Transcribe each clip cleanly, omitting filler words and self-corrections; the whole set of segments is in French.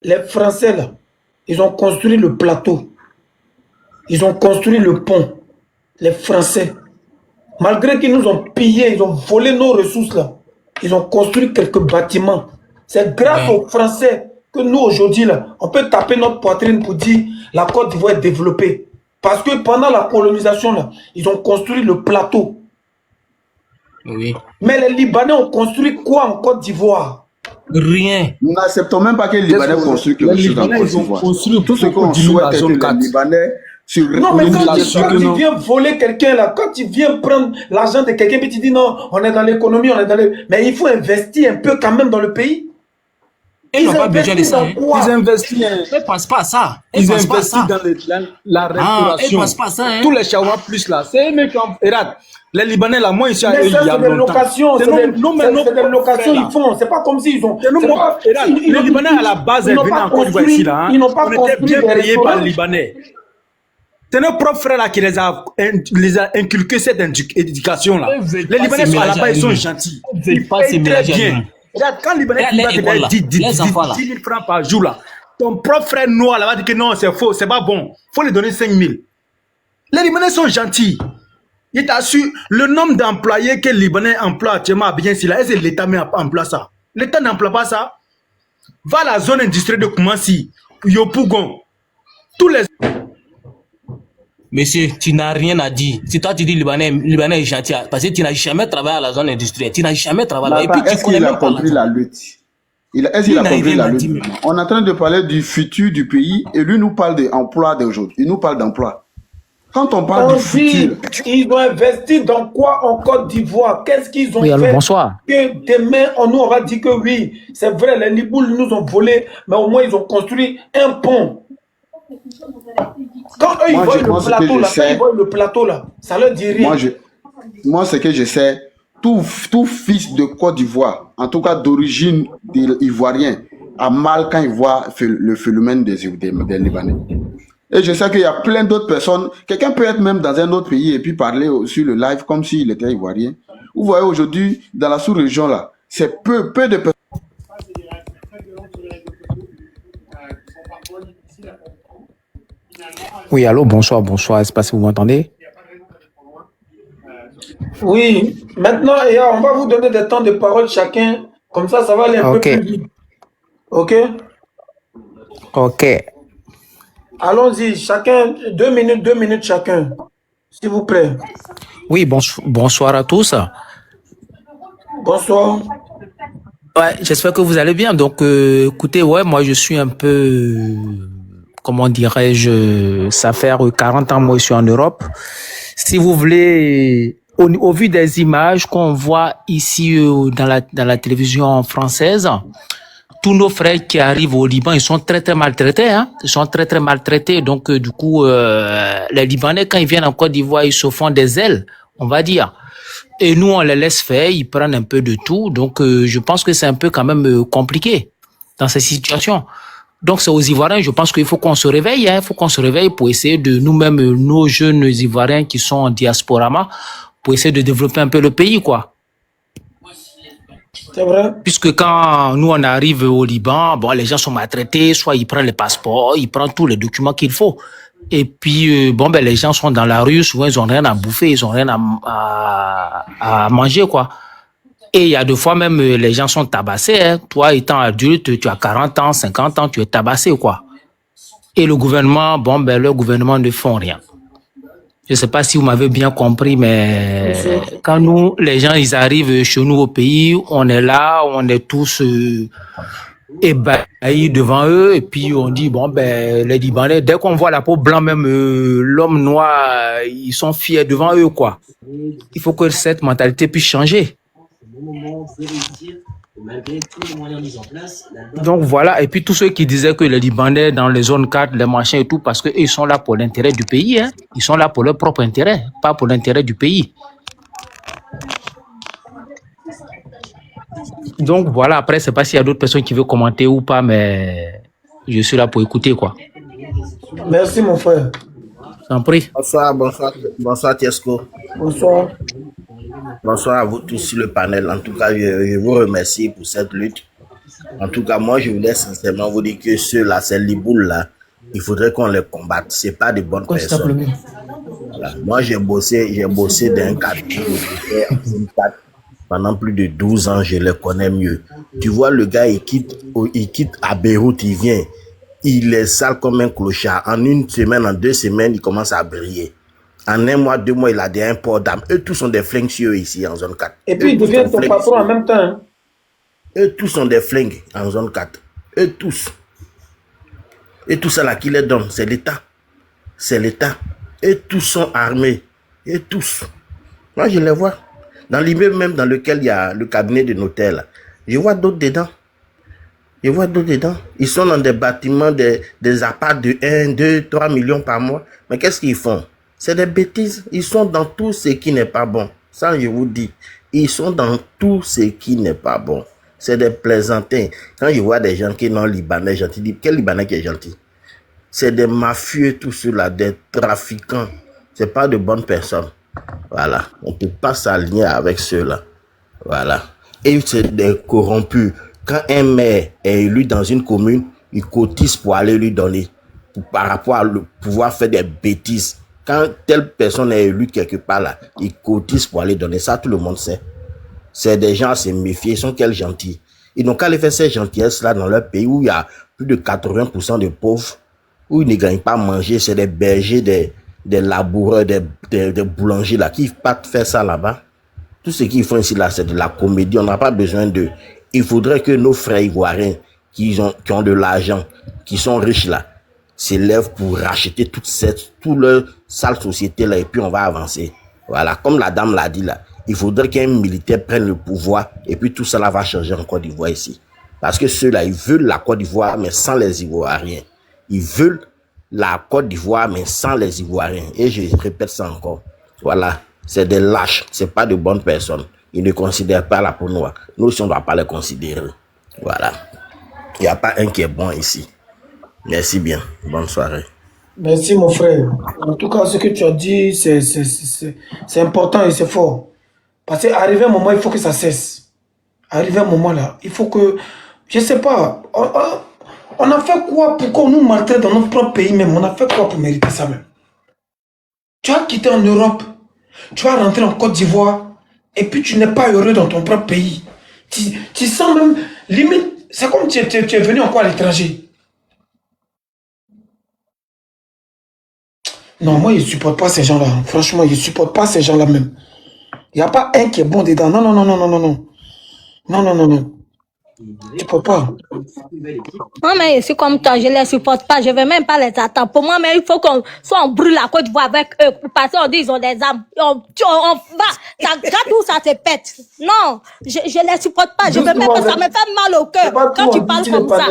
Les Français, là, ils ont construit le plateau. Ils ont construit le pont. Les Français. Malgré qu'ils nous ont pillés, ils ont volé nos ressources, là. Ils ont construit quelques bâtiments. C'est grâce Ben, aux Français que nous, aujourd'hui, là, on peut taper notre poitrine pour dire la Côte d'Ivoire est développée. Parce que pendant la colonisation, là, ils ont construit le plateau. oui. Mais les Libanais ont construit quoi en Côte d'Ivoire? Rien. Nous n'acceptons même pas que les Libanais construisent quelque chose en Côte d'Ivoire. Tout ce qu'on souhaite est que les Libanais se Non, mais quand tu reconnaissent. viens voler quelqu'un, là, quand tu viens prendre l'argent de quelqu'un, puis tu dis non, on est dans l'économie, on est dans les... Mais il faut investir un peu quand même dans le pays. Ils n'ont pas besoin de ça. Hein. Ils investissent. Ils ne pensent pas à ça. Ils investissent dans la restauration. Ils ne pensent pas à ça. Hein. Tous les shawarma plus là. C'est eux qui ont. Regarde, les Libanais là, moi ici à eux, il y a c'est des longtemps. locations, c'est des locations, ils font. C'est pas comme s'ils ont. Les Libanais à la base, ils venaient en Côte d'Ivoire ici là. Ils n'ont pas On était construit bien des payés par restaurants. les Libanais. C'est nos propres frères là qui les a inculqué cette éducation là. Les Libanais sont là-bas, ils sont gentils. Ils payent très bien. Regarde, quand les Libanais te donnent 10 000 francs par jour là, ton propre frère noir là va dire que non, c'est faux, c'est pas bon. Faut les donner 5 000. Les Libanais sont gentils. Il t'assure, le nombre d'employés que les Libanais emploient actuellement à bien, là, est-ce que l'État emploie ça? L'État n'emploie pas ça. Va à la zone industrielle de Koumassi, Yopougon, tous les... Monsieur, tu n'as rien à dire. Si toi tu dis Libanais est gentil, parce que tu n'as jamais travaillé à la zone industrielle, tu n'as jamais travaillé. Est-ce qu'il a compris la lutte? Est-ce qu'il a compris la lutte? On est en train de parler du futur du pays et lui nous parle d'emploi d'aujourd'hui. Il nous parle d'emploi. Quand on parle du futur... Ils ont investi dans quoi en Côte d'Ivoire? Qu'est-ce qu'ils ont fait? Bonsoir. Que demain, on va dire que oui, c'est vrai, les Libouls nous ont volé, mais au moins ils ont construit un pont. Quand eux, ils voient le plateau là, ça leur dit rien. Moi, ce que je sais, tout fils de Côte d'Ivoire, en tout cas d'origine ivoirien, a mal quand il voit le phénomène des Libanais. Et je sais qu'il y a plein d'autres personnes. Quelqu'un peut être même dans un autre pays et puis parler sur le live comme s'il était ivoirien. Vous voyez aujourd'hui, dans la sous-région là, c'est peu de personnes. Oui, allô, bonsoir. Est-ce que vous m'entendez? Oui, maintenant, on va vous donner des temps de parole chacun. Comme ça va aller un peu plus vite. Ok? Ok. Allons-y, chacun, 2 minutes chacun, s'il vous plaît. Oui, bonsoir à tous. Bonsoir. Ouais, j'espère que vous allez bien. Donc, écoutez, ouais, moi, je suis un peu, comment dirais-je, ça fait 40 ans, moi, je suis en Europe. Si vous voulez, au vu des images qu'on voit ici dans la télévision française, tous nos frères qui arrivent au Liban, ils sont très maltraités, hein. Ils sont très maltraités. Donc, du coup, les Libanais, quand ils viennent en Côte d'Ivoire, ils se font des ailes, on va dire. Et nous, on les laisse faire, ils prennent un peu de tout. Donc, je pense que c'est un peu quand même compliqué dans ces situations. Donc, c'est aux Ivoiriens, je pense qu'il faut qu'on se réveille, hein. Il faut qu'on se réveille pour essayer de nous-mêmes, nos jeunes Ivoiriens qui sont en diaspora, pour essayer de développer un peu le pays, quoi. C'est vrai. Puisque quand nous, on arrive au Liban, bon, les gens sont maltraités, soit ils prennent les passeports, ils prennent tous les documents qu'il faut. Et puis, les gens sont dans la rue, souvent, ils ont rien à bouffer, ils ont rien à manger, quoi. Et il y a des fois même, les gens sont tabassés, hein. Toi, étant adulte, tu as 40 ans, 50 ans, tu es tabassé, quoi. Et le gouvernement, le gouvernement ne font rien. Je ne sais pas si vous m'avez bien compris, mais quand nous, les gens, ils arrivent chez nous au pays, on est là, on est tous ébahis devant eux, et puis on dit, les Libanais, dès qu'on voit la peau blanche, même l'homme noir, ils sont fiers devant eux, quoi. Il faut que cette mentalité puisse changer. Donc voilà, et puis tous ceux qui disaient que les Libanais dans les zones 4, les machins et tout, parce qu'ils sont là pour l'intérêt du pays, hein. Ils sont là pour leur propre intérêt, pas pour l'intérêt du pays. Donc voilà, après, je ne sais pas s'il y a d'autres personnes qui veulent commenter ou pas, mais je suis là pour écouter, quoi. Merci, mon frère. J'en prie. Bonsoir Tiesco. Bonsoir. Bonsoir à vous tous sur le panel. En tout cas, je vous remercie pour cette lutte. En tout cas, moi, je voulais sincèrement vous dire que ceux-là, ces liboules-là, il faudrait qu'on les combatte. C'est pas de bonnes personnes. Voilà. Moi, j'ai bossé dans un cabinet de en 24 pendant plus de 12 ans, je le connais mieux. Tu vois, le gars, il quitte à Beyrouth, il vient. Il est sale comme un clochard. En une semaine, en 2 semaines, il commence à briller. En 1 mois, 2 mois, il a des imports d'armes. Eux tous sont des flingues sur eux ici en zone 4. Et puis, il devient ton patron en même temps. Hein. Eux tous sont des flingues en zone 4. Eux tous. Et tout ça là qui les donne, c'est l'État. C'est l'État. Et tous sont armés. Et tous. Moi, je les vois. Dans l'immeuble même dans lequel il y a le cabinet de notaire, là, je vois d'autres dedans. Je vois d'autres dedans. Ils sont dans des bâtiments, des apparts de 1, 2, 3 millions par mois. Mais qu'est-ce qu'ils font? C'est des bêtises. Ils sont dans tout ce qui n'est pas bon. Ça, je vous dis. Ils sont dans tout ce qui n'est pas bon. C'est des plaisantins. Quand je vois des gens qui sont libanais gentils, je dis, quel Libanais qui est gentil? C'est des mafieux, tout cela, des trafiquants. C'est pas de bonnes personnes. Voilà. On ne peut pas s'aligner avec ceux-là. Voilà. Et c'est des corrompus. Quand un maire est élu dans une commune, il cotise pour aller lui donner. Par rapport à le pouvoir faire des bêtises. Quand telle personne est élue quelque part là, il cotise pour aller donner. Ça, tout le monde sait. C'est des gens à se méfier. Ils sont quels gentils. Ils n'ont qu'à aller faire ces gentillesses-là dans leur pays où il y a plus de 80% de pauvres, où ils ne gagnent pas à manger. C'est des bergers, des laboureurs, des boulangers là, qui ne peuvent pas faire ça là-bas. Tout ce qu'ils font ici là, c'est de la comédie. On n'a pas besoin d'eux. Il faudrait que nos frères ivoiriens qui ont de l'argent, qui sont riches là, s'élèvent pour racheter toute leur sale société là, et puis on va avancer. Voilà, comme la dame l'a dit là, il faudrait qu'un militaire prenne le pouvoir et puis tout ça là va changer en Côte d'Ivoire ici. Parce que ceux-là, ils veulent la Côte d'Ivoire mais sans les Ivoiriens. Ils veulent la Côte d'Ivoire mais sans les Ivoiriens. Et je répète ça encore. Voilà, c'est des lâches, c'est pas de bonnes personnes. Ils ne considèrent pas la peau noire. Nous aussi, on ne doit pas les considérer. Voilà. Il n'y a pas un qui est bon ici. Merci bien. Bonne soirée. Merci, mon frère. En tout cas, ce que tu as dit, c'est important et c'est fort. Parce qu'arrivé un moment, il faut que ça cesse. Arrivé un moment là, il faut que... Je ne sais pas. On a fait quoi pour qu'on nous maltraite dans notre propre pays même? On a fait quoi pour mériter ça même? Tu as quitté en Europe. Tu vas rentrer en Côte d'Ivoire. Et puis tu n'es pas heureux dans ton propre pays. Tu sens même, limite, c'est comme tu es venu encore à l'étranger. Non, moi je ne supporte pas ces gens-là. Franchement, je ne supporte pas ces gens-là même. Il n'y a pas un qui est bon dedans. Non, non, non, non, non, non, non. Non, non, non, non. Tu peux pas. Moi, mais je suis comme toi, je ne les supporte pas, je ne vais même pas les attendre. Pour moi, mais il faut qu'on soit on brûle la Côte d'Ivoire avec eux. Parce qu'on dit qu'ils ont des armes. On va, ça gratte où ça se pète. Non, je ne les supporte pas. Je veux même pas, ça me fait mal au cœur quand tu parles comme ça.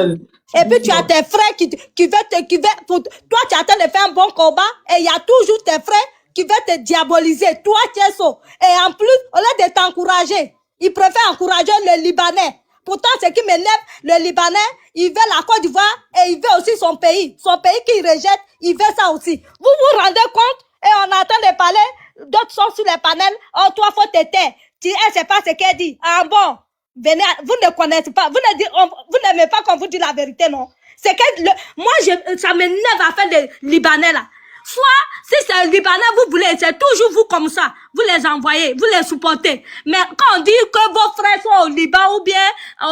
Et puis tu as tes frères qui veulent, pour toi tu attends de faire un bon combat et il y a toujours tes frères qui veulent te diaboliser. Toi tu es saut. Et en plus, au lieu de t'encourager, ils préfèrent encourager le Libanais. Pourtant, ce qui m'énerve, le Libanais, il veut la Côte d'Ivoire et il veut aussi son pays. Son pays qu'il rejette, il veut ça aussi. Vous vous rendez compte? Et on attend de parler, d'autres sont sur les panels. Oh, toi, faut te taire. Tu sais pas ce qu'elle dit. Ah bon? Venez, vous ne connaissez pas, vous n'aimez pas qu'on vous dise la vérité, non? C'est que, moi, ça m'énerve à faire des Libanais, là. Soit, si c'est un Libanais, vous voulez, c'est toujours vous comme ça. Vous les envoyez, vous les supportez. Mais quand on dit que vos frères sont au Liban ou bien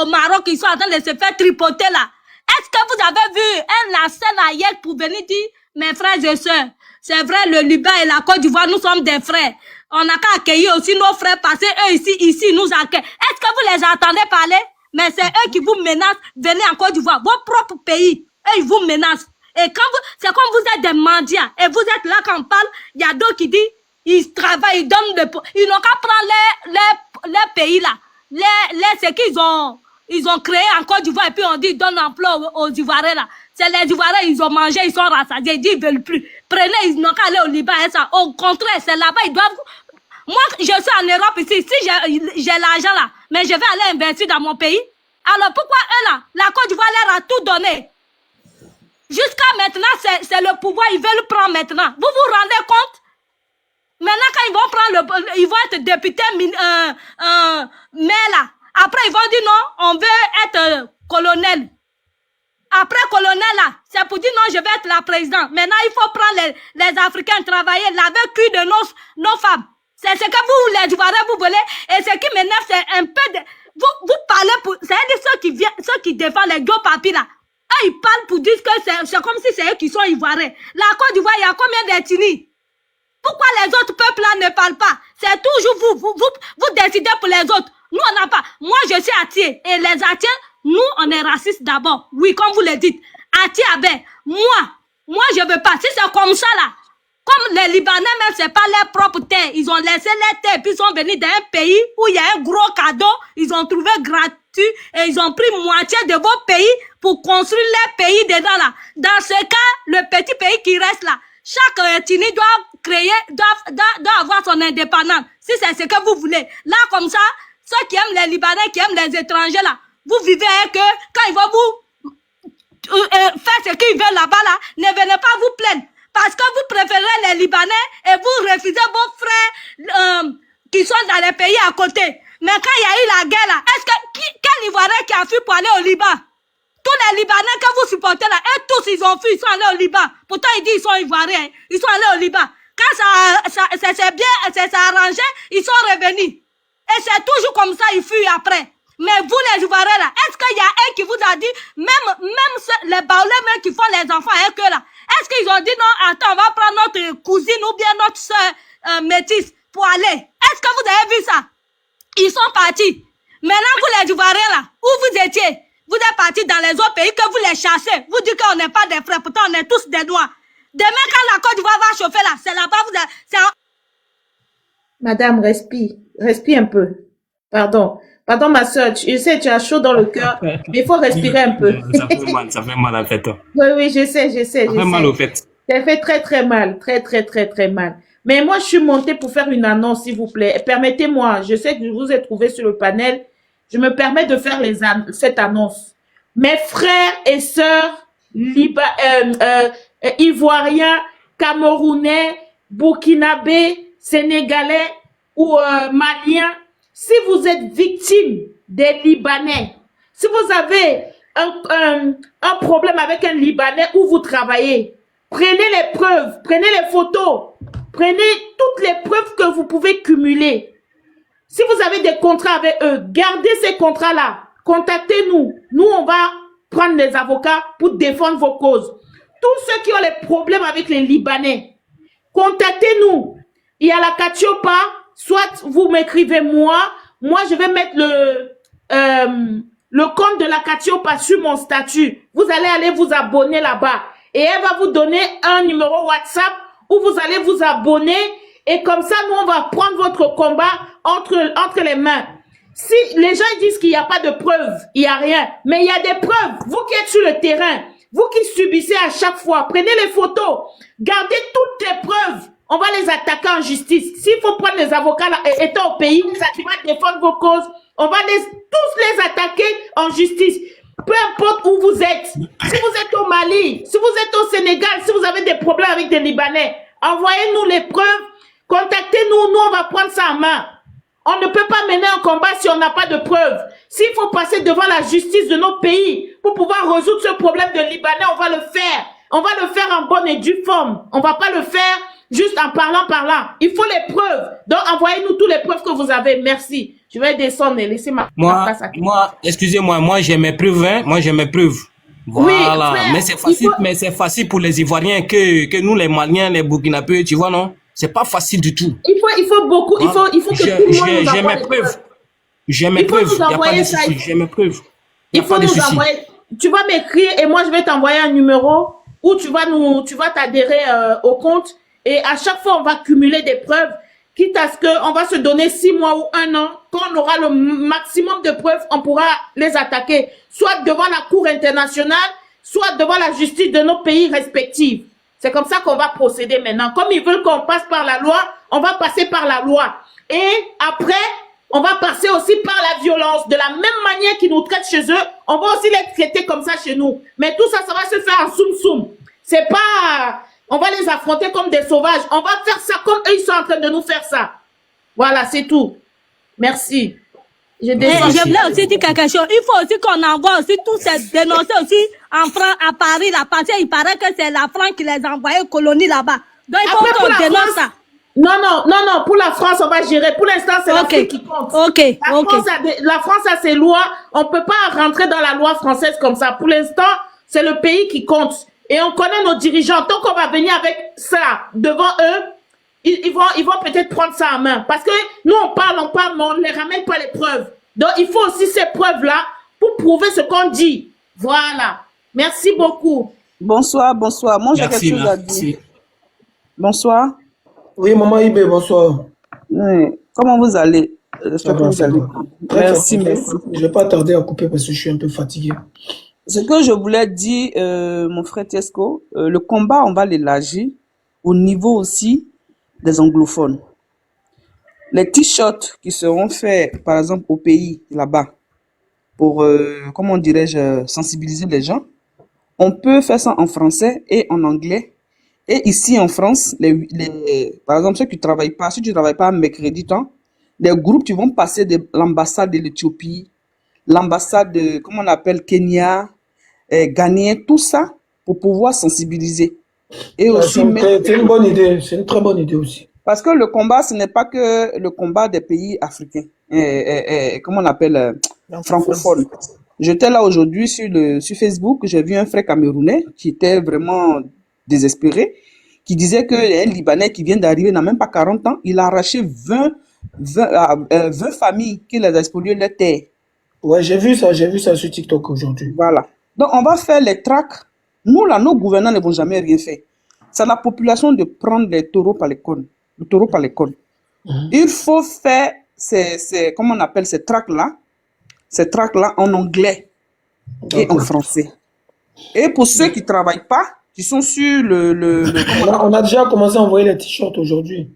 au Maroc, ils sont en train de se faire tripoter là. Est-ce que vous avez vu la scène hier pour venir dire, mes frères et sœurs, c'est vrai, le Liban et la Côte d'Ivoire, nous sommes des frères. On n'a qu'à accueillir aussi nos frères parce que eux ici, nous accueillent. Est-ce que vous les entendez parler? Mais c'est eux qui vous menacent. Venez en Côte d'Ivoire, votre propre pays. Eux, ils vous menacent. Et quand c'est comme vous êtes des mendiants. Et vous êtes là quand on parle, il y a d'autres qui disent, ils travaillent, ils donnent ils n'ont qu'à prendre les pays là. Ce qu'ils ont créé en Côte d'Ivoire et puis on dit, ils donnent l'emploi aux Ivoiriens là. C'est les Ivoiriens, ils ont mangé, ils sont rassasiés, ils disent, ils veulent plus. Prenez, ils n'ont qu'à aller au Liban et ça. Au contraire, c'est là-bas, ils doivent... Moi, je suis en Europe ici, si j'ai l'argent là, mais je vais aller investir dans mon pays. Alors pourquoi eux là, la Côte d'Ivoire leur a tout donné? Jusqu'à maintenant, c'est le pouvoir, ils veulent prendre maintenant. Vous vous rendez compte? Maintenant, quand ils vont être députés, mais là, Après, ils vont dire non, on veut être colonel. Après colonel là, c'est pour dire non, je vais être la présidente. Maintenant, il faut prendre les Africains travailler, laver cul de nos femmes. C'est ce que vous, les Ivoiriens, vous voulez. Et ce qui m'énerve, c'est un peu de... Vous parlez pour... C'est-à-dire ceux qui défendent les gros papis là. Eux, ils parlent pour dire que c'est comme si c'est eux qui sont Ivoiriens. La Côte d'Ivoire, il y a combien d'ethnies? Pourquoi les autres peuples là ne parlent pas? C'est toujours vous décidez pour les autres. Nous, on n'a pas. Moi, je suis Atié. Et les Atiés, nous, on est racistes d'abord. Oui, comme vous le dites. Atié, ben, moi, je veux pas. Si c'est comme ça là, comme les Libanais même, c'est pas leur propre terre. Ils ont laissé leur terre, puis ils sont venus d'un pays où il y a un gros cadeau. Ils ont trouvé gratuit et ils ont pris moitié de vos pays pour construire leur pays dedans là. Dans ce cas, le petit pays qui reste là, chaque ethnie doit avoir son indépendance. Si c'est ce que vous voulez. Là, comme ça, ceux qui aiment les Libanais, qui aiment les étrangers là, vous vivez avec eux, quand ils vont vous faire ce qu'ils veulent là-bas là, ne venez pas vous plaindre. Parce que vous préférez les Libanais et vous refusez vos frères qui sont dans les pays à côté. Mais quand il y a eu la guerre là, est-ce que quel Ivoirien qui a fui pour aller au Liban? Tous les Libanais que vous supportez là, et tous ils ont fui, ils sont allés au Liban. Pourtant ils disent qu'ils sont Ivoiriens, ils sont allés au Liban. Quand ça s'est arrangé, ils sont revenus. Et c'est toujours comme ça, ils fuient après. Mais vous les Ivoiriens là, est-ce qu'il y a un qui vous a dit, même les Baoulés même qui font les enfants avec eux là, est-ce qu'ils ont dit non, attends, on va prendre notre cousine ou bien notre soeur métisse pour aller? Est-ce que vous avez vu ça? Ils sont partis. Maintenant, vous les Ivoiriens là, où vous étiez? Vous êtes partis dans les autres pays que vous les chassez. Vous dites qu'on n'est pas des frères, pourtant on est tous des noirs. Demain, quand la Côte d'Ivoire va chauffer là, c'est là-bas, vous êtes... Madame, respire un peu. Pardon, ma soeur, je sais, tu as chaud dans le cœur, mais il faut respirer un peu. Ça fait mal en fait. Oui, je sais. Ça fait mal au fait. Ça fait très mal, très mal. Mais moi, je suis montée pour faire une annonce, s'il vous plaît. Permettez-moi, je sais que je vous ai trouvé sur le panel. Je me permets de faire cette annonce. Mes frères et sœurs ivoiriens, camerounais, burkinabés, sénégalais ou maliens, si vous êtes victime des Libanais, si vous avez un problème avec un Libanais où vous travaillez, prenez les preuves, prenez les photos, prenez toutes les preuves que vous pouvez cumuler. Si vous avez des contrats avec eux, gardez ces contrats-là. Contactez-nous. Nous, on va prendre les avocats pour défendre vos causes. Tous ceux qui ont les problèmes avec les Libanais, contactez-nous. Il y a la Katiopa. Soit vous m'écrivez moi je vais mettre le compte de la Katiopa sur mon statut. Vous allez aller vous abonner là-bas. Et elle va vous donner un numéro WhatsApp où vous allez vous abonner. Et comme ça, nous, on va prendre votre combat entre les mains. Si les gens disent qu'il n'y a pas de preuves, il n'y a rien. Mais il y a des preuves. Vous qui êtes sur le terrain, vous qui subissez à chaque fois, prenez les photos. Gardez toutes les preuves. On va les attaquer en justice. S'il faut prendre les avocats là, étant au pays, qui va défendre vos causes, on va tous les attaquer en justice. Peu importe où vous êtes. Si vous êtes au Mali, si vous êtes au Sénégal, si vous avez des problèmes avec des Libanais, envoyez-nous les preuves. Contactez-nous, nous on va prendre ça en main. On ne peut pas mener un combat si on n'a pas de preuves. S'il faut passer devant la justice de nos pays pour pouvoir résoudre ce problème de Libanais, on va le faire. On va le faire en bonne et due forme. On va pas le faire juste en parlant. Il faut les preuves. Donc envoyez-nous toutes les preuves que vous avez. Merci. Je vais descendre et laisser ma place à Excusez-moi, moi j'ai mes preuves, hein. Moi j'ai mes preuves. Voilà. Oui, frère, mais c'est facile pour les Ivoiriens que nous les Maliens, les Burkinabés, tu vois, non? C'est pas facile du tout. Il faut beaucoup, il faut que tout le monde nous envoie mes preuves. J'ai mes preuves. Il n'y a pas de souci. J'ai mes preuves. Il faut nous envoyer. Tu vas m'écrire et moi je vais t'envoyer un numéro où tu vas t'adhérer au compte et à chaque fois on va cumuler des preuves, quitte à ce qu'on va se donner 6 mois ou 1 an. Quand on aura le maximum de preuves, on pourra les attaquer, soit devant la Cour internationale, soit devant la justice de nos pays respectifs. C'est comme ça qu'on va procéder maintenant. Comme ils veulent qu'on passe par la loi, on va passer par la loi. Et après, on va passer aussi par la violence. De la même manière qu'ils nous traitent chez eux, on va aussi les traiter comme ça chez nous. Mais tout ça, ça va se faire en soum-soum. C'est pas... On va les affronter comme des sauvages. On va faire ça comme eux, ils sont en train de nous faire ça. Voilà, c'est tout. Merci. Je Et descends. je voulais aussi dire quelque chose. Il faut aussi qu'on envoie aussi tous ces dénoncés aussi en France, à Paris, là, parce qu'il paraît que c'est la France qui les a envoyés aux colonies là-bas. Donc il faut Après, pour qu'on la dénonce France, ça. non, pour la France, on va gérer. Pour l'instant, c'est l'Afrique qui compte. La France a ses lois. On ne peut pas rentrer dans la loi française comme ça. Pour l'instant, c'est le pays qui compte. Et on connaît nos dirigeants. Tant qu'on va venir avec ça devant eux, ils vont peut-être prendre ça en main. Parce que nous, on parle, mais on ne les ramène pas les preuves. Donc, il faut aussi ces preuves-là pour prouver ce qu'on dit. Voilà. Merci beaucoup. Bonsoir. Moi, j'ai quelque chose à dire. Bonsoir. Oui, maman Ibe, bonsoir. Oui. Comment vous allez? J'espère que vous allez. Merci. Je ne vais pas tarder à couper parce que je suis un peu fatigué. Ce que je voulais dire, mon frère Tesco, le combat, on va l'élargir au niveau aussi des anglophones. Les t-shirts qui seront faits, par exemple, au pays, là-bas, pour, comment dirais-je, sensibiliser les gens, on peut faire ça en français et en anglais. Et ici, en France, par exemple, ceux qui travaillent pas, si tu travailles pas mercredi, les groupes qui vont passer de l'ambassade de l'Éthiopie, l'ambassade de, comment on appelle, Kenya, Ghanéen, tout ça, pour pouvoir sensibiliser. Et aussi c'est une bonne idée, c'est une très bonne idée aussi. Parce que le combat, ce n'est pas que le combat des pays africains, comment on appelle, francophones. J'étais là aujourd'hui sur Facebook, j'ai vu un frère camerounais qui était vraiment désespéré, qui disait qu'un Libanais qui vient d'arriver n'a même pas 40 ans, il a arraché 20 familles qui les a spoliées leur terre. Ouais, j'ai vu ça sur TikTok aujourd'hui. Voilà. Donc, on va faire les tracts. Nous, là, nos gouvernants ne vont jamais rien faire. C'est à la population de prendre les taureaux par les cônes. Le taureau par les cônes. Il faut faire comment on appelle ces tracts-là en anglais et en français. Et pour ceux qui ne travaillent pas, qui sont sur on a déjà commencé à envoyer les t-shirts aujourd'hui.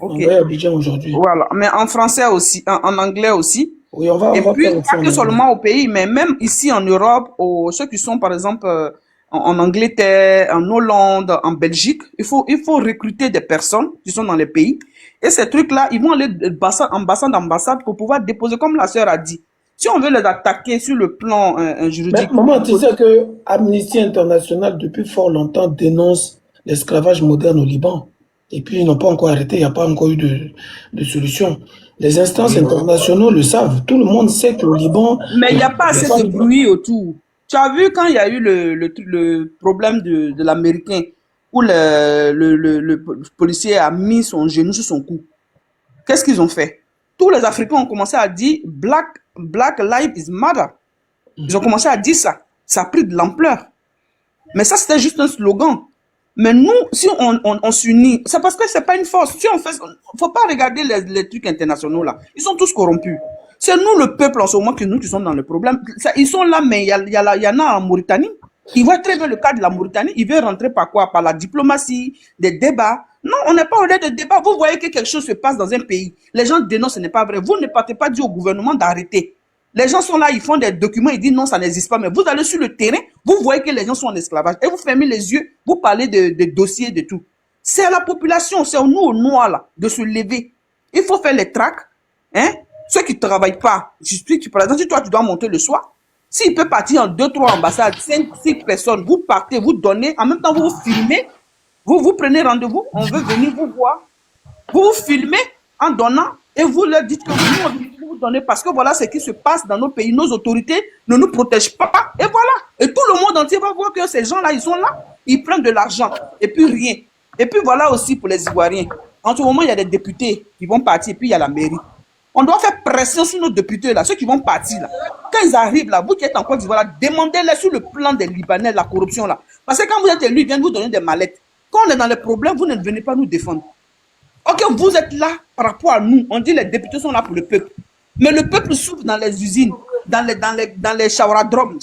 Ok. On envoie à Abidjan aujourd'hui. Voilà, mais en français aussi, en anglais aussi. Oui, on va puis, faire pas que seulement au pays, mais même ici en Europe, ceux qui sont par exemple en Angleterre, en Hollande, en Belgique, il faut recruter des personnes qui sont dans les pays. Et ces trucs-là, ils vont aller d'ambassade pour pouvoir déposer, comme la sœur a dit. Si on veut les attaquer sur le plan juridique... Mais maman, tu sais que Amnesty International, depuis fort longtemps, dénonce l'esclavage moderne au Liban. Et puis, ils n'ont pas encore arrêté, il n'y a pas encore eu de solution. Les instances internationales le savent. Tout le monde sait que au Liban... Mais il n'y a pas assez de bruit autour. Tu as vu quand il y a eu le problème de l'Américain, où le policier a mis son genou sur son cou. Qu'est-ce qu'ils ont fait? Tous les Africains ont commencé à dire Black Lives Matter. Ils ont commencé à dire ça. Ça a pris de l'ampleur. Mais ça, c'était juste un slogan. Mais nous, si on s'unit, c'est parce que c'est pas une force. Si on fait, faut pas regarder les trucs internationaux là. Ils sont tous corrompus. C'est nous, le peuple, en ce moment, que nous qui sommes dans le problème. Ils sont là, mais il y en a en Mauritanie. Ils voient très bien le cas de la Mauritanie. Ils veulent rentrer par quoi? Par la diplomatie, des débats. Non, on n'est pas au-delà de débats. Vous voyez que quelque chose se passe dans un pays. Les gens dénoncent, ce n'est pas vrai. Vous ne partez pas dire au gouvernement d'arrêter. Les gens sont là, ils font des documents, ils disent non, ça n'existe pas. Mais vous allez sur le terrain, vous voyez que les gens sont en esclavage. Et vous fermez les yeux, vous parlez de dossiers, de tout. C'est à la population, c'est nous, aux Noirs, là, de se lever. Il faut faire les tracts. Hein? Ceux qui ne travaillent pas, par exemple, si toi, tu dois monter le soir, s'il peut partir en 2, 3 ambassades, 5, 6 personnes, vous partez, vous donnez, en même temps, vous filmez, vous prenez rendez-vous, on veut venir vous voir. Vous filmez en donnant et vous leur dites que vous donnez parce que voilà ce qui se passe dans nos pays. Nos autorités ne nous protègent pas. Et voilà. Et tout le monde entier va voir que ces gens-là, ils sont là, ils prennent de l'argent et puis rien. Et puis voilà aussi pour les Ivoiriens. En ce moment, il y a des députés qui vont partir et puis il y a la mairie. On doit faire pression sur nos députés là, ceux qui vont partir là. Quand ils arrivent là, vous qui êtes en Côte d'Ivoire, demandez-les sur le plan des Libanais, la corruption là. Parce que quand vous êtes élus, ils viennent vous donner des mallettes. Quand on est dans les problèmes, vous ne venez pas nous défendre. Ok, vous êtes là par rapport à nous. On dit les députés sont là pour le peuple. Mais le peuple souffre dans les usines, dans les shawarma-dromes.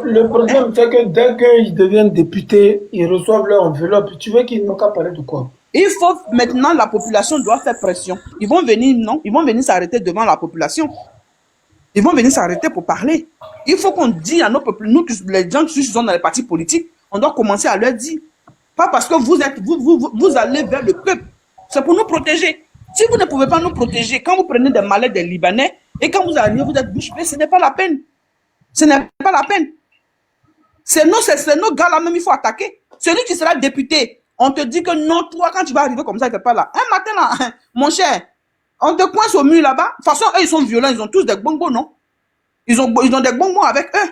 Le problème, c'est que dès qu'ils deviennent députés, ils reçoivent leur enveloppe. Tu veux qu'ils n'ont qu'à parler de quoi? Il faut maintenant, la population doit faire pression. Ils vont venir, non? Ils vont venir s'arrêter devant la population. Ils vont venir s'arrêter pour parler. Il faut qu'on dise à nos peuples, nous, les gens qui sont dans les partis politiques, on doit commencer à leur dire. Pas parce que vous allez vers le peuple. C'est pour nous protéger. Si vous ne pouvez pas nous protéger, quand vous prenez des malades des Libanais, Et quand vous arrivez, vous êtes bouche bée, ce n'est pas la peine. Ce n'est pas la peine. C'est nos gars là même, il faut attaquer. Celui qui sera député, on te dit que non, toi, quand tu vas arriver comme ça, tu n'es pas là. Un matin là, mon cher, on te coince au mur là-bas. De toute façon, eux, ils sont violents, ils ont tous des bonbons, non? Ils ont des bonbons avec eux.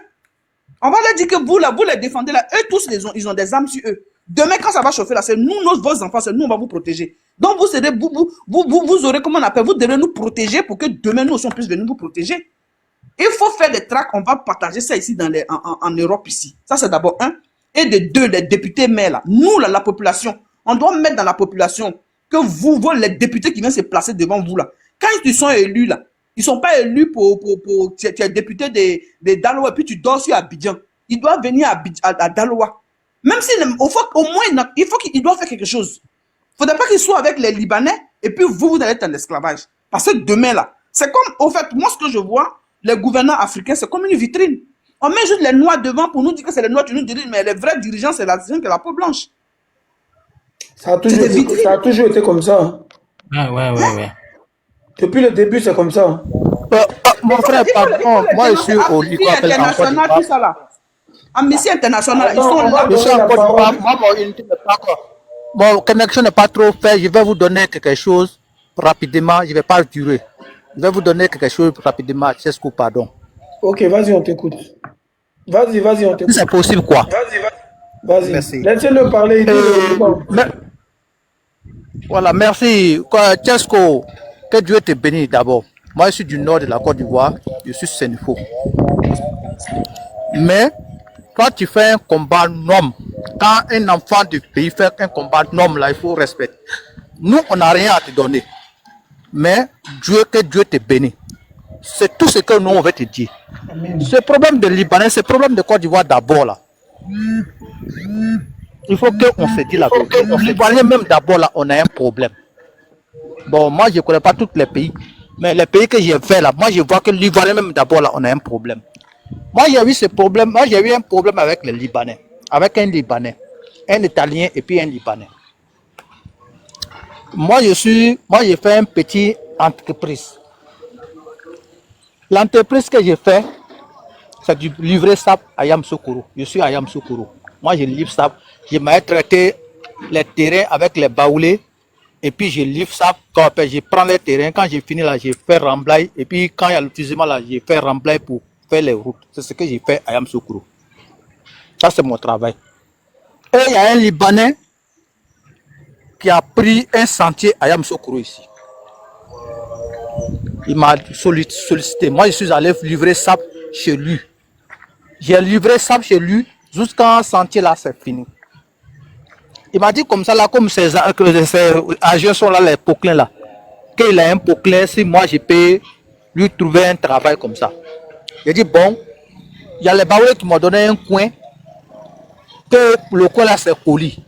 On va leur dire que vous, là, vous les défendez là. Eux tous, ils ont des armes sur eux. Demain, quand ça va chauffer là, c'est nous, vos enfants, c'est nous, on va vous protéger. Donc, vous aurez, comment on appelle, vous devez nous protéger pour que demain, nous aussi, on puisse venir vous protéger. Il faut faire des tracts, on va partager ça ici en Europe ici. Ça, c'est d'abord un. Et de deux, les députés maires là. Nous, là, la population, on doit mettre dans la population que vous, les députés qui viennent se placer devant vous là, quand ils sont élus là, ils ne sont pas élus pour tu es député de Daloa et puis tu dors sur Abidjan. Ils doivent venir à Daloa. Même si, au moins, il doit faire quelque chose. Il ne faudrait pas qu'ils soient avec les Libanais et puis vous allez être en esclavage. Parce que demain là, c'est comme, au fait, moi ce que je vois, les gouvernants africains, c'est comme une vitrine. On met juste les noirs devant pour nous dire que c'est les noirs qui nous dirigent, mais les vrais dirigeants, c'est la dirigeante qui a la peau blanche. Ça a toujours été comme ça. Hein. Ouais. Depuis le début, c'est comme ça. Mon frère, pardon, moi je suis au Ligue international, tout ça là. Amnesty International, ils sont là. Je suis en Côte d'Ivoire, moi, mon unité n'est pas encore. Mon connexion n'est pas trop faite. Je vais vous donner quelque chose rapidement. Je ne vais pas durer. Je vais vous donner quelque chose rapidement. Chesco, pardon. Ok, vas-y, on t'écoute. Vas-y, on t'écoute. C'est possible quoi? Vas-y. Merci. Laissez-le parler. Voilà, merci. Chesco, que Dieu te bénisse d'abord. Moi, je suis du nord de la Côte d'Ivoire. Je suis Sénéfo. Mais, quand tu fais un combat nom, quand un enfant du pays fait un combat nom, là, il faut respecter. Nous, on n'a rien à te donner. Mais, que Dieu te bénisse. C'est tout ce que nous, on veut te dire. Ce problème de Libanais, ce problème de Côte d'Ivoire d'abord, là. Il faut qu'on se dise la vérité. Libanais, même d'abord, là, on a un problème. Bon, moi, je ne connais pas tous les pays. Mais les pays que j'ai fait là, moi je vois que l'Ivoirien même d'abord là, on a un problème. Moi j'ai eu ce problème, moi j'ai eu un problème avec les Libanais, avec un Libanais, un Italien et puis un Libanais. Moi j'ai fait une petite entreprise. L'entreprise que j'ai fait, c'est du livrer sable à Yamoussoukro. Je suis à Yamoussoukro. Moi je livre sable, je m'ai traité les terrains avec les baoulés. Et puis je livre ça, quand je prends les terrains, quand j'ai fini là, je fais remblai. Et puis quand il y a le fusionnement là, je fais remblai pour faire les routes. C'est ce que j'ai fait à Yamoussoukro. Ça c'est mon travail. Et il y a un Libanais qui a pris un sentier à Yamoussoukro ici. Il m'a sollicité. Moi je suis allé livrer ça chez lui. J'ai livré ça chez lui jusqu'à un sentier là, c'est fini. Il m'a dit comme ça, là, comme ces agents sont là, les Poclins là, qu'il a un Poclin, si moi je peux lui trouver un travail comme ça. J'ai dit bon, il y a les baoulés qui m'ont donné un coin, que le coin là c'est poli.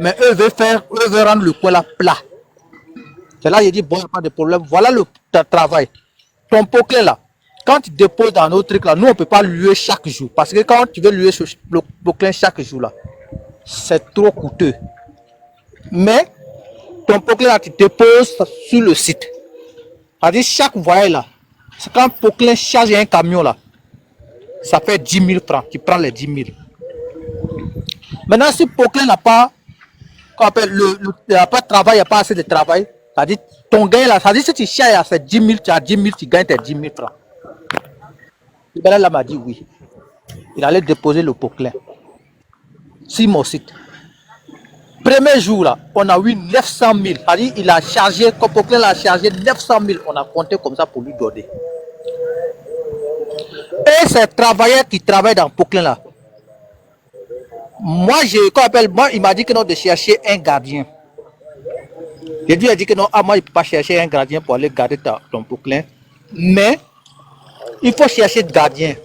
Mais eux veulent rendre le coin là plat. C'est là j'ai dit bon, pas de problème, voilà le travail. Ton Poclin là, quand tu déposes dans nos trucs là, nous on ne peut pas louer chaque jour. Parce que quand tu veux louer le Poclin chaque jour là, c'est trop coûteux. Mais ton Poclin là, tu déposes sur le site. C'est-à-dire chaque voyage là, c'est quand Poclin charge un camion là, ça fait 10 000 francs. Tu prends les 10 000. Maintenant, si Poclin n'a pas, il n'y a pas de travail, il n'y a pas assez de travail, c'est-à-dire ton gain là, c'est-à-dire si tu charges à 10 000, tu as 10 000, tu gagnes tes 10 000 francs. Le gars là m'a dit oui. Il allait déposer le Poclin sur mon site. Premier jour là, on a eu 900 000. C'est-à-dire il a chargé, comme Poclin a chargé 900 000. On a compté comme ça pour lui donner. Et ces travailleurs qui travaillent dans Poclin là, moi il m'a dit que non de chercher un gardien. J'ai dit, il a dit que non, moi il ne peut pas chercher un gardien pour aller garder ton Poclin. Mais il faut chercher de gardien.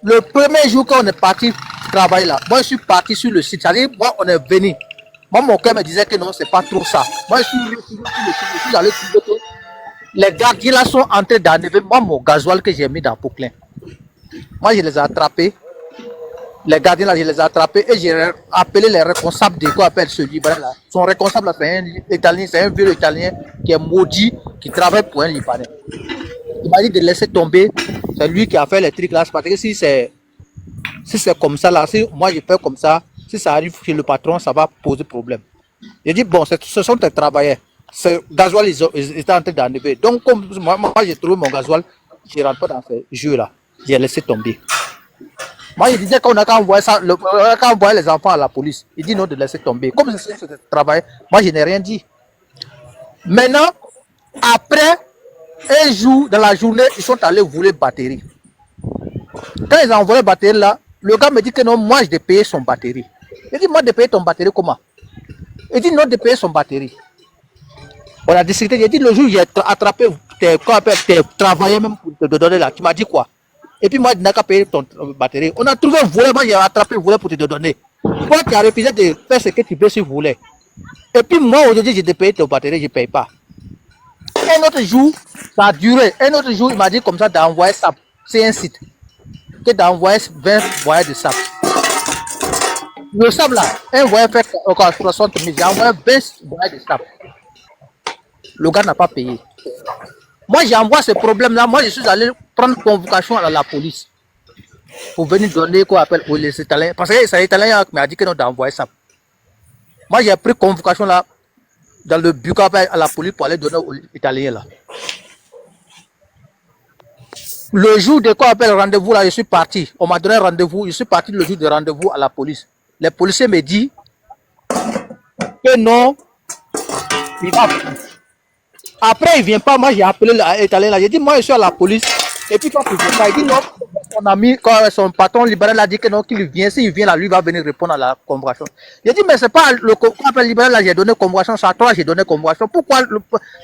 Le premier jour qu'on est parti travailler là, moi je suis parti sur le site. C'est-à-dire, moi on est venu. Moi mon cœur me disait que non, c'est pas trop ça. Moi je suis allé trouver que les gardiens là sont en train d'enlever moi mon gasoil que j'ai mis dans Poclin. Moi je les ai attrapés. Les gardiens là, je les ai attrapés et j'ai appelé les responsables de quoi appelle ce Libanais là. Son responsable là, c'est un Italien, c'est un vieux Italien qui est maudit, qui travaille pour un Libanais. Il m'a dit de laisser tomber. C'est lui qui a fait les trucs là. Parce que si c'est comme ça là, si moi je fais comme ça, si ça arrive chez le patron, ça va poser problème. J'ai dit, bon, ce sont tes travailleurs. Ce gasoil, ils étaient en train d'enlever. Donc, comme moi j'ai trouvé mon gasoil, je ne rentre pas dans ce jeu-là. J'ai laissé tomber. Moi, je disais qu'on a qu'à envoyer ça, on a qu'à envoyer les enfants à la police. Il dit non de laisser tomber. Comme c'est ce travail, moi, je n'ai rien dit. Maintenant, après un jour, dans la journée, ils sont allés voler batterie. Quand ils ont envoyé la batterie là, le gars me dit que non, moi, je dois payer son batterie. Il dit, moi, de payer ton batterie comment? Il dit non, de payer son batterie. On a discuté, j'ai dit le jour où j'ai attrapé tes travailleurs même pour te donner là, tu m'as dit quoi? Et puis moi, je n'ai qu'à payer ton batterie. On a trouvé un volet, moi j'ai attrapé le volet pour te donner. Toi, tu as refusé de faire ce que tu veux sur le volet. Et puis moi, aujourd'hui, j'ai payé ton batterie, je ne paye pas. Un autre jour, ça a duré. Un autre jour, il m'a dit comme ça d'envoyer ça. C'est un site. Que d'envoyer 20 voyelles de sable. Le sable là, un voyage fait encore 60 000, j'ai envoyé 20 voyelles de sable. Le gars n'a pas payé. Moi, j'envoie ce problème-là. Moi, je suis allé prendre convocation à la police pour venir donner quoi appelle aux les Italiens. Parce que c'est l'Italien qui m'a dit que non d'envoyer ça. Moi, j'ai pris convocation là dans le bureau à la police pour aller donner aux Italiens là. Le jour de quoi appelle rendez-vous là, je suis parti. On m'a donné rendez-vous. Je suis parti le jour de rendez-vous à la police. Les policiers me disent que non, il va. Après, il ne vient pas. Moi, j'ai appelé l'Italien là. J'ai dit, moi, je suis à la police. Et puis, quand il vient pas, il dit non. Son ami, quand son patron libéral a dit que non, qu'il vient. S'il vient là, lui va venir répondre à la convocation. J'ai dit, mais c'est pas le patron libéral là, j'ai donné convocation. C'est à toi, j'ai donné convocation. Pourquoi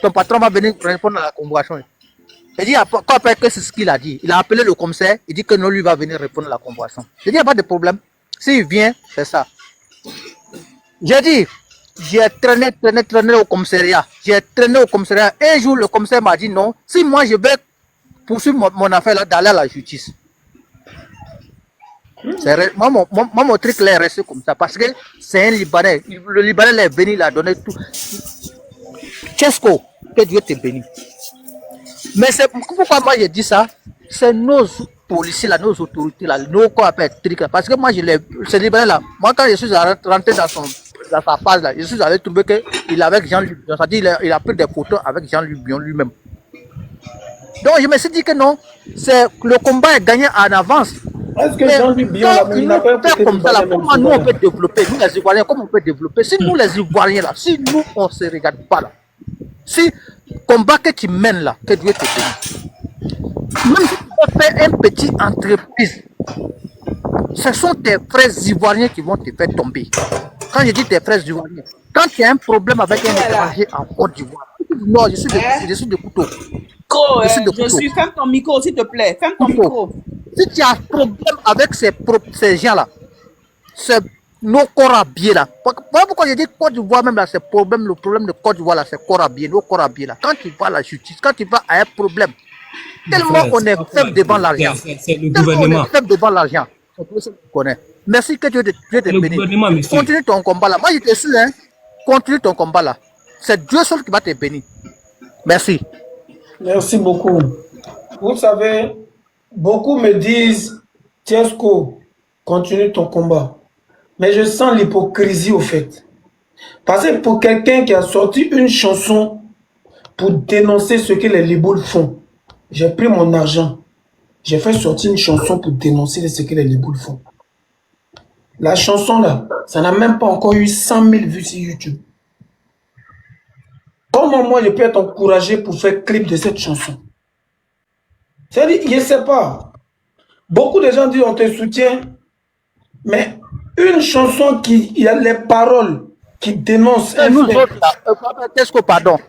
ton patron va venir répondre à la convocation? J'ai dit, après que c'est ce qu'il a dit. Il a appelé le commissaire. Il dit que non, lui va venir répondre à la convocation. J'ai dit, il n'y a pas de problème. S'il vient, c'est ça. J'ai dit, j'ai traîné au commissariat. J'ai traîné au commissariat. Un jour, le commissaire m'a dit non. Si moi, je vais poursuivre mon affaire là, d'aller à la justice. Moi, mon truc là est resté comme ça. Parce que c'est un Libanais. Le Libanais est venu, il a donné tout. Chesco, que Dieu te bénisse. Mais c'est pourquoi moi j'ai dit ça. C'est nos policiers là, nos autorités là, nos quoi appelle trucs là. Parce que moi, ce Libanais là, moi quand je suis rentré dans sa phase là, je suis allé trouver qu'il avait Jean-Luc Bion. C'est-à-dire il a pris des photos avec Jean-Luc Bion lui-même. Donc je me suis dit que non, le combat est gagné en avance. Est-ce que Jean-Luc Bion n'a pas fait comme ça là, comment nous on peut développer, nous les Ivoiriens, comment on peut développer? Si nous les Ivoiriens là, si nous on ne se regarde pas là, si combat que tu mènes là, que Dieu te bénisse. Même si tu fais une petite entreprise, ce sont tes frères ivoiriens qui vont te faire tomber. Quand je dis tes frères ivoiriens, quand tu as un problème avec un étranger en Côte d'Ivoire, non, je suis de couteau. Je suis, ferme ton micro s'il te plaît, ferme ton micro. Si tu as un problème avec ces gens-là, c'est nos corps habillés là. Pourquoi je dis Côte d'Ivoire même là, c'est le problème de Côte d'Ivoire là, c'est corps habillés, nos corps habillés là. Quand tu vas à la justice, quand tu vas à un problème, tellement on est faible devant l'argent. C'est le gouvernement. On est faible devant l'argent. Merci que Dieu te bénisse. Continue ton combat là. Moi je te suis, hein. Continue ton combat là. C'est Dieu seul qui va te bénir. Merci. Merci beaucoup. Vous savez, beaucoup me disent, Tiesco, continue ton combat. Mais je sens l'hypocrisie au fait. Parce que pour quelqu'un qui a sorti une chanson pour dénoncer ce que les Libouls font, j'ai pris mon argent. J'ai fait sortir une chanson pour dénoncer ce que les Libouls font. La chanson là, ça n'a même pas encore eu 100 000 vues sur YouTube. Comment moi je peux être encouragé pour faire clip de cette chanson? C'est-à-dire, je ne sais pas. Beaucoup de gens disent on te soutient, mais une chanson qui il y a les paroles qui dénoncent. Nous autres là, Tesco, pardon,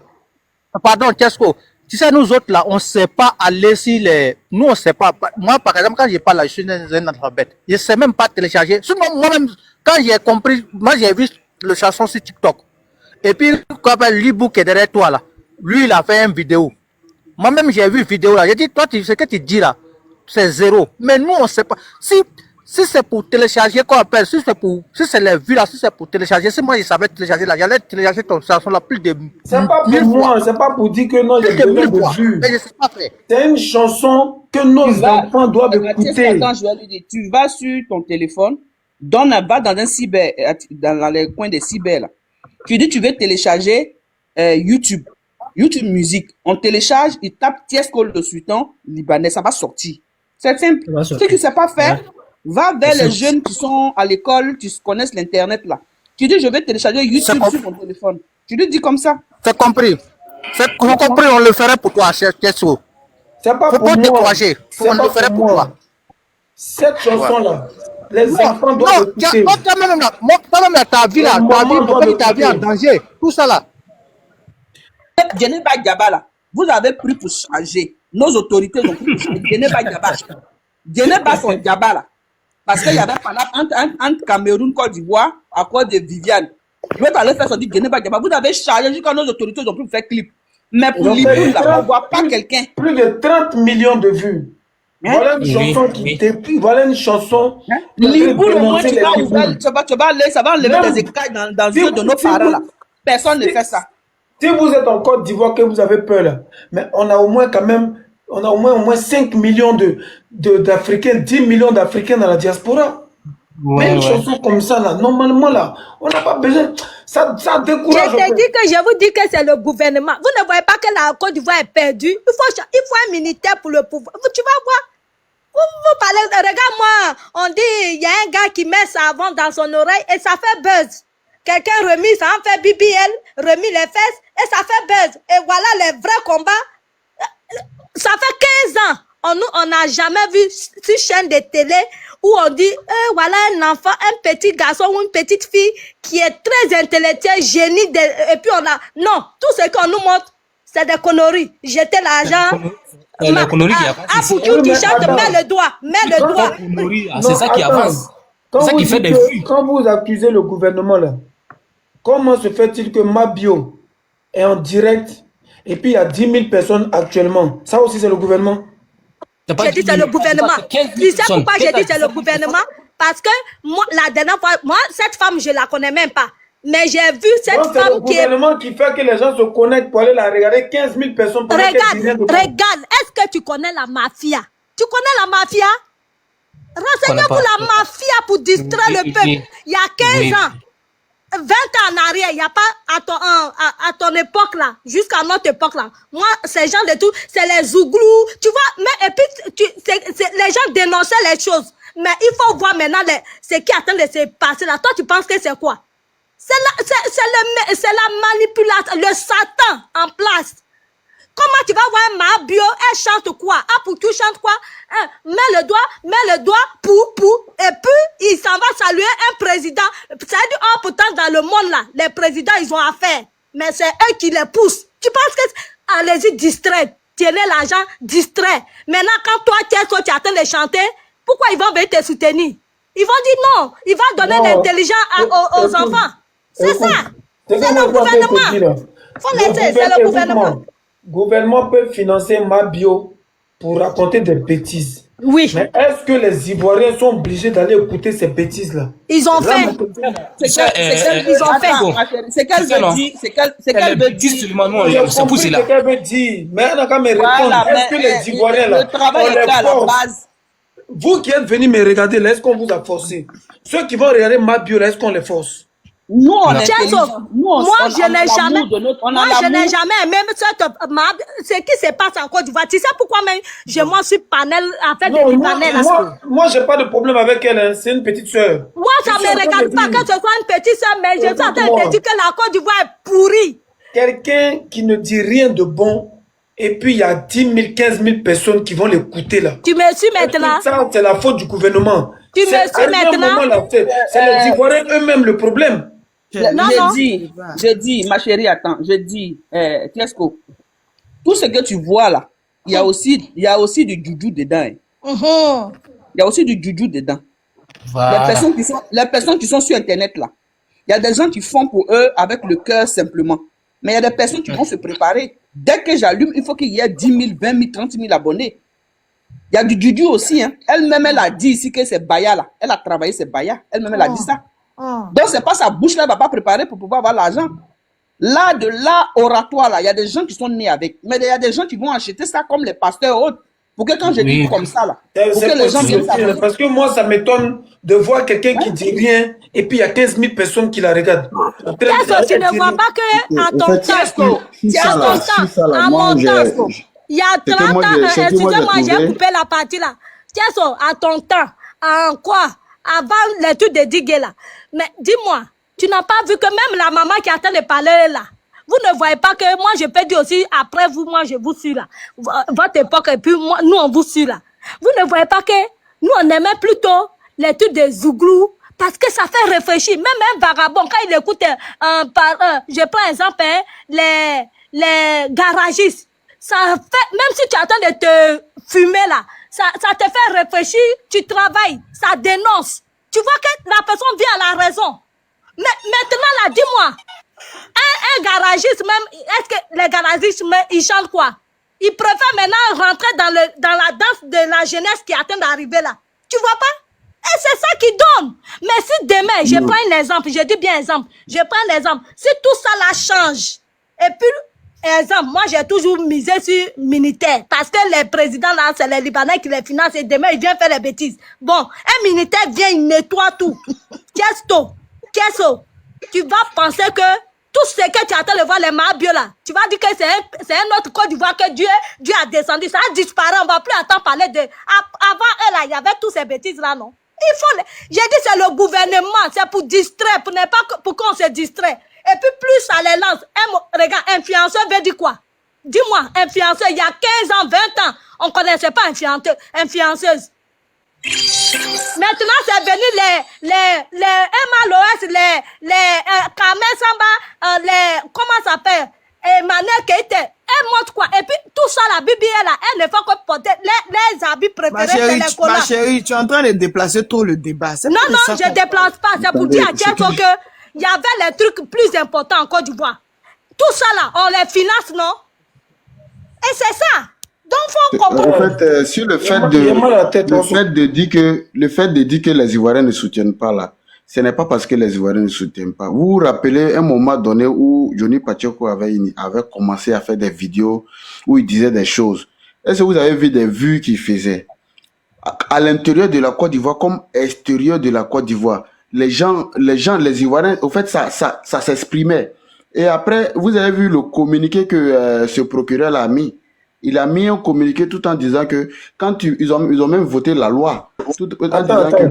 Tesco. Tu sais, nous autres là, on ne sait pas aller sur les. Nous, on ne sait pas. Moi, par exemple, quand je parle là, je suis un analphabète. Je ne sais même pas télécharger. Sinon, moi-même, quand j'ai compris, moi j'ai vu le chanson sur TikTok. Et puis, quand Libou qui est derrière toi là, lui, il a fait une vidéo. Moi-même, j'ai vu une vidéo là. J'ai dit, toi, ce que tu dis là, c'est zéro. Mais nous, on ne sait pas. Si Si c'est pour télécharger, qu'on appelle, si c'est les vues là, si c'est pour télécharger, si moi je savais télécharger là, j'allais télécharger ton chanson là plus de C'est pas pour 1000 moi, fois. c'est pas pour dire que non, j'ai Plus de besoin 1000 de fois. vues. Mais je sais pas faire. C'est une chanson que nos enfants doivent Mathias, écouter. attends, je vais lui dire, tu vas sur ton téléphone, va dans un cyber, dans les coins des cyber là. Tu dis, tu veux télécharger YouTube Musique. On télécharge, il tape Tiesco le Sultan libanais, ça va sortir. C'est simple. Ça va Si sortir. tu ne sais pas faire, Ouais. va vers C'est les ça. jeunes qui sont à l'école, qui connaissent l'internet là. Tu dis, je vais télécharger YouTube com- sur mon téléphone. Tu lui dis comme ça. C'est compris. C'est compris, on le ferait pour toi, cher Tiesco. C'est pas Faut pour pas moi. décourager. C'est On pas le ferait pour pour moi. toi. Cette chanson-là, les Non, enfants doivent non, écouter. toi-même là, toi-même là, ta vie là, Les ta vie, mamans on doivent peut mettre ta vie en écouter. danger. Tout ça là. Djeneba Diaba là, vous avez pris pour changer. Nos autorités ont pris pour changer. Djeneba Diaba. Djeneba son Diaba là. Parce qu'il y avait pas là entre Cameroun, Côte d'Ivoire, à cause de Viviane. Je vais aller faire son dit Djeneba Diaba. Vous avez chargé jusqu'à nos autorités ont pris pour faire clip. Mais pour Ils ont Librou fait là, on ne voit pas plus- quelqu'un. Plus de 30 millions de vues. Hein? Voilà une Oui, chanson qui oui. déplie. Voilà une chanson Hein? qui a fait Librou, au moins, dénoncer tu les vas Librou. ouvrir, ça va enlever Même- des écailles dans si les yeux de vous- nos si parents vous- là. Personne ne fait ça. Si vous êtes en Côte d'Ivoire que vous avez peur là, mais on a au moins quand même, on a au moins 5 millions d'Africains, 10 millions d'Africains dans la diaspora. Mais Ouais, une ouais. chanson comme ça là, normalement là, on n'a pas besoin. Ça Je décourage. te dis que je vous dis que c'est le gouvernement. Vous ne voyez pas que la Côte d'Ivoire est perdue. Il faut un militaire pour le pouvoir. Tu vas voir. Vous parlez, regarde-moi, on dit, il y a un gars qui met sa avant dans son oreille et ça fait buzz. Quelqu'un remis, ça en fait BBL, remis les fesses et ça fait buzz. Et voilà les vrais combats. Ça fait 15 ans. On n'a jamais vu sur chaîne de télé où on dit, voilà un enfant, un petit garçon ou une petite fille qui est très intellectuel, génie. Et puis on a... Non, tout ce qu'on nous montre, c'est des conneries. Jeter l'argent. La connerie qui avance ici. Pour tout t-shirt, mets le doigt. C'est ça qui attends. avance. Quand C'est ça vous qui fait dites des que- vues. Quand vous accusez le gouvernement là, comment se fait-il que Mabio est en direct et puis il y a 10 000 personnes actuellement? Ça aussi c'est le gouvernement. J'ai dit c'est le gouvernement. Tu sais pourquoi j'ai dit c'est le gouvernement? Parce que moi, la dernière fois, moi, cette femme, je la connais même pas. Mais j'ai vu cette Donc, c'est le femme qui est... gouvernement qui fait que les gens se connectent pour aller la regarder 15 000 personnes. pendant qu'elle dit rien de bon. Regarde, est-ce que tu connais la mafia? Tu connais la mafia? Renseignez-vous pas. la mafia pour distraire Oui, le peuple. oui. Il y a 15 Oui. ans, 20 ans en arrière, il n'y a pas à ton époque là, jusqu'à notre époque là. Moi, ces gens de tout, c'est les Zouglous, tu vois, mais et puis les gens dénonçaient les choses. Mais il faut voir maintenant ce qui est en train de se passer là. Toi, tu penses que c'est quoi? C'est la manipulation, le Satan en place. Comment tu vas voir un Mabio, elle chante quoi? Ah, pour tu chantes quoi? Mets le doigt, pour, et puis il s'en va saluer un président. Ça dit, oh, pourtant dans le monde là, les présidents, ils ont affaire. Mais c'est eux qui les poussent. Tu penses que, allez-y, distrait. Tenez l'argent, distrait. Maintenant, quand toi, tu es en train de chanter, pourquoi ils vont venir te soutenir? Ils vont dire non, ils vont donner Non. l'intelligence aux Écoute, enfants. C'est ça. C'est que le moi, je vais te dire, gouvernement. Faut laisser, c'est le gouvernement. écoute-moi. Le gouvernement peut financer Mabio pour raconter des bêtises. Oui, Mais est-ce que les Ivoiriens sont obligés d'aller écouter ces bêtises-là? ils ont fait. Ils ont fait. C'est qu'elle veut dire. C'est qu'elle veut dire. C'est pour cela. ce qu'elle veut dire. Mais elle n'a qu'à me répondre. Voilà, Est-ce que les Ivoiriens là, le travail on est les fait à la force? base. Vous qui êtes venus me regarder là, est-ce qu'on vous a forcé? Ceux qui vont regarder Mabio là, est-ce qu'on les force? Nous, on est Tiens, intelligents. sauf, Nous, on moi, on a je n'ai l'amour jamais, de notre- on a moi, je n'ai l'amour. jamais même ce qui se passe en Côte d'Ivoire. Tu sais pourquoi même je m'en suis panel, en fait, Non, des Libanais, là. moi j'ai pas de problème avec elle, hein. C'est une petite sœur. Moi, ça Je suis en me train regarde de pas dire. que ce soit une petite soeur, mais je suis en train de Écoute-moi. te dire que la Côte d'Ivoire est pourrie. Quelqu'un qui ne dit rien de bon, et puis il y a 10 000, 15 000 personnes qui vont l'écouter là. Tu me suis maintenant. Est-ce que ça, c'est la faute du gouvernement. Tu me C'est suis à un maintenant. moment, là, c'est les Ivoiriens eux-mêmes le problème. Non. Je dis, ma chérie, attends, je dis, Tiesco, tout ce que tu vois là, il y a aussi du juju dedans. Hein. Mhm. Il y a aussi du juju dedans. Voilà. Les personnes qui sont sur Internet là, il y a des gens qui font pour eux avec le cœur simplement. Mais il y a des personnes qui vont se préparer. Dès que j'allume, il faut qu'il y ait 10 000, 20 000, 30 000 abonnés. Il y a du Dudu aussi. Hein. Elle-même, elle a dit ici que c'est Baya là. Elle a travaillé, c'est Baya. Elle-même, elle a dit ça. Donc, c'est pas sa bouche là, elle va pas préparer pour pouvoir avoir l'argent. Là, de là, oratoire là, il y a des gens qui sont nés avec. Mais il y a des gens qui vont acheter ça comme les pasteurs autres. Pour que quand je dis comme ça là, pour que les gens viennent savoir. Parce que moi, ça m'étonne de voir quelqu'un qui dit rien et puis il y a 15 000 personnes qui la regardent. Qu'est-ce que tu ne vois pas que à ton temps, à mon temps, il y a 30 ans, excusez-moi, j'ai coupé la partie là. Qu'est-ce à ton temps, en quoi, avant l'étude de Digué là. Mais dis-moi, tu n'as pas vu que même la maman qui attend de parler là, vous ne voyez pas que moi je peux dire aussi, après vous, moi je vous suis là. Votre époque et puis moi, nous on vous suit là. Vous ne voyez pas que nous on aimait plutôt l'étude des Zouglou parce que ça fait réfléchir. Même un vagabond, quand il écoute je prends exemple, hein, les garagistes, ça fait, même si tu attends de te fumer là, ça te fait réfléchir, tu travailles, ça dénonce. Tu vois que la personne vient à la raison. Mais maintenant là, dis-moi, un garagiste même, est-ce que les garagistes ils chantent quoi? Ils préfèrent maintenant rentrer dans la danse de la jeunesse qui attend d'arriver là. Tu vois pas? Et c'est ça qui donne. Mais si demain, je prends un exemple, je dis bien exemple, je prends l'exemple, si tout ça là change, et puis, exemple, moi j'ai toujours misé sur militaire, parce que les présidents là, c'est les Libanais qui les financent, et demain ils viennent faire les bêtises. Bon, un militaire vient, il nettoie tout. Qu'est-ce que tu vas penser que tout ce que tu attends de voir les Mabios là, tu vas dire que c'est un autre Côte d'Ivoire que Dieu a descendu, ça a disparu, on va plus attendre parler de... Avant elle là, il y avait tous ces bêtises là, non? Il faut... J'ai dit c'est le gouvernement, c'est pour distraire, pour qu'on se distrait. Et puis plus ça les lance. Regarde, influenceur veut dire quoi? Dis-moi, influenceur, il y a 15 ans, 20 ans, on ne connaissait pas influenceuse. Maintenant, c'est venu les MLOS, les Kamel Samba, comment ça s'appelle? Emmanuel Keïté. Elle montre quoi? Et puis, tout ça, la Bibi, elle ne fait que porter les habits préférés, c'est les collants. Ma chérie, tu es en train de déplacer trop le débat. Non, je ne déplace pas. C'est pour dire à Tchèque que il y avait les trucs plus importants en Côte d'Ivoire. Tout ça là, on les finance, non? Et c'est ça. Donc, faut comprendre. En fait, sur le fait de dire que les Ivoiriens ne soutiennent pas là, ce n'est pas parce que les Ivoiriens ne soutiennent pas. Vous vous rappelez un moment donné où Johnny Pacheco avait commencé à faire des vidéos où il disait des choses. Est-ce que vous avez vu des vues qu'il faisait? À l'intérieur de la Côte d'Ivoire comme extérieur de la Côte d'Ivoire, les Ivoiriens, au fait, ça s'exprimait. Et après, vous avez vu le communiqué que ce procureur a mis. Il a mis un communiqué tout en disant que ils ont même voté la loi. Tout en disant que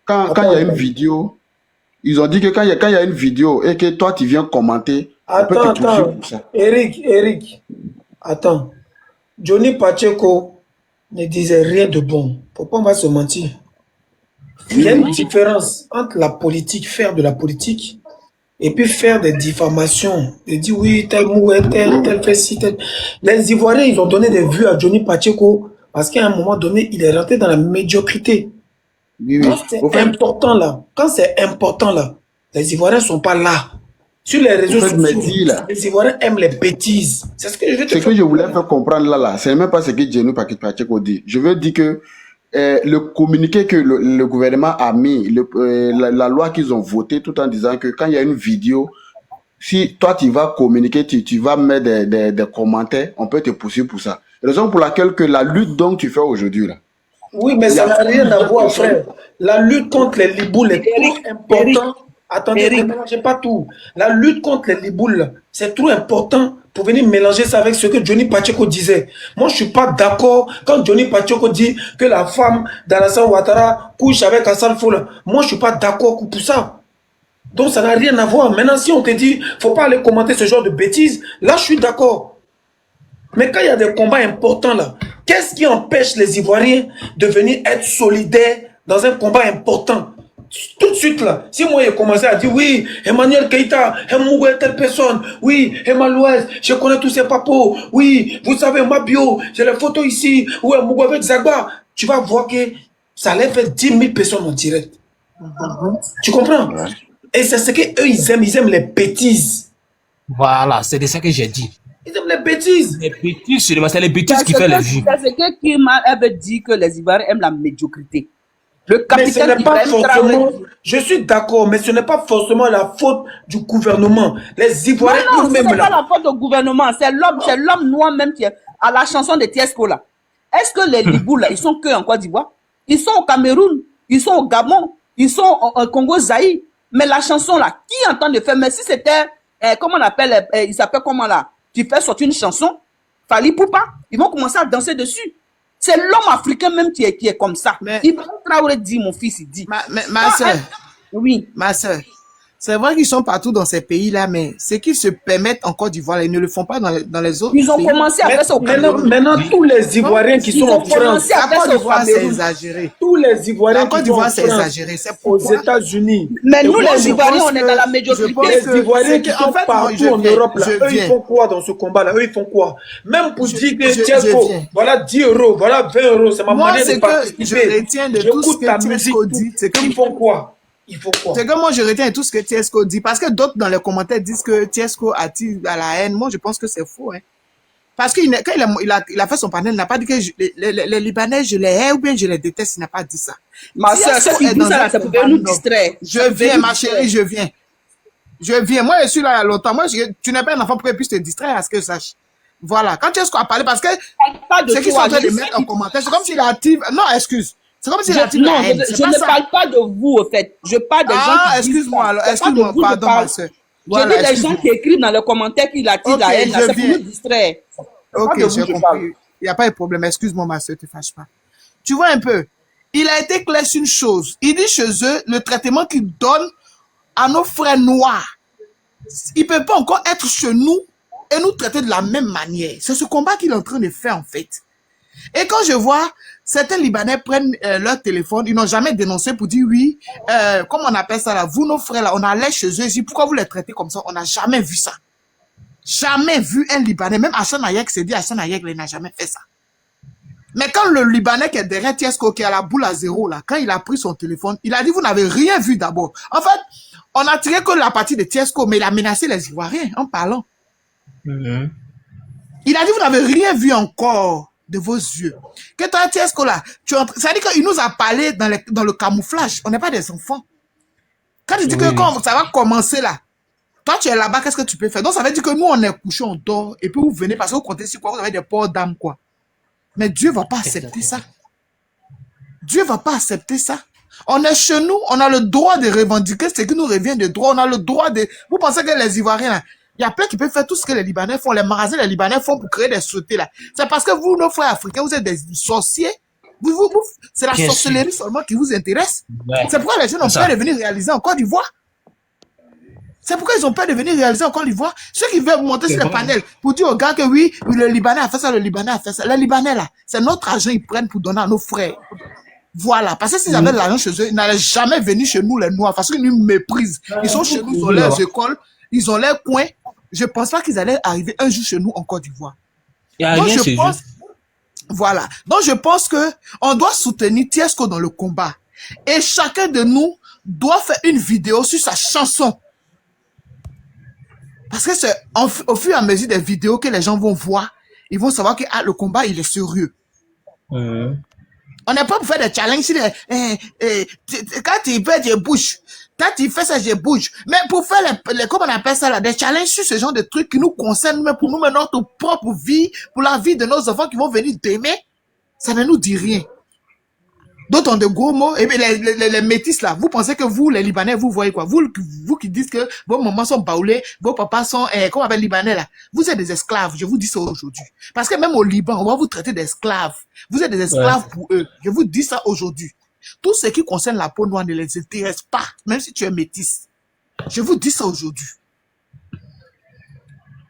quand il y a une vidéo, ils ont dit que quand il y a une vidéo et que toi tu viens commenter, on peut te poursuivre pour ça. Eric, attends. Johnny Pacheco ne disait rien de bon. Pourquoi on va se mentir? Il y a une différence entre la politique, faire de la politique, et puis faire des diffamations, et dire oui, tel mot, tel fait ci, tel. Les Ivoiriens, ils ont donné des vues à Johnny Pacheco parce qu'à un moment donné, il est rentré dans la médiocrité. Oui. Quand c'est important là, les Ivoiriens sont pas là. Sur les réseaux sociaux, les Ivoiriens aiment les bêtises. C'est ce que je veux te dire. Ce que je voulais faire comprendre là, c'est même pas ce que Johnny Pacheco dit. Je veux dire que le communiqué que le gouvernement a mis, la loi qu'ils ont votée, tout en disant que quand il y a une vidéo, si toi tu vas communiquer, tu vas mettre des commentaires, on peut te poursuivre pour ça. Raison pour laquelle que la lutte dont tu fais aujourd'hui là. Oui, mais ça n'a rien à voir, frère. La lutte contre les liboules est trop importante. Attendez, ne mélangez pas tout. La lutte contre les liboules, c'est trop important pour venir mélanger ça avec ce que Johnny Pacheco disait. Moi, je ne suis pas d'accord quand Johnny Pacheco dit que la femme d'Alassane Ouattara couche avec Hassan Fola. Moi, je ne suis pas d'accord pour ça. Donc, ça n'a rien à voir. Maintenant, si on te dit, il ne faut pas aller commenter ce genre de bêtises, là, je suis d'accord. Mais quand il y a des combats importants là, qu'est-ce qui empêche les Ivoiriens de venir être solidaires dans un combat important? Tout de suite là, si moi j'ai commencé à dire oui, Emmanuel Keïta, Moué, telle personne, oui, Emmanuel, je connais tous ces papos, oui, vous savez, ma bio, j'ai les photos ici, oui, Moué avec Zagba, tu vas voir que ça allait faire 10 000 personnes en direct. Tu comprends? Et c'est ce qu'eux ils aiment les bêtises. Voilà, c'est de ça que j'ai dit. Ils aiment les bêtises. Les bêtises seulement, c'est les bêtises qui font les vues. C'est ce que Kirma avait dit que les Ivoiriens aiment la médiocrité. Le Mais ce capitaine n'est pas Ibrahim forcément, Traoré. je suis d'accord, mais ce n'est pas forcément la faute du gouvernement. Les Non, Ivoiriens non, ce eux-mêmes n'est pas là. la faute du gouvernement, c'est l'homme noir même qui est à la chanson de Tiesco là. Est-ce que les Libous là, ils sont que en Côte d'Ivoire? Ils sont au Cameroun, ils sont au Gabon, ils sont au Congo Zaïre. Mais la chanson là, qui est en train de faire? Mais si c'était, comment on appelle, il s'appelle comment là? Tu fais sortir une chanson, Fali Poupa, ils vont commencer à danser dessus. C'est l'homme africain même qui est comme ça. Mais- Ibrahim Traoré dit, mon fils, il dit. Ma soeur, Oui. ma soeur, c'est vrai qu'ils sont partout dans ces pays-là, mais ce qu'ils se permettent en Côte d'Ivoire, ils ne le font pas dans les autres Ils ont pays. commencé à faire ça au Cameroun. Maintenant, tous les Ivoiriens qui Ils sont ont en France, commencé à La faire Côte ça au d'Ivoire, c'est Cameroun. exagéré. tous les Ivoiriens La Côte qui sont en d'Ivoire, c'est France, exagéré. C'est aux pourquoi États-Unis. Mais Et nous, moi, les je Ivoiriens, pense on est que- dans la je médiocrité. pense Les que- Ivoiriens c'est qui que, sont en fait, moi, partout je en viens, Europe, là, je eux, ils viens. font quoi dans ce combat-là? Eux, ils font quoi? Même pour dire que je Tiesco, viens. voilà 10 euros, voilà 20 euros, c'est ma Moi, manière c'est de que participer. je retiens de tout ce J'écoute ta que musique. Tiesco dit. C'est que Ils font quoi? Ils font quoi? C'est que moi, je retiens tout ce que Tiesco dit. Parce que d'autres, dans les commentaires, disent que Tiesco attire à la haine. Moi, je pense que c'est faux. Hein. Parce que quand il a fait son panel, il n'a pas dit que les Libanais, je les hais ou bien je les déteste. Il n'a pas dit ça. Ma soeur, Tiesco ce qui est dit dans ça, là, un c'est pour combat nous noble. distraire. Je viens, ma chérie, je viens. Je viens. Moi, je suis là il y a longtemps. Moi, tu n'es pas un enfant pour qu'elle puisse te distraire, à ce que je sache. Voilà. Quand Tiesco a parlé, parce que Pas de ceux qui sont toi, en train de je mettre sais en commentaire, c'est comme s'il active. Non, excuse. C'est comme s'il active non, la haine. je C'est pas ne ça. parle pas de vous, au fait. Je parle des gens Ah, qui disent excuse-moi, ça. alors, C'est pas de excuse-moi, vous, je pardon, parle. ma soeur. Je Voilà, dis des gens excuse-moi. qui écrivent dans les commentaires qu'ils attirent Ok, la haine, là, je c'est pour viens. nous distraire. C'est pas Ok, de vous, j'ai je parle. compris. Il n'y a pas de problème. Excuse-moi, ma soeur, ne te fâche pas. Tu vois un peu, il a été clair sur une chose. Il dit chez eux, le traitement qu'ils donnent à nos frères noirs, il ne peut pas encore être chez nous et nous traiter de la même manière. C'est ce combat qu'il est en train de faire, en fait. Et quand je vois certains Libanais prennent leur téléphone, ils n'ont jamais dénoncé pour dire oui, comment on appelle ça là, vous nos frères là, on allait chez eux, ils disent pourquoi vous les traitez comme ça, on n'a jamais vu ça. Jamais vu un Libanais, même Hassan Hayek s'est dit, Hassan Hayek il n'a jamais fait ça. Mais quand le Libanais qui est derrière Tiesco, qui a la boule à zéro là, quand il a pris son téléphone, il a dit vous n'avez rien vu d'abord. En fait, on a tiré que la partie de Tiesco, mais il a menacé les Ivoiriens en parlant. Il a dit vous n'avez rien vu encore de vos yeux. Que toi, Tiesco là, ça dit qu'il nous a parlé dans le camouflage. On n'est pas des enfants. Quand tu dis que quand ça va commencer là, toi tu es là-bas, qu'est-ce que tu peux faire? Donc ça veut dire que nous on est couchés, on dort, et puis vous venez parce que vous comptez sur quoi? Vous avez des ports d'âme quoi. Mais Dieu va pas accepter ça. Dieu va pas accepter ça. On est chez nous, on a le droit de revendiquer ce qui nous revient de droit. On a le droit de... Vous pensez que les Ivoiriens, là, il y a plein qui peuvent faire tout ce que les Libanais font, les magasins, les Libanais font pour créer des sociétés là. C'est parce que vous, nos frères africains, vous êtes des sorciers. C'est la Bien sorcellerie seulement qui vous intéresse. Ouais. C'est pourquoi les gens ont C'est peur ça. de venir réaliser en Côte d'Ivoire. C'est pourquoi ils ont peur de venir réaliser en Côte d'Ivoire. Ceux qui veulent monter sur le panel pour dire aux gars que oui, le Libanais a fait ça, le Libanais a fait ça. Les Libanais là, c'est notre argent ils prennent pour donner à nos frères. Voilà. Parce que s'ils avaient de l'argent chez eux, ils n'allaient jamais venir chez nous les Noirs parce qu'ils nous méprisent. Ils sont chez nous, ils ont leurs écoles, ils ont leurs coins. Je ne pense pas qu'ils allaient arriver un jour chez nous en Côte d'Ivoire. Il n'y a Donc, rien je chez pense, eux. voilà. Donc, je pense que on doit soutenir Tiesco dans le combat. Et chacun de nous doit faire une vidéo sur sa chanson. Parce que c'est au fur et à mesure des vidéos que les gens vont voir, ils vont savoir que ah, le combat, il est sérieux. On n'est pas pour faire des challenges sur quand tu fais, je bouge. Quand tu fais ça, je bouge. Mais pour faire comment on appelle ça là, des challenges sur ce genre de trucs qui nous concernent, mais pour nous, mais notre propre vie, pour la vie de nos enfants qui vont venir demain, ça ne nous dit rien. D'autres ont de gros mots. Et bien, les métis là, vous pensez que vous, les Libanais, vous voyez quoi? Vous qui dites que vos mamans sont baoulés, vos papas sont, comment on appelle Libanais là? Vous êtes des esclaves, je vous dis ça aujourd'hui. Parce que même au Liban, on va vous traiter d'esclaves. Vous êtes des esclaves pour eux. Je vous dis ça aujourd'hui. Tout ce qui concerne la peau noire ne les intéresse pas, même si tu es métis. Je vous dis ça aujourd'hui.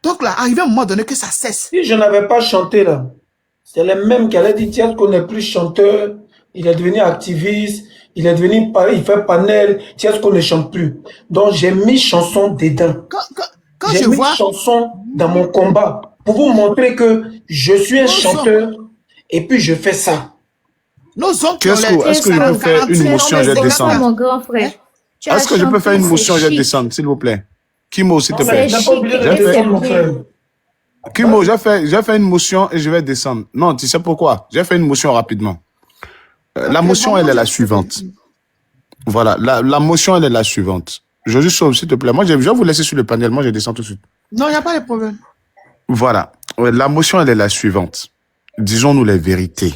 Donc là, arrivé à un moment donné que ça cesse. Si je n'avais pas chanté là, c'est les mêmes qui allaient dire Tiesco n'est plus chanteur, il est devenu activiste, il est devenu, il fait panel, Tiesco ne chante plus. Donc j'ai mis chanson dedans. Quand J'ai je mis vois chanson dans mon combat pour vous montrer que je suis un chanteur et puis je fais ça. nos oncles, Tiesco, est-ce que je peux faire une motion jet descendre? Mon grand frère. Tu Est-ce as que je peux faire une chanté, motion c'est jet chic. descendre, s'il vous plaît? Kimo, s'il te Non, plaît. mais t'as pas oublié de J'ai descendre, fait- mon frère. Kimo, j'ai fait une motion et je vais descendre. Non, tu sais pourquoi? J'ai fait une motion rapidement. La motion, elle est la suivante. Voilà, la motion, elle est la suivante. Josué Sauve, s'il te plaît. Moi, je vais vous laisser sur le panel. Moi, je descends tout de suite. Non, il n'y a pas de problème. Voilà. La motion, elle est la suivante. Disons-nous les vérités.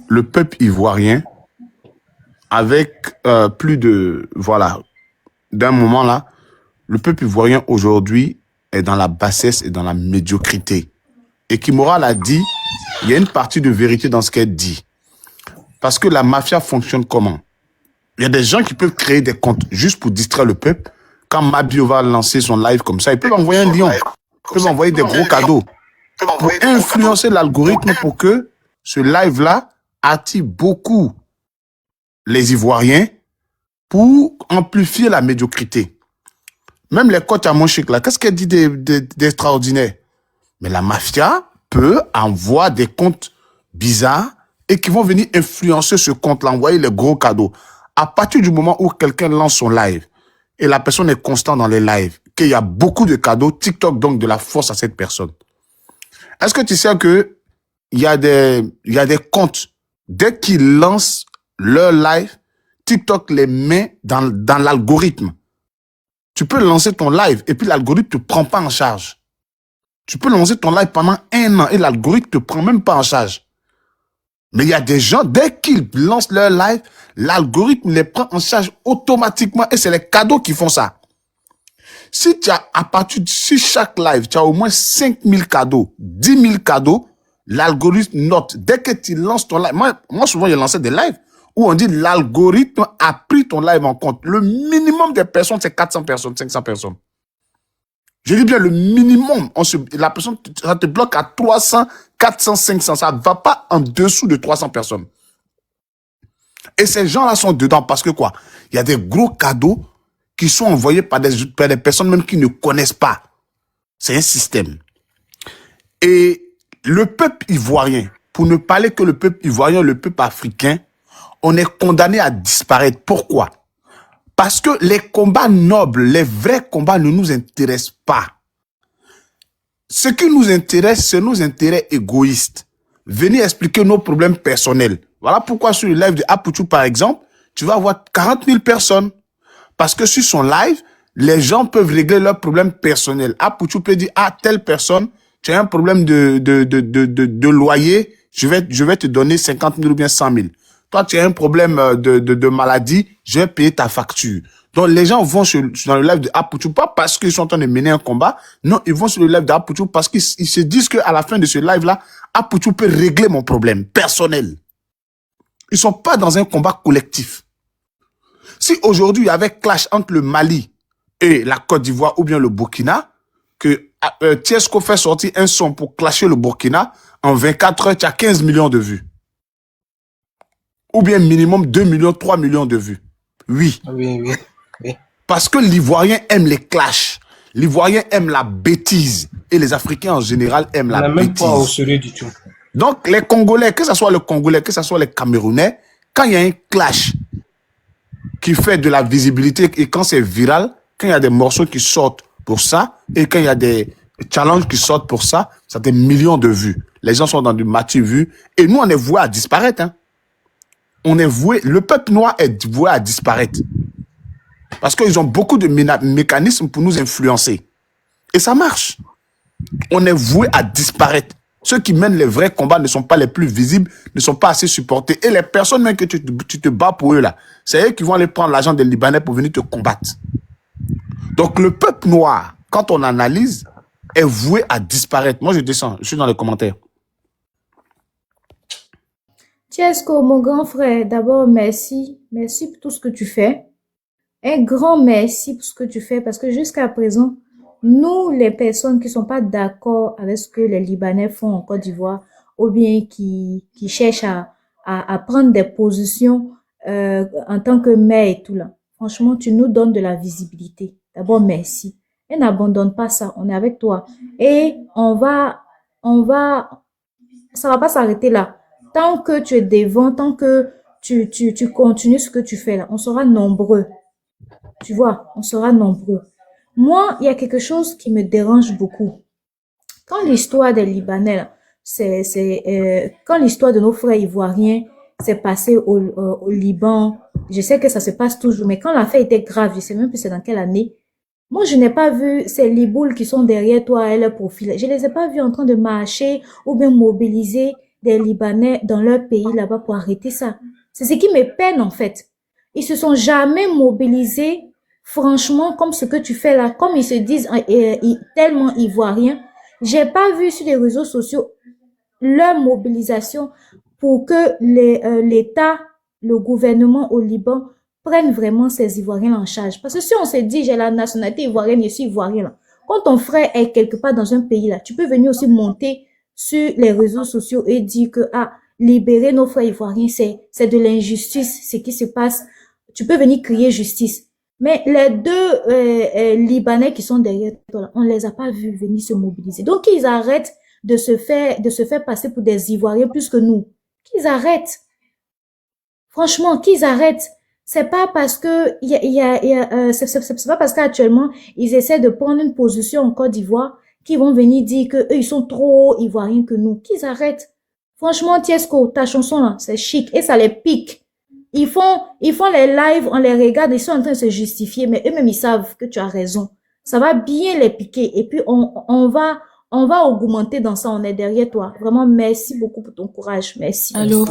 Le peuple ivoirien, avec plus de... Voilà, d'un moment là, le peuple ivoirien aujourd'hui est dans la bassesse et dans la médiocrité. Et Kimora l'a dit, il y a une partie de vérité dans ce qu'elle dit. Parce que la mafia fonctionne comment? Il y a des gens qui peuvent créer des comptes juste pour distraire le peuple. Quand Mabio va lancer son live comme ça, ils peuvent envoyer un lion. Ils peuvent envoyer des gros cadeaux. Pour influencer l'algorithme pour que ce live-là attire beaucoup les Ivoiriens pour amplifier la médiocrité. Même les coachs à mon chic là, qu'est-ce qu'elle dit d'extraordinaire? Mais la mafia peut envoyer des comptes bizarres et qui vont venir influencer ce compte-là, envoyer les gros cadeaux. À partir du moment où quelqu'un lance son live et la personne est constante dans les lives, qu'il y a beaucoup de cadeaux, TikTok donne de la force à cette personne. Est-ce que tu sais que il y a des comptes, dès qu'ils lancent leur live, TikTok les met dans l'algorithme. Tu peux lancer ton live et puis l'algorithme te prend pas en charge. Tu peux lancer ton live pendant 1 an et l'algorithme te prend même pas en charge. Mais il y a des gens, dès qu'ils lancent leur live, l'algorithme les prend en charge automatiquement et c'est les cadeaux qui font ça. Si tu as, si chaque live, tu as au moins 5000 cadeaux, 10 000 cadeaux, l'algorithme note. Dès que tu lances ton live, moi souvent, j'ai lancé des lives où on dit l'algorithme a pris ton live en compte. Le minimum des personnes, c'est 400 personnes, 500 personnes. Je dis bien le minimum. La personne, ça te bloque à 300, 400, 500. Ça ne va pas en dessous de 300 personnes. Et ces gens-là sont dedans parce que quoi? Il y a des gros cadeaux qui sont envoyés par des personnes même qui ne connaissent pas. C'est un système. Et le peuple ivoirien, pour ne parler que le peuple ivoirien, le peuple africain, on est condamné à disparaître. Pourquoi? Parce que les combats nobles, les vrais combats ne nous intéressent pas. Ce qui nous intéresse, c'est nos intérêts égoïstes. Venez expliquer nos problèmes personnels. Voilà pourquoi sur le live de Apoutou, par exemple, tu vas avoir 40 000 personnes. Parce que sur son live, les gens peuvent régler leurs problèmes personnels. Apoutou peut dire, ah, telle personne, tu as un problème de loyer, je vais te donner 50 000 ou bien 100 000. Toi, tu as un problème de maladie, je vais payer ta facture. Donc, les gens vont dans le live de Apoutou, pas parce qu'ils sont en train de mener un combat. Non, ils vont sur le live de Apoutou parce qu'ils se disent qu'à la fin de ce live-là, Apoutou peut régler mon problème personnel. Ils sont pas dans un combat collectif. Si aujourd'hui, il y avait clash entre le Mali et la Côte d'Ivoire ou bien le Burkina, que Tiesco fait sortir un son pour clasher le Burkina, en 24 heures, tu as 15 millions de vues. Ou bien minimum 2 millions, 3 millions de vues. Oui. Oui. Parce que l'Ivoirien aime les clashs. L'Ivoirien aime la bêtise. Et les Africains en général aiment la bêtise. Même pas au sérieux du tout. Donc les Congolais, que ce soit le Congolais, que ce soit les Camerounais, quand il y a un clash qui fait de la visibilité et quand c'est viral, quand il y a des morceaux qui sortent pour ça et quand il y a des challenges qui sortent pour ça, ça a des millions de vues. Les gens sont dans du matin vues et nous on est voués à disparaître. Hein. On est voué, le peuple noir est voué à disparaître. Parce qu'ils ont beaucoup de mécanismes pour nous influencer. Et ça marche. On est voué à disparaître. Ceux qui mènent les vrais combats ne sont pas les plus visibles, ne sont pas assez supportés. Et les personnes même que tu te bats pour eux là, c'est eux qui vont aller prendre l'argent des Libanais pour venir te combattre. Donc le peuple noir, quand on analyse, est voué à disparaître. Moi je descends, je suis dans les commentaires. Tiesco, mon grand frère, d'abord, merci. Merci pour tout ce que tu fais. Un grand merci pour ce que tu fais parce que jusqu'à présent, nous, les personnes qui sont pas d'accord avec ce que les Libanais font en Côte d'Ivoire ou bien qui cherchent à prendre des positions en tant que mère et tout là, franchement, tu nous donnes de la visibilité. D'abord, merci. Et n'abandonne pas ça, on est avec toi. Et ça va pas s'arrêter là. Tant que tu es devant, tant que tu continues ce que tu fais là, on sera nombreux. Tu vois, on sera nombreux. Moi, il y a quelque chose qui me dérange beaucoup. Quand l'histoire des Libanais, là, quand l'histoire de nos frères ivoiriens s'est passée au Liban, je sais que ça se passe toujours, mais quand l'affaire était grave, je sais même plus c'est dans quelle année, moi, je n'ai pas vu ces liboules qui sont derrière toi et leur profil. Je les ai pas vus en train de marcher ou bien mobiliser des Libanais dans leur pays là-bas pour arrêter ça. C'est ce qui me peine, en fait. Ils se sont jamais mobilisés, franchement, comme ce que tu fais là, comme ils se disent tellement ivoiriens. J'ai pas vu sur les réseaux sociaux leur mobilisation pour que l'État, le gouvernement au Liban prennent vraiment ces Ivoiriens en charge. Parce que si on se dit, j'ai la nationalité ivoirienne, je suis ivoirien là. Quand ton frère est quelque part dans un pays là, tu peux venir aussi monter sur les réseaux sociaux et dire que, libérer nos frères ivoiriens, c'est de l'injustice, ce qui se passe. Tu peux venir crier justice. Mais les deux Libanais qui sont derrière toi là, on les a pas vus venir se mobiliser. Donc, ils arrêtent de se faire passer pour des Ivoiriens plus que nous. Qu'ils arrêtent. Franchement, qu'ils arrêtent. C'est pas parce que c'est pas parce qu'actuellement ils essaient de prendre une position en Côte d'Ivoire qu'ils vont venir dire que eux ils sont trop ivoiriens que nous. Qu'ils arrêtent. Franchement, Tiesco, ta chanson là, c'est chic et ça les pique. Ils font les lives, on les regarde, ils sont en train de se justifier, mais eux-mêmes ils savent que tu as raison. Ça va bien les piquer et puis on va augmenter dans ça. On est derrière toi. Vraiment, merci beaucoup pour ton courage. Merci. Allô?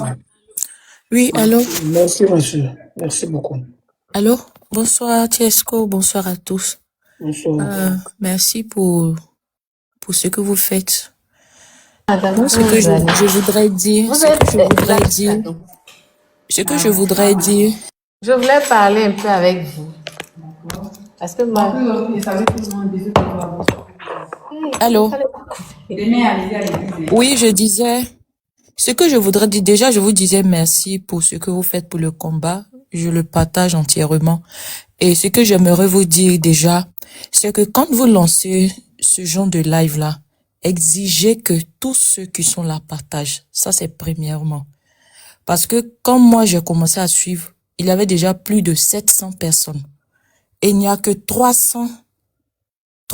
Oui, allô? Merci, monsieur. Merci beaucoup. Allô? Bonsoir, Tiesco. Bonsoir à tous. Bonsoir. Merci pour ce que vous faites. Ce que je voudrais dire, Je voulais parler un peu avec vous. Parce que moi... Allô? Oui, je disais, ce que je voudrais dire, déjà, je vous disais merci pour ce que vous faites pour le combat. Je le partage entièrement. Et ce que j'aimerais vous dire déjà, c'est que quand vous lancez ce genre de live-là, exigez que tous ceux qui sont là partagent. Ça, c'est premièrement. Parce que quand moi, j'ai commencé à suivre, il y avait déjà plus de 700 personnes. Et il n'y a que 300.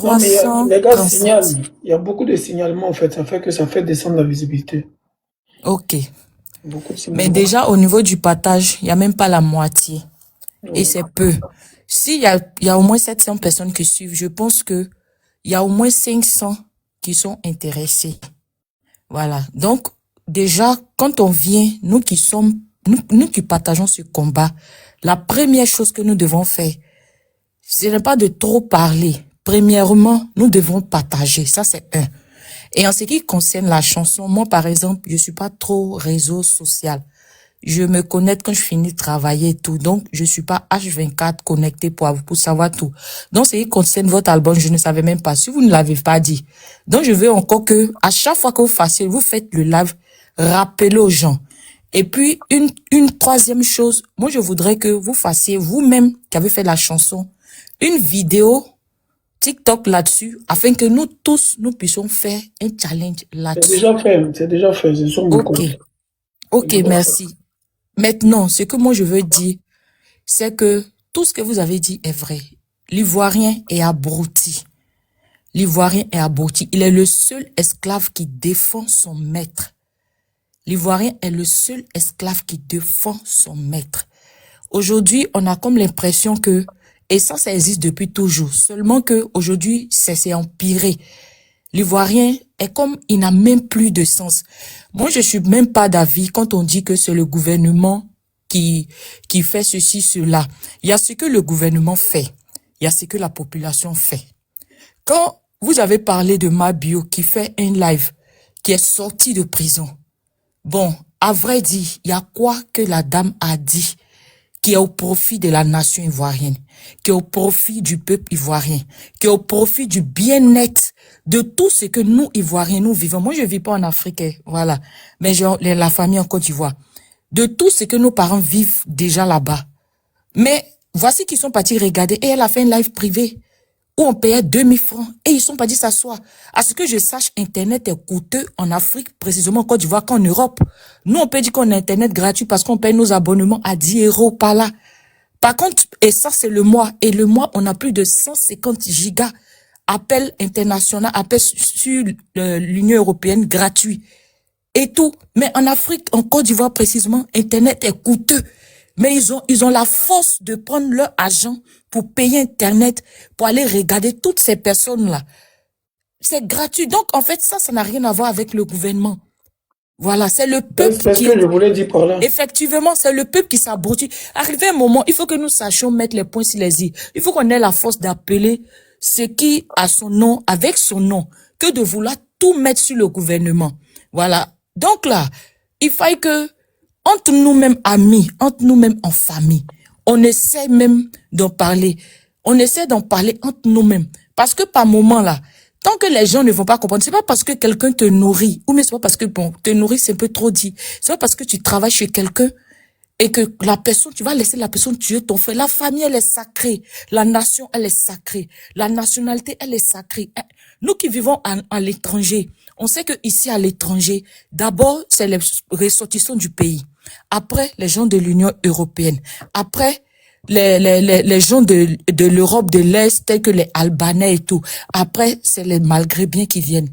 Non, mais les gars signalent. Il y a beaucoup de signalements, en fait. Ça fait que ça fait descendre la visibilité. Ok. Mais déjà, au niveau du partage, il n'y a même pas la moitié. Et c'est peu. S'il y a au moins 700 personnes qui suivent, je pense que il y a au moins 500 qui sont intéressés. Voilà. Donc, déjà, quand on vient, nous qui partageons ce combat, la première chose que nous devons faire, ce n'est pas de trop parler. Premièrement, nous devons partager. Ça, c'est un. Et en ce qui concerne la chanson, moi, par exemple, je suis pas trop réseau social. Je me connecte quand je finis de travailler et tout. Donc, je suis pas H24 connecté pour savoir tout. Donc, ce qui concerne votre album, je ne savais même pas. Si vous ne l'avez pas dit. Donc, je veux encore que, à chaque fois que vous faites le live, rappelez aux gens. Et puis, une troisième chose, moi, je voudrais que vous fassiez, vous-même, qui avez fait la chanson, une vidéo TikTok là-dessus, afin que nous tous, nous puissions faire un challenge là-dessus. C'est déjà fait. Ok, merci. Maintenant, ce que moi je veux dire, c'est que tout ce que vous avez dit est vrai. L'Ivoirien est abruti. L'Ivoirien est abruti. Il est le seul esclave qui défend son maître. L'Ivoirien est le seul esclave qui défend son maître. Aujourd'hui, on a comme l'impression que, et ça existe depuis toujours, seulement que aujourd'hui, c'est empiré. L'Ivoirien est comme, il n'a même plus de sens. Moi, je suis même pas d'avis quand on dit que c'est le gouvernement qui fait ceci, cela. Il y a ce que le gouvernement fait. Il y a ce que la population fait. Quand vous avez parlé de Mabio qui fait un live, qui est sorti de prison. Bon, à vrai dire, il y a quoi que la dame a dit qui est au profit de la nation ivoirienne, qui est au profit du peuple ivoirien, qui est au profit du bien-être de tout ce que nous, Ivoiriens, nous vivons. Moi, je vis pas en Afrique, voilà, mais genre, la famille en Côte d'Ivoire. De tout ce que nos parents vivent déjà là-bas. Mais voici qu'ils sont partis regarder et elle a fait un live privé où on payait 2000 francs et ils sont partis s'asseoir. À ce que je sache, Internet est coûteux en Afrique, précisément en Côte d'Ivoire qu'en Europe. Nous, on peut dire qu'on a Internet gratuit parce qu'on paye nos abonnements à 10 € par là. Par contre, et ça, c'est le mois. Et le mois, on a plus de 150 gigas appel international, appel sur l'Union européenne gratuit et tout. Mais en Afrique, en Côte d'Ivoire précisément, Internet est coûteux. Mais ils ont la force de prendre leur argent pour payer Internet, pour aller regarder toutes ces personnes-là. C'est gratuit. Donc, en fait, ça n'a rien à voir avec le gouvernement. Voilà, c'est le peuple C'est ce qui... que je voulais dire par là. Effectivement, c'est le peuple qui s'abrutit. Arrivé un moment, il faut que nous sachions mettre les points sur les i. Il faut qu'on ait la force d'appeler ce qui a son nom avec son nom, que de vouloir tout mettre sur le gouvernement. Voilà. Donc là, il faut que, entre nous-mêmes amis, entre nous-mêmes en famille, on essaie même d'en parler. On essaie d'en parler entre nous-mêmes. Parce que par moment là, tant que les gens ne vont pas comprendre, c'est pas parce que quelqu'un te nourrit, ou mais c'est pas parce que, bon, te nourrir c'est un peu trop dit. C'est pas parce que tu travailles chez quelqu'un et que la personne, tu vas laisser la personne tuer ton frère. La famille, elle est sacrée. La nation, elle est sacrée. La nationalité, elle est sacrée. Nous qui vivons à l'étranger, on sait que ici à l'étranger, d'abord, c'est les ressortissants du pays. Après, les gens de l'Union européenne. Après, les gens de l'Europe de l'Est, tels que les Albanais et tout. Après, c'est les Maghrébins qui viennent.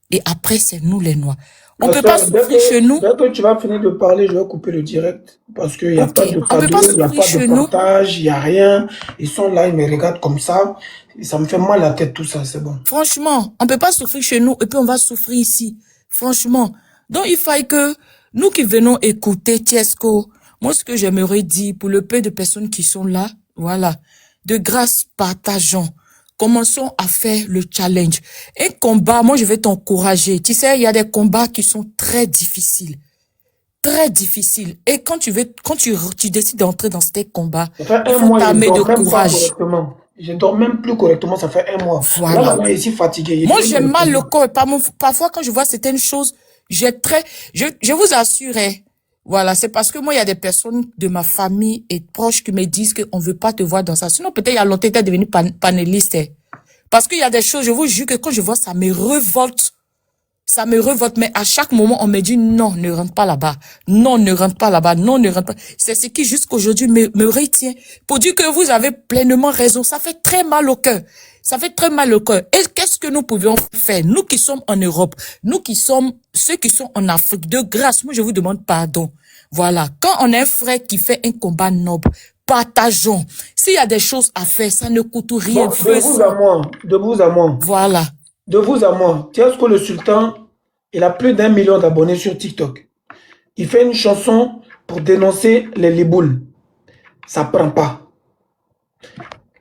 Et après, c'est nous les Noirs. On peut pas souffrir chez nous. Dès que tu vas finir de parler, je vais couper le direct. Parce qu'il n'y a pas de cadeau, il n'y a pas de partage, il n'y a rien. Ils sont là, ils me regardent comme ça. Et ça me fait mal la tête, tout ça, c'est bon. Franchement, on peut pas souffrir chez nous et puis on va souffrir ici. Franchement. Donc, il faut que nous qui venons écouter Tiesco, moi, ce que j'aimerais dire pour le peu de personnes qui sont là, voilà, de grâce, partageons. Commençons à faire le challenge. Un combat, moi, je vais t'encourager. Tu sais, il y a des combats qui sont très difficiles. Très difficiles. Et quand tu décides d'entrer dans ces combats, il faut t'armer de courage. Je dors même plus correctement, ça fait un mois. Voilà. Là, je suis fatigué. Moi, j'ai mal le corps. Parfois, quand je vois certaines choses, je vous assure, voilà, c'est parce que moi, il y a des personnes de ma famille et proches qui me disent qu'on veut pas te voir dans ça. Sinon, peut-être, il y a longtemps, tu es devenu panéliste. Parce qu'il y a des choses, je vous jure que quand je vois ça me révolte. Ça me révolte, mais à chaque moment, on me dit non, ne rentre pas là-bas. Non, ne rentre pas là-bas. Non, ne rentre pas. C'est ce qui, jusqu'aujourd'hui, me retient. Pour dire que vous avez pleinement raison. Ça fait très mal au cœur. Ça fait très mal au cœur. Et qu'est-ce que nous pouvions faire? Nous qui sommes en Europe, nous qui sommes ceux qui sont en Afrique, de grâce, moi, je vous demande pardon. Voilà. Quand on a un frère qui fait un combat noble, partageons. S'il y a des choses à faire, ça ne coûte rien. Bon, de vous à moi. De vous à moi. Voilà. De vous à moi, Tiesco le Sultan, il a plus d'1 million d'abonnés sur TikTok. Il fait une chanson pour dénoncer les liboules. Ça prend pas.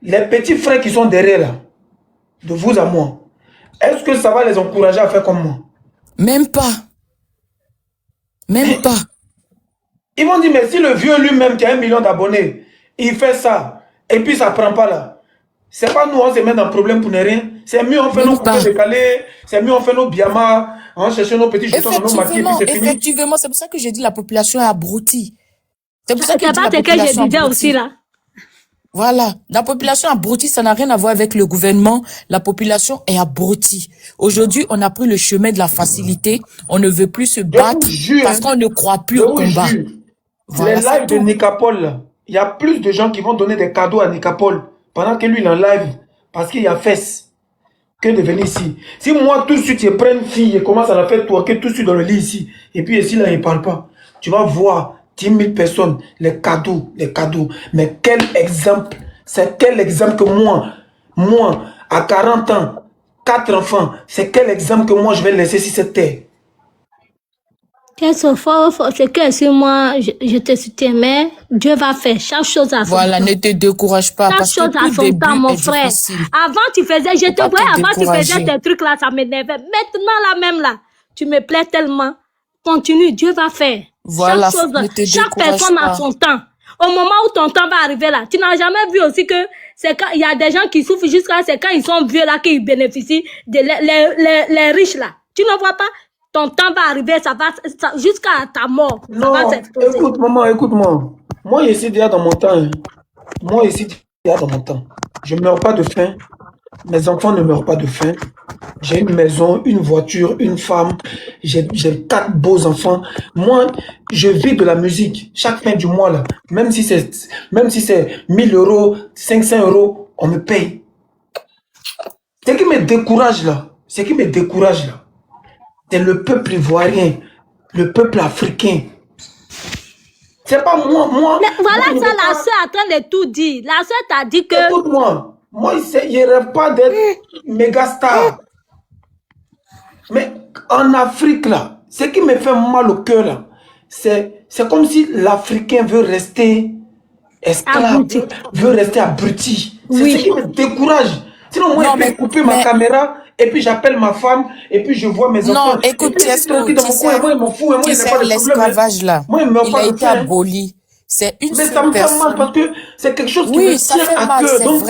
Les petits frères qui sont derrière là, de vous à moi, est-ce que ça va les encourager à faire comme moi? Même pas. Même pas. Ils vont dire, mais si le vieux lui-même qui a 1 million d'abonnés, il fait ça, et puis ça prend pas là. C'est pas nous, on se met dans le problème pour ne rien. C'est mieux, on fait nos coupés décalés. C'est mieux, on fait nos biamas. On cherche nos petits jetons, nos maquis, puis c'est fini. Effectivement, c'est pour ça que j'ai dit la population est abrutie. C'est pour ça que je disais aussi là. Voilà. La population abrutie, ça n'a rien à voir avec le gouvernement. La population est abrutie. Aujourd'hui, on a pris le chemin de la facilité. On ne veut plus se battre parce qu'on ne croit plus au combat. Voilà, les lives de Nicapol, là, il y a plus de gens qui vont donner des cadeaux à Nicapol pendant que lui, il est en live, parce qu'il y a fesse, que de venir ici. Si moi, tout de suite, je prends une fille et commence à la faire twerker tout de suite dans le lit ici, et puis ici, là, il ne parle pas, tu vas voir 10 000 personnes, les cadeaux. Mais quel exemple, c'est quel exemple que moi, à 40 ans, 4 enfants, c'est quel exemple que moi, je vais laisser sur cette terre? C'est que si moi, je te soutiens, mais Dieu va faire chaque chose à son temps. Voilà, ne te décourage pas. Chaque chose à son temps, mon frère. Avant, tu faisais, je te voyais, avant, tu faisais tes trucs là, ça m'énervait. Maintenant, là même là, tu me plais tellement. Continue, Dieu va faire. Voilà, chaque personne a son temps. Au moment où ton temps va arriver là, tu n'as jamais vu aussi que c'est quand il y a des gens qui souffrent jusqu'à, c'est quand ils sont vieux là qu'ils bénéficient de les riches là. Tu ne vois pas? Ton temps va arriver, ça va jusqu'à ta mort. Non, écoute, maman, écoute-moi. Moi, ici, déjà dans mon temps. Hein. Moi, ici, déjà dans mon temps. Je ne meurs pas de faim. Mes enfants ne meurent pas de faim. J'ai une maison, une voiture, une femme. J'ai 4 beaux enfants. Moi, je vis de la musique. Chaque fin du mois, là, même si c'est 1 000 €, 500 €, on me paye. Ce qui me décourage là, c'est le peuple ivoirien, le peuple africain. C'est pas moi. Mais voilà ça, la soeur est en train de tout dire. La soeur t'a dit que... Écoute-moi, moi, je ne rêve pas d'être méga star. Mais en Afrique, là, ce qui me fait mal au cœur, là, c'est comme si l'Africain veut rester esclave, veut rester abruti. C'est ce qui me décourage. Sinon, moi, je vais couper ma caméra, et puis j'appelle ma femme, et puis je vois mes enfants. Non, écoute, tu sais, l'esclavage là, il a été aboli. C'est une seule personne. Mais ça me fait mal parce que c'est quelque chose qui me tient à cœur. Donc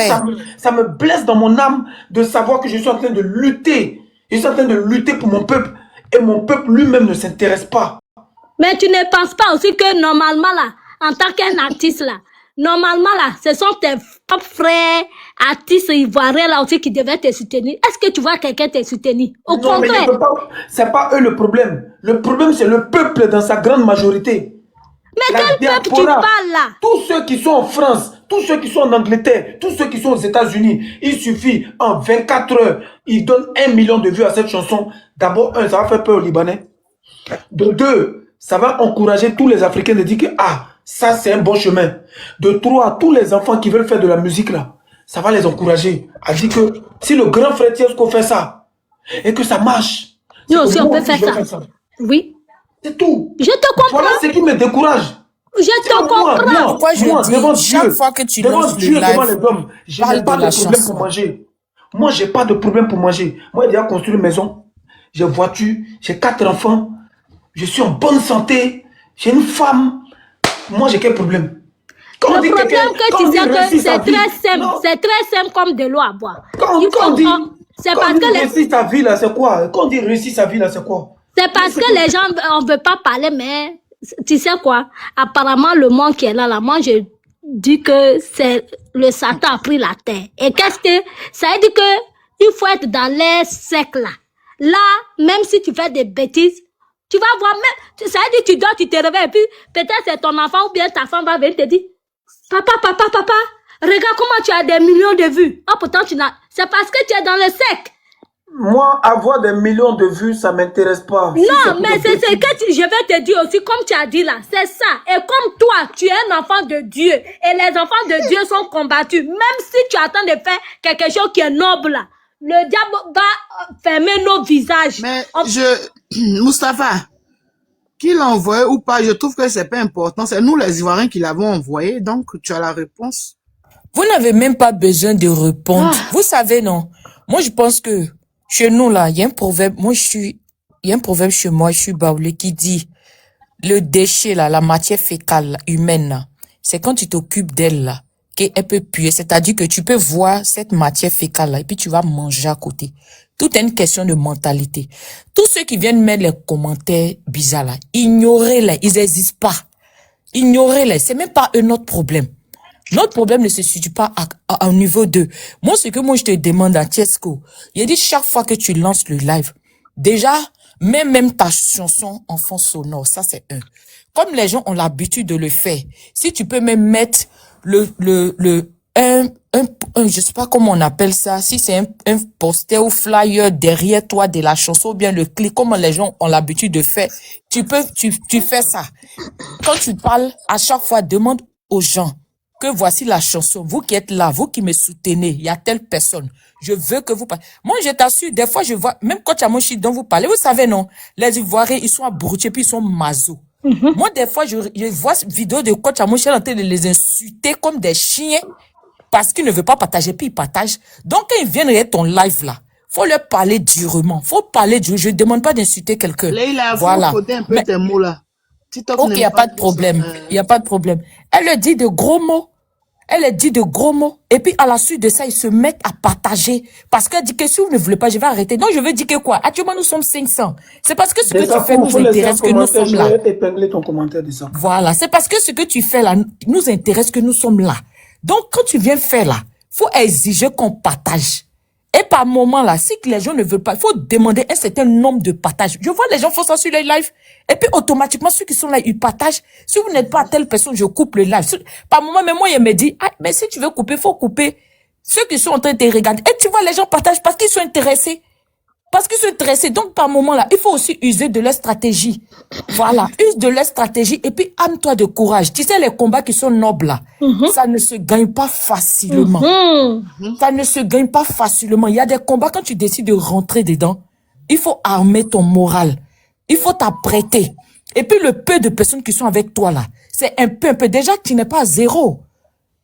ça me blesse dans mon âme de savoir que je suis en train de lutter. Je suis en train de lutter pour mon peuple, et mon peuple lui-même ne s'intéresse pas. Mais tu ne penses pas aussi que normalement là, en tant qu'un artiste là, normalement là, ce sont tes frères artistes ivoiriens là aussi qui devaient te soutenir. Est-ce que tu vois quelqu'un te soutenir? Au contraire. C'est pas eux le problème. Le problème c'est le peuple dans sa grande majorité. Mais quel peuple tu parles là? Tous ceux qui sont en France, tous ceux qui sont en Angleterre, tous ceux qui sont aux États-Unis, il suffit en 24 heures, ils donnent 1 million de vues à cette chanson. D'abord, ça va faire peur aux Libanais. De 2, ça va encourager tous les Africains de dire que ça c'est un bon chemin. De 3, tous les enfants qui veulent faire de la musique là, ça va les encourager à dire que si le grand frère Tiesco fait ça et que ça marche, nous aussi on peut faire ça. Oui. C'est tout. Je te comprends. Voilà ce qui me décourage. Je te comprends. Pourquoi je dis chaque fois que tu lances le live, devant les hommes, je n'ai pas de problème pour manger. Moi, j'ai pas de problème pour manger. Moi, j'ai déjà construit une maison, j'ai une voiture, j'ai 4 enfants, je suis en bonne santé, j'ai une femme. Moi, j'ai quel problème? Le problème que tu sais que c'est très simple comme de l'eau à boire. Quand on dit réussir sa vie là, c'est quoi? Quand on dit réussir sa vie là, c'est quoi? C'est parce que les gens, on ne veut pas parler, mais tu sais quoi? Apparemment, le monde qui est là, moi, je dis que c'est le Satan a pris la terre. Et qu'est-ce que ça veut dire que il faut être dans l'air sec là. Là, même si tu fais des bêtises, tu vas voir même, ça veut dire que tu dors, tu te réveilles, et puis peut-être c'est ton enfant ou bien ta femme va venir te dire, papa, regarde comment tu as des millions de vues. Ah, pourtant tu n'as, c'est parce que tu es dans le sec. Moi, avoir des millions de vues, ça m'intéresse pas. Non, mais c'est ce que je vais te dire aussi, comme tu as dit là, c'est ça. Et comme toi, tu es un enfant de Dieu, et les enfants de Dieu sont combattus. Même si tu attends de faire quelque chose qui est noble là, le diable va fermer nos visages. Mais Mustapha, qu'il l'a envoyé ou pas, je trouve que c'est pas important. C'est nous les Ivoiriens qui l'avons envoyé, donc tu as la réponse. Vous n'avez même pas besoin de répondre. Vous savez, non? Moi, je pense que chez nous, là, il y a un proverbe, il y a un proverbe chez moi, je suis baoulé, qui dit, le déchet, là, la matière fécale, là, humaine, là, c'est quand tu t'occupes d'elle, là, qu'elle peut puer. C'est-à-dire que tu peux voir cette matière fécale, là, et puis tu vas manger à côté. Tout est une question de mentalité. Tous ceux qui viennent mettre les commentaires bizarres, là, ignorez-les, ils n'existent pas. Ignorez-les, c'est même pas un autre problème. Notre problème ne se situe pas au niveau 2. Moi, ce que je te demande à Tiesco, il a dit chaque fois que tu lances le live, déjà, même ta chanson en fond sonore, ça c'est un. Comme les gens ont l'habitude de le faire, si tu peux même mettre je sais pas comment on appelle ça, si c'est un poster ou flyer derrière toi de la chanson ou bien le clip, comme les gens ont l'habitude de faire, tu fais ça. Quand tu parles, à chaque fois, demande aux gens que voici la chanson. Vous qui êtes là, vous qui me soutenez, il y a telle personne. Je veux que vous parlez. Moi, je t'assure, des fois, je vois, même quand Chamochi dont vous parlez, vous savez, non, les Ivoiriens, ils sont abrutis, puis ils sont maso. Moi, des fois, je vois cette vidéo de Coach Chamochi en train de les insulter comme des chiens parce qu'ils ne veulent pas partager, puis ils partagent. Donc, quand ils viennent regarder ton live là, faut leur parler durement. Faut parler durement. Je ne demande pas d'insulter quelqu'un. Voilà. Faut un peu tes mots là. Ok, il n'y a pas de problème. Il n'y a pas de problème. Elle leur dit de gros mots. Et puis, à la suite de ça, ils se mettent à partager. Parce qu'elle dit que si vous ne voulez pas, je vais arrêter. Donc, je veux dire que quoi? Actuellement, nous sommes 500. C'est parce que ce que tu fais nous intéresse que nous sommes là. Épingler ton commentaire de ça. Voilà. C'est parce que ce que tu fais là nous intéresse que nous sommes là. Donc, quand tu viens faire là, faut exiger qu'on partage. Et par moment là, si les gens ne veulent pas, il faut demander un certain nombre de partages. Je vois les gens font ça sur les lives. Et puis automatiquement, ceux qui sont là, ils partagent. Si vous n'êtes pas à telle personne, je coupe le live. Par moment, même moi, il me dit, mais si tu veux couper, faut couper Ceux qui sont en train de te regarder. Et tu vois, les gens partagent parce qu'ils sont intéressés. Parce qu'ils sont intéressés. Donc, par moment là, il faut aussi user de leur stratégie. Voilà. Use de leur stratégie et puis arme-toi de courage. Tu sais, les combats qui sont nobles là, ça ne se gagne pas facilement. Ça ne se gagne pas facilement. Il y a des combats quand tu décides de rentrer dedans. Il faut armer ton moral. Il faut t'apprêter. Et puis, le peu de personnes qui sont avec toi là, c'est un peu. Déjà, tu n'es pas à zéro.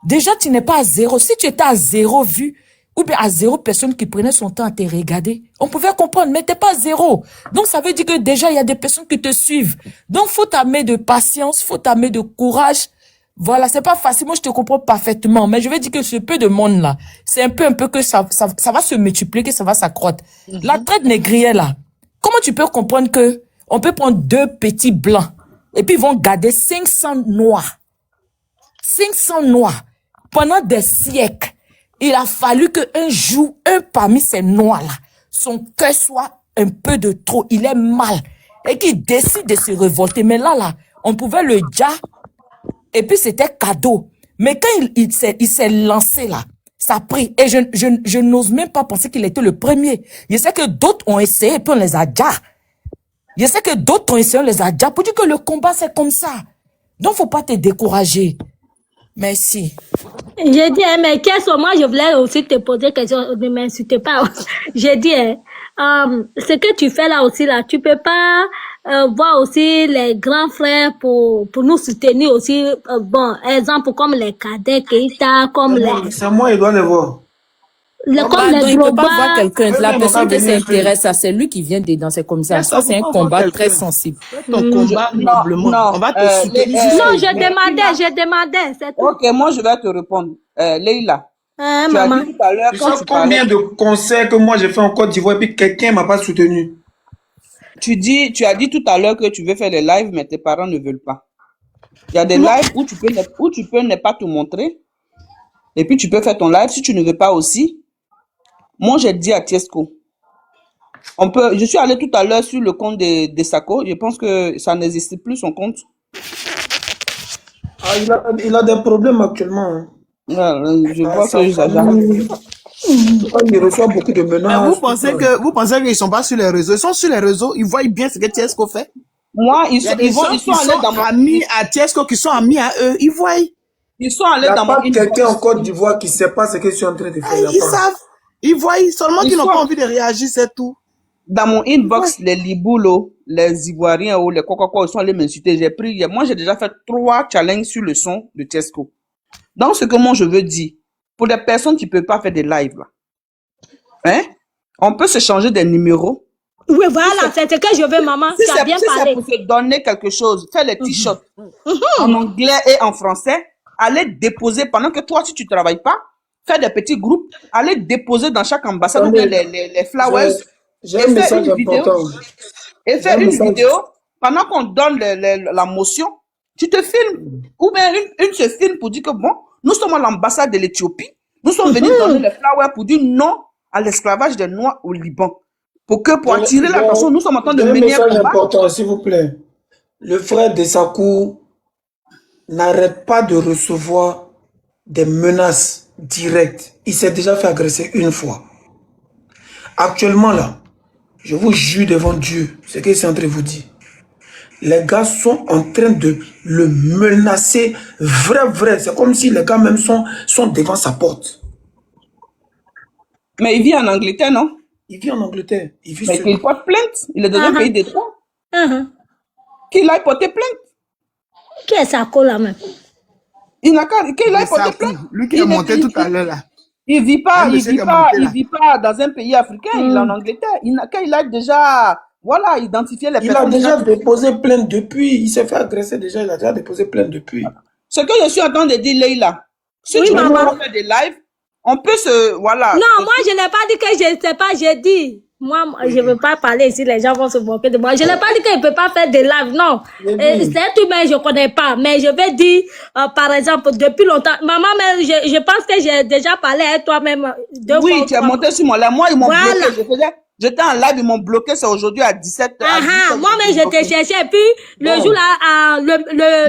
Déjà, tu n'es pas à zéro. Si tu étais à zéro vue, ou bien à zéro personne qui prenait son temps à te regarder, on pouvait comprendre, mais t'es pas à zéro. Donc, ça veut dire que déjà, il y a des personnes qui te suivent. Donc, faut t'armer de patience, faut t'armer de courage. Voilà, c'est pas facile. Moi, je te comprends parfaitement. Mais je veux dire que ce peu de monde-là, c'est un peu que ça va se multiplier, que ça va s'accroître. La traite négrière, là, comment tu peux comprendre que on peut prendre 2 petits blancs et puis ils vont garder 500 noirs. 500 noirs. Pendant des siècles, il a fallu qu'un jour, un parmi ces noirs-là, son cœur soit un peu de trop, il est mal, et qu'il décide de se révolter. Mais là, on pouvait le dire, et puis c'était cadeau. Mais quand il s'est lancé là, ça a pris. Et je n'ose même pas penser qu'il était le premier. Je sais que d'autres ont essayé, et puis on les a déjà. Je sais que d'autres ont essayé, on les a déjà. Pour dire que le combat, c'est comme ça. Donc, faut pas te décourager. Merci. J'ai dit, mais qu'est-ce que moi, je voulais aussi te poser question, ne m'insultez pas. J'ai dit, ce que tu fais là aussi, là, tu peux pas voir aussi les grands frères pour nous soutenir aussi, bon, exemple, comme les cadets, Keita, comme les... C'est moi, il doit les voir. Il peut pas voir quelqu'un. La personne qui s'intéresse à c'est lui qui vient dedans. C'est comme ça. Ça, c'est un combat très sensible. Ton combat, noblement. On va te soutenir. Non, je demandais, c'est tout. Ok, moi, je vais te répondre. Leïla. Tu maman. as dit tout à l'heure, Tu sais combien de concerts que moi j'ai fait en Côte d'Ivoire et puis quelqu'un m'a pas soutenu. Tu as dit tout à l'heure que tu veux faire les lives, mais tes parents ne veulent pas. Il y a des lives où tu peux ne pas te montrer. Et puis tu peux faire ton live si tu ne veux pas aussi. Moi, j'ai dit à Tiesco, je suis allé tout à l'heure sur le compte de Sako. Je pense que ça n'existe plus, son compte. Ah, il a des problèmes actuellement. Hein. Je vois que il reçoit beaucoup de menaces. Mais vous pensez qu'ils sont pas sur les réseaux? Ils sont sur les réseaux, ils voient bien ce que Tiesco fait. Moi, ils sont allés dans mon amis à Tiesco, qui sont amis à eux. Ils voient. Ils sont allés dans mon inbox. Il n'y a pas quelqu'un en Côte d'Ivoire qui ne sait pas ce qu'ils sont en train de faire. Ils savent. Ils voient seulement qu'ils n'ont pas envie de réagir, c'est tout. Dans mon inbox, les Liboulo, les Ivoiriens ou les Coca, ils sont allés m'insulter. Moi, j'ai déjà fait 3 challenges sur le son de Tiesco. Donc, ce que moi, je veux dire, pour les personnes qui ne peuvent pas faire des lives, là, hein, on peut se changer des numéros. Oui, voilà, c'est ce que je veux, maman. Si tu as bien parlé. c'est pour te donner quelque chose, fais les t-shirts en anglais et en français. Allez déposer, pendant que toi, si tu ne travailles pas, fais des petits groupes, allez déposer dans chaque ambassade les flowers. J'ai un message important. Et faire une vidéo, pendant qu'on donne la motion, tu te filmes. Ou bien une se filme pour dire que bon, nous sommes à l'ambassade de l'Éthiopie, nous sommes venus donner les flowers pour dire non à l'esclavage des Noirs au Liban. Pour attirer l'attention, nous sommes en train de mener un combat. Un message important, s'il vous plaît. Le frère de Sakou n'arrête pas de recevoir des menaces directes. Il s'est déjà fait agresser une fois. Actuellement, là, je vous jure devant Dieu, ce que c'est en train de vous dire. Les gars sont en train de le menacer. Vrai. C'est comme si les gars même sont devant sa porte. Mais il vit en Angleterre, non? Il vit en Angleterre. Mais il porte plainte. Il est dans un pays des droits. Qu'il aille porter plainte. Qui est Sako là même? Il n'a qu'à qu'il aille porter plainte. Lui qui est monté tout à l'heure là. Il vit pas dans un pays africain, il est en Angleterre. Il a déjà, voilà, identifié les personnes. Il a déjà déposé plainte depuis. Il s'est fait agresser déjà. Il a déjà déposé plainte depuis. Ce que je suis en train de dire, Leïla, si tu veux faire des lives, on peut voilà. Non, moi, je n'ai pas dit que je ne sais pas, j'ai dit. Moi, je ne veux pas parler ici, les gens vont se moquer de moi. Je n'ai pas dit qu'il ne peut pas faire des lives, non. C'est tout, mais je ne connais pas. Mais je vais dire, par exemple, depuis longtemps, maman, mais je pense que j'ai déjà parlé à toi-même. Oui, tu as monté sur moi. Là, moi, ils m'ont bloqué. J'étais en live, ils m'ont bloqué, c'est aujourd'hui à 17h. Moi, mais je te cherchais. Et puis, le jour là,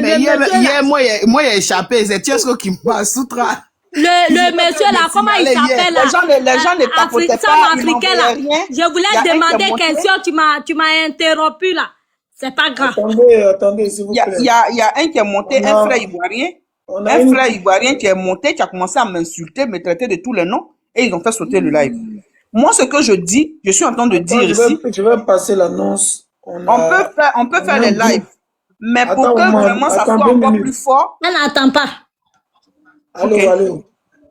mais hier, moi, il a échappé. C'est Tiesco qui m'a soutra. le monsieur là, comment il s'appelle là? Les gens ne tapotaient pas, ils africain là. n'envoyaient rien. Je voulais demander question, tu m'as interrompu là. C'est pas grave. Attendez, s'il vous plaît. Il y a un qui est monté, un frère ivoirien. Un frère ivoirien qui est monté, qui a commencé à m'insulter, me traiter de tous les noms, et ils ont fait sauter le live. Moi, ce que je dis, je suis en train de dire ici. Je vais passer l'annonce. On peut faire les lives. Mais pour que vraiment ça soit encore plus fort. On n'attend pas. Allô.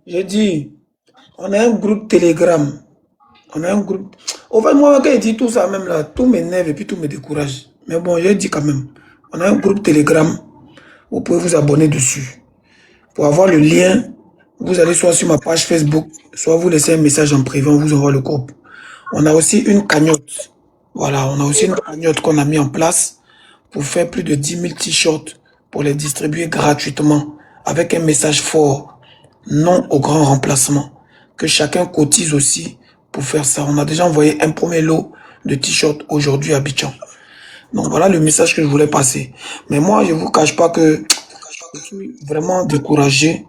J'ai dit, on a un groupe Telegram. On a un groupe. Au fait, moi, quand il dit tout ça, même là, tout m'énerve et puis tout me décourage. Mais bon, j'ai dit quand même, on a un groupe Telegram. Vous pouvez vous abonner dessus. Pour avoir le lien, vous allez soit sur ma page Facebook, soit vous laissez un message en privé, on vous envoie le groupe. On a aussi une cagnotte. Voilà, on a aussi une cagnotte qu'on a mis en place pour faire plus de 10 000 t-shirts pour les distribuer gratuitement avec un message fort, non au grand remplacement. Que chacun cotise aussi pour faire ça. On a déjà envoyé un premier lot de t-shirts aujourd'hui à Abidjan. Donc voilà le message que je voulais passer. Mais moi, je ne vous cache pas que je suis vraiment découragé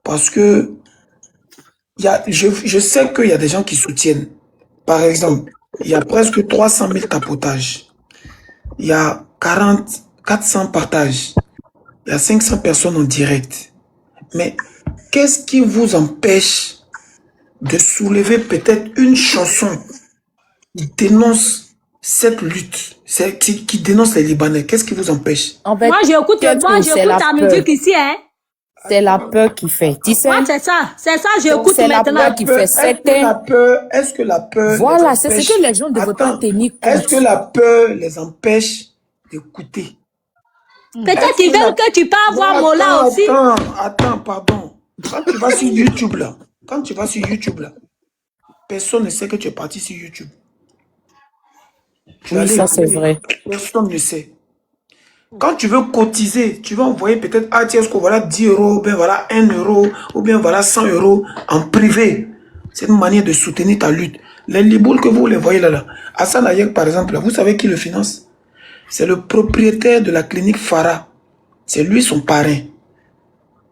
parce que je sais qu'il y a des gens qui soutiennent. Par exemple, il y a presque 300 000 tapotages. Il y a 400 partages. Il y a 500 personnes en direct. Mais qu'est-ce qui vous empêche de soulever peut-être une chanson qui dénonce cette lutte, qui dénonce les Libanais? Qu'est-ce qui vous empêche? En fait, Moi, j'écoute ta musique ici, hein. C'est la peur qui fait. Tu sais? Moi, c'est ça, j'écoute maintenant. C'est la peur qui fait. Est-ce que la peur voilà, c'est ce que les gens ne veulent pas tenir compte. Est-ce que la peur les empêche d'écouter? Peut-être qu'ils veulent que tu parles voir Mola aussi. Attends, pardon. Quand tu vas sur YouTube là, personne ne sait que tu es parti sur YouTube. Oui, ça c'est vrai. Personne ne sait. Quand tu veux cotiser, tu vas envoyer peut-être à Tiesco, voilà 10 euros, ou bien voilà 1 euro, ou bien voilà 100 euros en privé. C'est une manière de soutenir ta lutte. Les liboules que vous les voyez là, Hassan Ayek par exemple, vous savez qui le finance? C'est le propriétaire de la clinique Farah. C'est lui son parrain.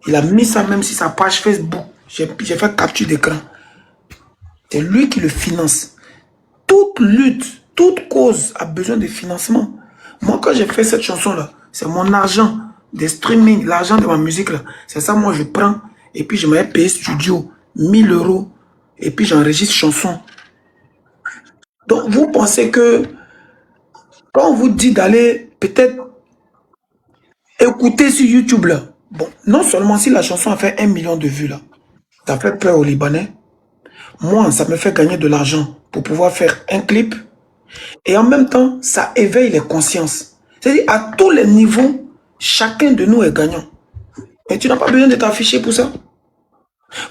Il a mis ça même sur sa page Facebook. J'ai fait capture d'écran. C'est lui qui le finance. Toute lutte, toute cause a besoin de financement. Moi, quand j'ai fait cette chanson-là, c'est mon argent des streaming, l'argent de ma musique là. C'est ça, moi, je prends et puis je m'avais payé studio 1000 euros et puis j'enregistre chanson. Donc, vous pensez que quand on vous dit d'aller peut-être écouter sur YouTube là, bon, non seulement si la chanson a fait 1 million de vues là, ça fait peur aux Libanais. Moi, ça me fait gagner de l'argent pour pouvoir faire un clip. Et en même temps, ça éveille les consciences. C'est-à-dire, à tous les niveaux, chacun de nous est gagnant. Et tu n'as pas besoin de t'afficher pour ça.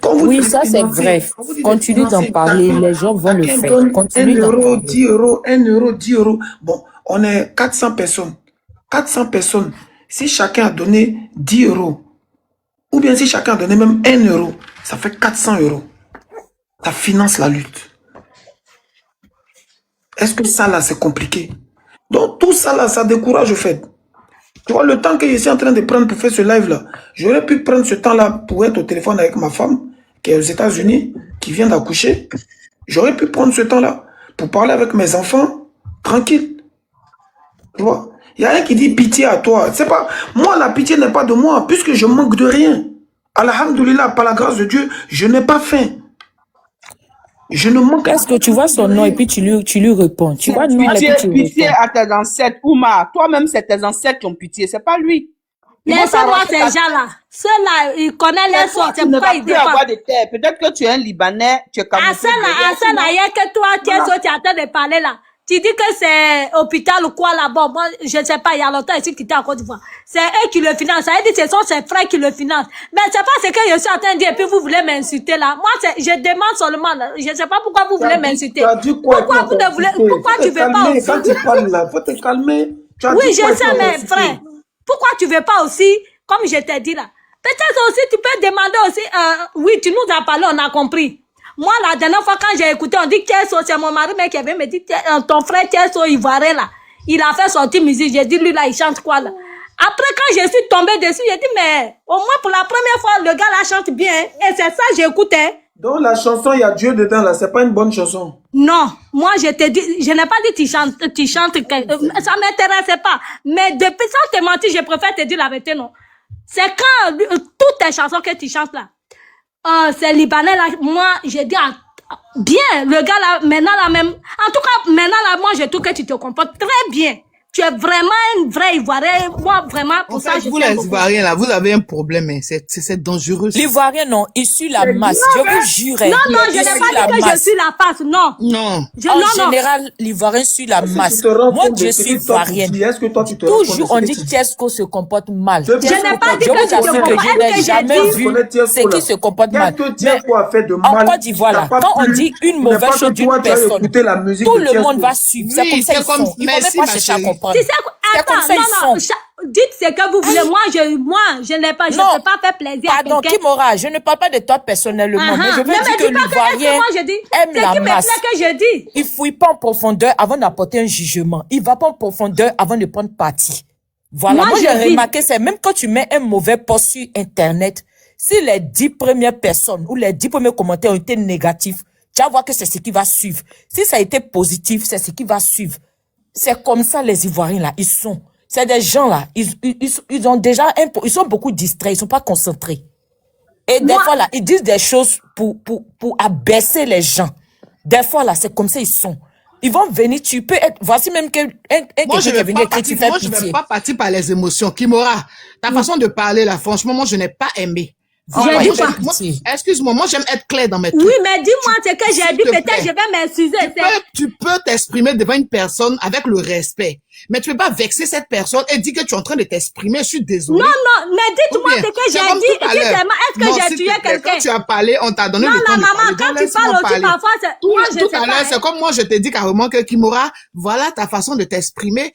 Oui, ça c'est vrai. Continue d'en parler, les gens vont le faire. Continue 1 euro, 10 euros, 1 euro, 10 euros. Bon, on est 400 personnes. 400 personnes. Si chacun a donné 10 euros, ou bien si chacun a donné même 1 euro, ça fait 400 euros. Ça finance la lutte. Est-ce que ça là c'est compliqué? Donc tout ça là, ça décourage au fait. Tu vois, le temps que je suis en train de prendre pour faire ce live là, j'aurais pu prendre ce temps là pour être au téléphone avec ma femme qui est aux États-Unis, qui vient d'accoucher. J'aurais pu prendre ce temps là pour parler avec mes enfants tranquille. Tu vois, il y a un qui dit pitié à toi. C'est pas moi, la pitié n'est pas de moi puisque je manque de rien. Alhamdoulilah, par la grâce de Dieu, je n'ai pas faim. Je ne manque. Est-ce que tu vois son nom et puis tu lui réponds? Tu vois, nous, pitié à tes ancêtres. Ouma, toi-même, c'est tes ancêtres qui ont pitié, c'est pas lui. Laissez-moi ces gens-là. Ceux-là, ils connaissent les sorts. C'est pourquoi ils défendent. Peut-être que tu es un Libanais, tu es comme ça. Assana, il y a que toi, tu es en train de parler là. Tu dis que c'est hôpital ou quoi là-bas. Moi, je ne sais pas, il y a longtemps ici qui était en Côte d'Ivoire. C'est eux qui le financent. Ça veut dire que ce sont ses frères qui le financent. Mais c'est pas ce que je suis en train de dire et puis vous voulez m'insulter là. Moi, je demande seulement là. Je ne sais pas pourquoi vous voulez m'insulter. Pourquoi vous ne voulez, pourquoi tu veux pas aussi? Quand tu parles là, faut te calmer. Oui, je sais, mais frère, pourquoi tu veux pas aussi, comme je t'ai dit là? Peut-être aussi, tu peux demander aussi, oui, tu nous as parlé, on a compris. Moi, la dernière fois, quand j'ai écouté, on dit que c'est mon mari, mais qui avait me dit, ton frère Tieso Ivoirien, là, il a fait sortir musique. J'ai dit, lui, là, il chante quoi, là? Après, quand je suis tombée dessus, j'ai dit, mais au moins pour la première fois, le gars là chante bien. Et c'est ça, j'écoutais. Dans la chanson, il y a Dieu dedans, là. C'est pas une bonne chanson. Non, moi je te dis, je n'ai pas dit tu chantes, ça m'intéressait pas. Mais depuis sans te mentir, je préfère te dire la vérité, non. C'est quand toutes tes chansons que tu chantes là, c'est libanais là, moi j'ai dit bien, le gars là, maintenant là même, en tout cas maintenant là, moi je trouve que tu te comportes très bien. Tu es vraiment un vrai Ivoirien. Moi, vraiment, pour ça, je vous, les Ivoiriens, là, vous avez un problème, hein. C'est dangereux. L'Ivoirien, non, il suit la masse. Je vous jure. Non, je n'ai pas dit que je suis la masse, non. Non. En général, l'Ivoirien suit la masse. Moi, je suis Ivoirienne. Toujours, on dit que Tiesco se comporte mal. Je n'ai pas dit que je n'ai jamais vu ce qui se comporte mal. Mais en Côte d'Ivoire, là, quand on dit une mauvaise chose d'une personne, tout le monde va suivre. C'est comme ça qu'ils sont. Ils ne vont même pas chercher à comprendre. Attends, non, dites ce que vous voulez. Moi, je n'ai pas, je ne peux pas faire plaisir à quelqu'un. Kimora, je ne parle pas de toi personnellement, mais je veux dire que l'Ivoirien aime la masse. C'est que je dis. Il fouille pas en profondeur avant d'apporter un jugement. Il va pas en profondeur avant de prendre parti. Voilà, moi j'ai remarqué, c'est même quand tu mets un mauvais post sur Internet, si les 10 premières personnes ou les 10 premiers commentaires ont été négatifs, tu vas voir que c'est ce qui va suivre. Si ça a été positif, c'est ce qui va suivre. C'est comme ça les Ivoiriens là, ils sont. C'est des gens là, ils ont déjà ils sont beaucoup distraits, ils sont pas concentrés. Et des fois là, ils disent des choses pour abaisser les gens. Des fois là, c'est comme ça ils sont. Ils vont venir, tu peux être, voici même quelqu'un qui est venu écrire, tu fais pitié. Moi je vais pas partir par les émotions. Kimora, ta façon de parler là, franchement, moi je n'ai pas aimé. Excuse-moi, moi j'aime être clair dans mes trucs. Oui, mais dis-moi ce que j'ai dit, peut-être je vais m'excuser. Tu peux t'exprimer devant une personne avec le respect, mais tu peux pas vexer cette personne et dire que tu es en train de t'exprimer. Je suis désolé. Non, mais dites-moi ce que j'ai dit. Est-ce que j'ai tué quelqu'un? Quand tu as parlé, on t'a donné le temps de parler. Non, maman, quand tu parles aussi parfois, tout à l'heure, c'est comme moi je te dis carrément que Kimora, voilà ta façon de t'exprimer.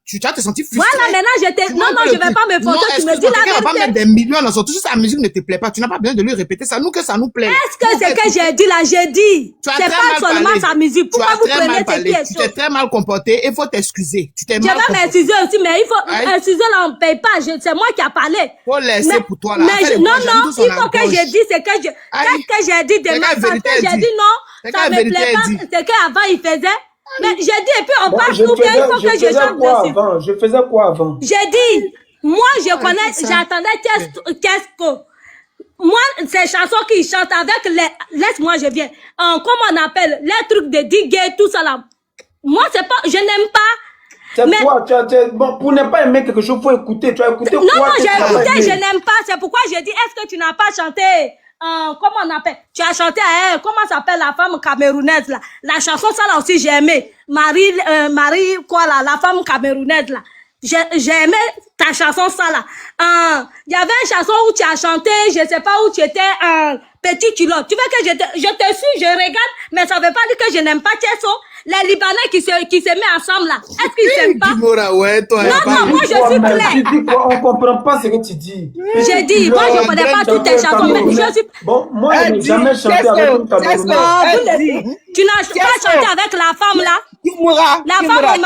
Tu vas te sentir frustré. Voilà, maintenant je vais pas me fauter. Tu me dis la vérité. On va pas mettre des millions dans son tout. Si sa musique ne te plaît pas, tu n'as pas besoin de lui répéter ça. Nous que ça nous plaît. Est-ce que c'est que j'ai dit là, j'ai dit. C'est pas seulement sa musique. Pourquoi vous prenez ces pièces? Tu t'es très mal comporté. Il faut t'excuser. Tu t'es mal comporté. Je vais m'excuser aussi, mais il faut excuser là, on paye pas. C'est moi qui a parlé. Faut laisser pour toi là. Mais non, il faut que je dise ce que je. Qu'est-ce que j'ai dit de ma santé? J'ai dit non, ça me plaît pas. C'est qu'avant il faisait. Mais j'ai dit et puis on parle tout bien. Il faut que je chante dessus. Je faisais quoi avant? J'ai dit. Moi, je connais, j'attendais Tiesco. Moi, ces chansons qu'il chante avec les, laisse-moi, je viens. Comment on appelle, les trucs de Digger, tout ça là. Moi, c'est pas, je n'aime pas. C'est quoi, bon, pour ne pas aimer quelque chose, faut écouter. Tu as écouté quoi? Non, j'ai écouté, je n'aime pas. C'est pourquoi j'ai dit, est-ce que tu n'as pas chanté, comment on appelle? Tu as chanté à comment s'appelle la femme camerounaise là? La chanson, ça là aussi, j'ai aimé. Marie, quoi là, la femme camerounaise là. J'ai aimé ta chanson, ça là. Il y avait une chanson où tu as chanté, je sais pas où tu étais, petit culotte. Tu veux que je te suis, je regarde, mais ça veut pas dire que je n'aime pas Tiesco. Les Libanais qui se mettent ensemble là. Est-ce qu'ils s'aiment pas? Non, moi je suis claire. On comprend pas ce que tu dis. J'ai dit, moi je connais pas toutes tes chansons, mais je suis... Bon, moi je n'ai jamais chanté avec une Camerounaise. Tu n'as pas chanté avec la femme là? La femme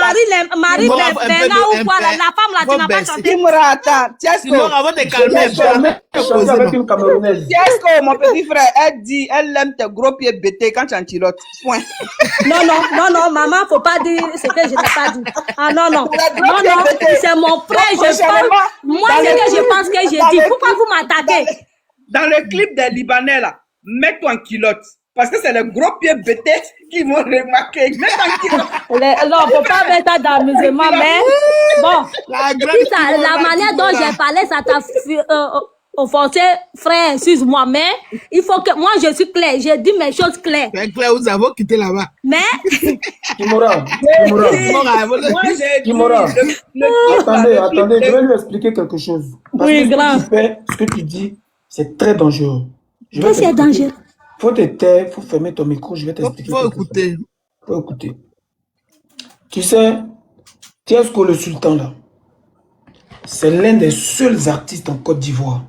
Marie Bernard ou quoi là? La femme là, tu n'as pas chanté? Attends, Tiesco. Avant de calmer, chanté avec une Camerounaise. Tiesco, mon petit frère, elle dit, elle aime tes gros pieds bêtés quand tu en chilotes. Point. Non, maman, faut pas dire ce que je n'ai pas dit. Ah non, c'est mon frère, je parle. Moi, c'est que je pense que j'ai dit. Pourquoi vous m'attaquez? Dans le clip des Libanais là, mets-toi en culotte. Parce que c'est les gros pieds bêtés qui m'ont remarqué. Mets-toi en culotte. Non, faut pas mettre ça dans le musulman, mais bon. La manière dont j'ai parlé, ça t'a offensé, frère, excuse-moi, mais il faut que, moi je suis claire, j'ai dit mes choses claires. C'est clair, vous avez quitté là-bas. Mais. Kimora. Attendez, je vais lui expliquer quelque chose. Parce oui, grand. Ce que tu dis, c'est très dangereux. Qu'est-ce que c'est dangereux? Faut te taire, faut fermer ton micro, je vais t'expliquer. Faut écouter. Faut écouter. Tu sais, Tiesco le Sultan là, c'est l'un des seuls artistes en Côte d'Ivoire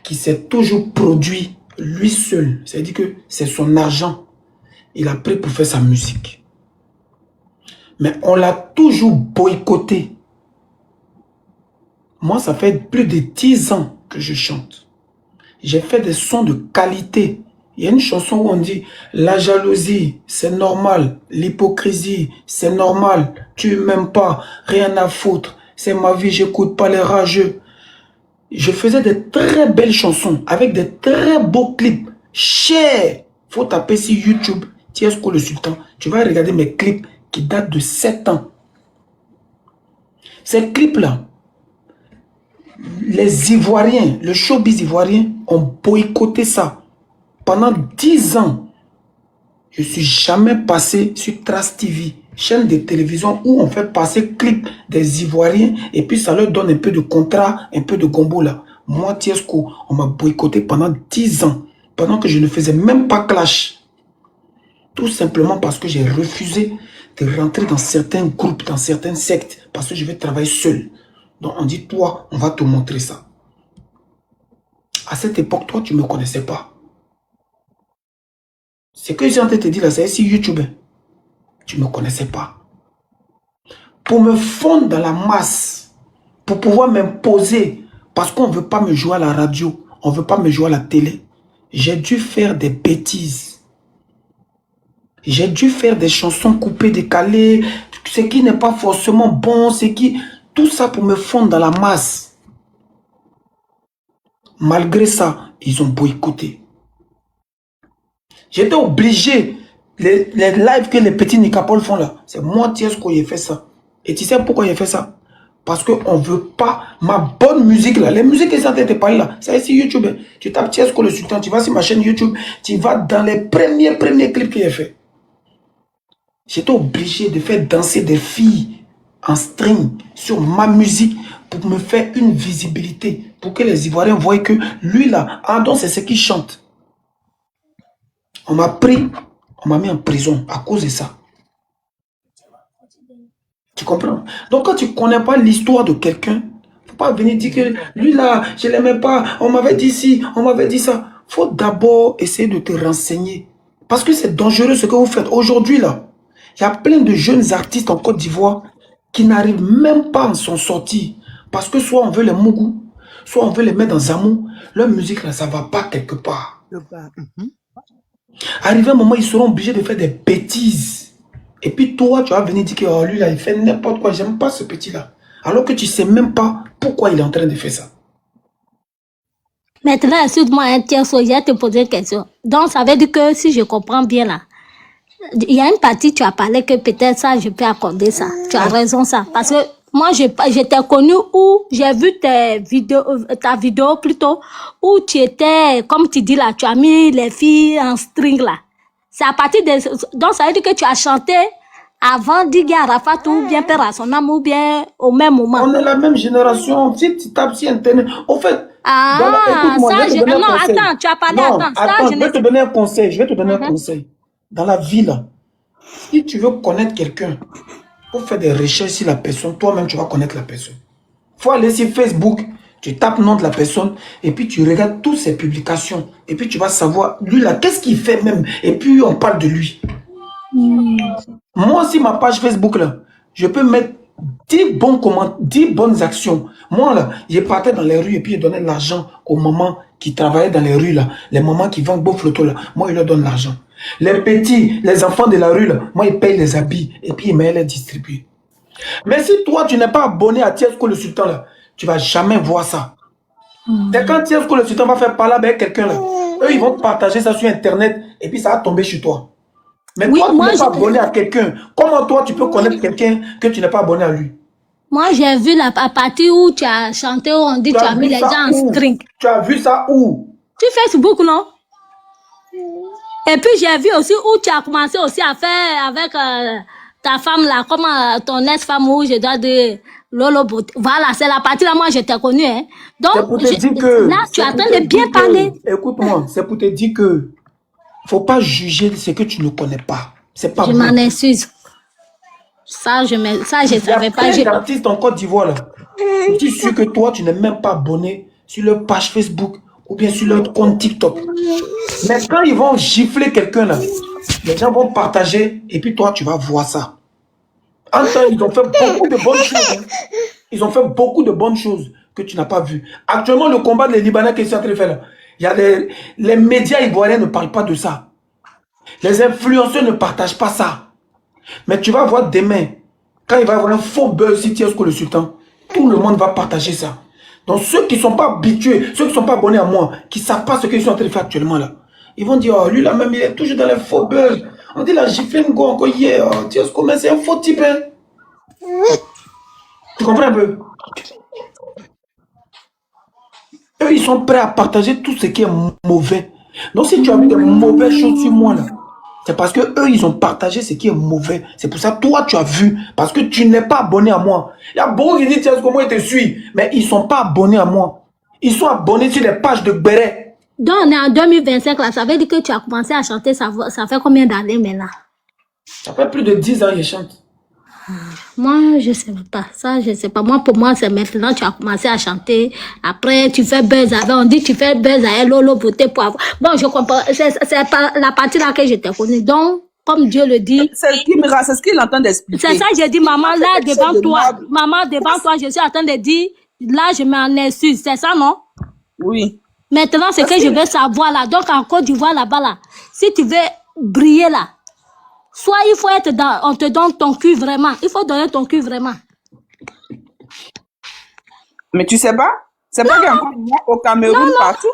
qui s'est toujours produit lui seul. C'est-à-dire que c'est son argent. Il a pris pour faire sa musique. Mais on l'a toujours boycotté. Moi, ça fait plus de 10 ans que je chante. J'ai fait des sons de qualité. Il y a une chanson où on dit « La jalousie, c'est normal. L'hypocrisie, c'est normal. Tu m'aimes pas, rien à foutre. C'est ma vie, j'écoute pas les rageux. » Je faisais des très belles chansons avec des très beaux clips. Cher. Faut taper sur YouTube, Tiesco le Sultan. Tu vas regarder mes clips qui datent de 7 ans. Ces clips-là, les Ivoiriens, le showbiz ivoirien ont boycotté ça. Pendant 10 ans, je ne suis jamais passé sur Trace TV, chaîne de télévision où on fait passer clips des Ivoiriens et puis ça leur donne un peu de contrat, un peu de gombo là. Moi, Tiesco, on m'a boycotté pendant 10 ans, pendant que je ne faisais même pas clash. Tout simplement parce que j'ai refusé de rentrer dans certains groupes, dans certaines sectes, parce que je vais travailler seul. Donc on dit, toi, on va te montrer ça. À cette époque, toi, tu ne me connaissais pas. Ce que j'ai en train de te dire là, c'est sur YouTube. Tu ne me connaissais pas. Pour me fondre dans la masse, pour pouvoir m'imposer, parce qu'on ne veut pas me jouer à la radio, on ne veut pas me jouer à la télé, j'ai dû faire des bêtises. J'ai dû faire des chansons coupées, décalées, ce qui n'est pas forcément bon, ce qui... Tout ça pour me fondre dans la masse. Malgré ça, ils ont boycotté. J'étais obligé, les lives que les petits Nicapol font là, c'est moi, Tiesco, qui ai fait ça. Et tu sais pourquoi j'ai fait ça? Parce qu'on ne veut pas ma bonne musique là. Les musiques que ça t'était parlé là, c'est ici YouTube. Tu tapes Tiesco le Sultan, tu vas sur ma chaîne YouTube, tu vas dans les premiers clips que j'ai fait. J'étais obligé de faire danser des filles en string sur ma musique pour me faire une visibilité, pour que les Ivoiriens voient que lui là, donc c'est ce qu'il chante. On m'a pris, on m'a mis en prison à cause de ça. Tu comprends? Donc quand tu ne connais pas l'histoire de quelqu'un, il ne faut pas venir dire que lui là, je ne l'aimais pas, on m'avait dit ci, on m'avait dit ça. Il faut d'abord essayer de te renseigner. Parce que c'est dangereux ce que vous faites. Aujourd'hui là, il y a plein de jeunes artistes en Côte d'Ivoire qui n'arrivent même pas à s'en sortir. Parce que soit on veut les Mougou, soit on veut les mettre dans Zamou. Leur musique là, ça ne va pas quelque part. Arrivé un moment, ils seront obligés de faire des bêtises. Et puis toi, tu vas venir dire que oh, lui là, il fait n'importe quoi. J'aime pas ce petit là. Alors que tu ne sais même pas pourquoi il est en train de faire ça. Maintenant, excuse-moi, un tiers, je vais te poser une question. Donc, ça veut dire que si je comprends bien là, il y a une partie, tu as parlé que peut-être ça, je peux accorder ça. Tu as raison, ça. Parce que moi, j'étais connue où j'ai vu ta vidéo plutôt, où tu étais, comme tu dis là, tu as mis les filles en string là. C'est à partir de... Donc, ça veut dire que tu as chanté avant Diggy Arafat ou bien Père Assonam ou bien au même moment. On est la même génération. Si tu tapes sur Internet, au fait... non, attends, tu as parlé, attends, je vais te donner un conseil. Je vais te donner un conseil. Dans la vie, là, si tu veux connaître quelqu'un, il faut faire des recherches sur la personne. Toi-même, tu vas connaître la personne. Il faut aller sur Facebook, tu tapes le nom de la personne, et puis tu regardes toutes ses publications. Et puis tu vas savoir, lui là, qu'est-ce qu'il fait même. Et puis on parle de lui. Moi, sur ma page Facebook, là, je peux mettre 10 bons commentaires, 10 bonnes actions. Moi, là, je partais dans les rues et puis je donnais de l'argent aux mamans qui travaillaient dans les rues, là. Les mamans qui vendent beaux photos, là. Moi, je leur donne l'argent. Les petits, les enfants de la rue, là, moi, ils payent les habits et puis ils me les distribuent. Mais si toi, tu n'es pas abonné à Tiesco le Sultan, là, tu ne vas jamais voir ça. C'est quand Tiesco le Sultan va faire parler avec quelqu'un, là, eux, ils vont partager ça sur Internet et puis ça va tomber chez toi. Mais oui, toi, tu n'es pas abonné à quelqu'un. Comment toi, tu peux connaître quelqu'un que tu n'es pas abonné à lui? Moi, j'ai vu la partie où tu as chanté, où on dit que tu as mis les gens en string. Tu as vu ça où? Sur Facebook, non? Et puis, j'ai vu aussi où tu as commencé aussi à faire avec ta femme là, comme ton ex-femme, où je dois dire Lolo Bote. Voilà, c'est la partie là, moi, je t'ai connue. Hein. Donc, pour te dire que, là, tu es en train de bien parler. Écoute-moi, c'est pour te dire que faut pas juger ce que tu ne connais pas. C'est pas je m'en excuse. Ça, je ne savais pas. Il y a plein d'artistes en Côte d'Ivoire là. Je suis sûr que toi, tu n'es même pas abonné sur leur page Facebook ou bien sur leur compte TikTok. Mais quand ils vont gifler quelqu'un là, les gens vont partager et puis toi, tu vas voir ça. En temps, ils ont fait beaucoup de bonnes choses. Hein. Ils ont fait beaucoup de bonnes choses. que tu n'as pas vu. Actuellement, le combat des Libanais qui sont en train de faire là, il y a les médias ivoiriens ne parlent pas de ça. Les influenceurs ne partagent pas ça. Mais tu vas voir demain, quand il va y avoir un faux buzz si Tiesco le sultan, tout le monde va partager ça. Donc ceux qui ne sont pas habitués, ceux qui ne sont pas abonnés à moi, qui ne savent pas ce qu'ils sont en train de faire actuellement là, ils vont dire, oh, lui là même, il est toujours dans les faux buzz. On dit, là, j'ai fait une go encore hier. Oh, Tiesco, mais c'est un faux type. Hein. Tu comprends un peu? Eux, ils sont prêts à partager tout ce qui est mauvais. Donc si tu as vu des mauvaises choses sur moi là, c'est parce que eux, ils ont partagé ce qui est mauvais. C'est pour ça que toi, tu as vu. Parce que tu n'es pas abonné à moi. Il y a beaucoup qui disent, tiens, comment ils te suivent. Mais ils ne sont pas abonnés à moi. Ils sont abonnés sur les pages de Béret. Donc, on est en 2025, là. Ça veut dire que tu as commencé à chanter, ça fait combien d'années maintenant? Ça fait plus de 10 ans que je chante. Moi, je ne sais pas. Ça, je ne sais pas. Moi, pour moi, c'est maintenant que tu as commencé à chanter. Après, tu fais buzz avec. On dit que tu fais buzz avec Lolo Beauté pour avoir. Bon, je comprends. C'est pas la partie là que je t'ai connue. Donc, comme Dieu le dit. C'est ce qu'il est en train d'expliquer. C'est ça que j'ai dit, maman, là, devant toi. Maman, devant toi, je suis en train de dire, là, je m'en excuse. C'est ça, non? Oui. Maintenant, c'est que je veux savoir là. Donc, en Côte d'Ivoire, là-bas, là, si tu veux briller là, soit il faut être dans, on te donne ton cul vraiment. Il faut donner ton cul vraiment. Mais tu sais pas? C'est pas qu'il y a encore au Cameroun partout.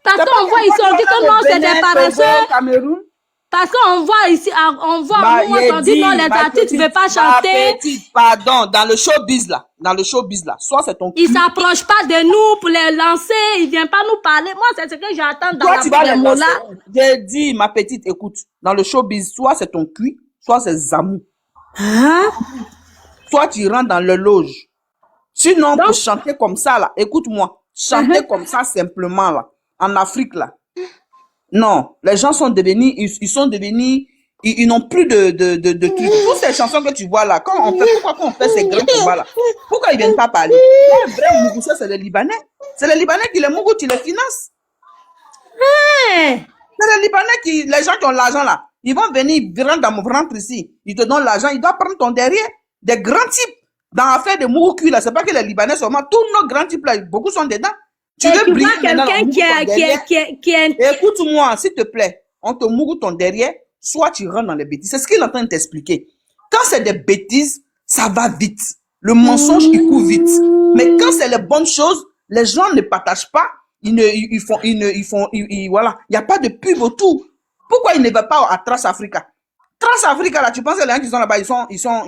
Parce qu'on voit ici, on dit que non, c'est des paresseux. Parce qu'on voit ici, on voit, on dit non, les artistes, tu ne veux pas chanter. Petite, pardon, dans le showbiz là, soit c'est ton cul. Ils ne s'approchent pas de nous pour les lancer, ils ne viennent pas nous parler. Moi, c'est ce que j'attends dans toi, tu vas la mots là. J'ai dit, ma petite, écoute, dans le showbiz, soit c'est ton cul, soit c'est Zamou. Hein? Soit tu rentres dans le loge. Sinon, pour chanter comme ça là, écoute-moi, chanter comme ça simplement là, en Afrique là. Non, les gens sont devenus, ils n'ont plus de trucs. Toutes ces chansons que tu vois là, pourquoi on fait ces grands combats là, pourquoi ils viennent pas parler? Les vrais Mougoussais, c'est les Libanais. C'est les Libanais qui les Mougous, qui les financent. C'est les Libanais les gens qui ont l'argent là, ils vont venir, rentre ici, ils te donnent l'argent, ils doivent prendre ton derrière. Des grands types, dans l'affaire de Mougou là, c'est pas que les Libanais seulement, tous nos grands types là, beaucoup sont dedans. Tu veux briller quelqu'un qui est... Écoute-moi, s'il te plaît. On te mougou ton derrière, soit tu rentres dans les bêtises. C'est ce qu'il est en train de t'expliquer. Quand c'est des bêtises, ça va vite. Le mensonge, il court vite. Mais quand c'est les bonnes choses, les gens ne partagent pas. Voilà. Il n'y a pas de pub autour. Pourquoi ils ne vont pas à Transafrica? Transafrica, là, tu penses que les gens qui sont là-bas, ils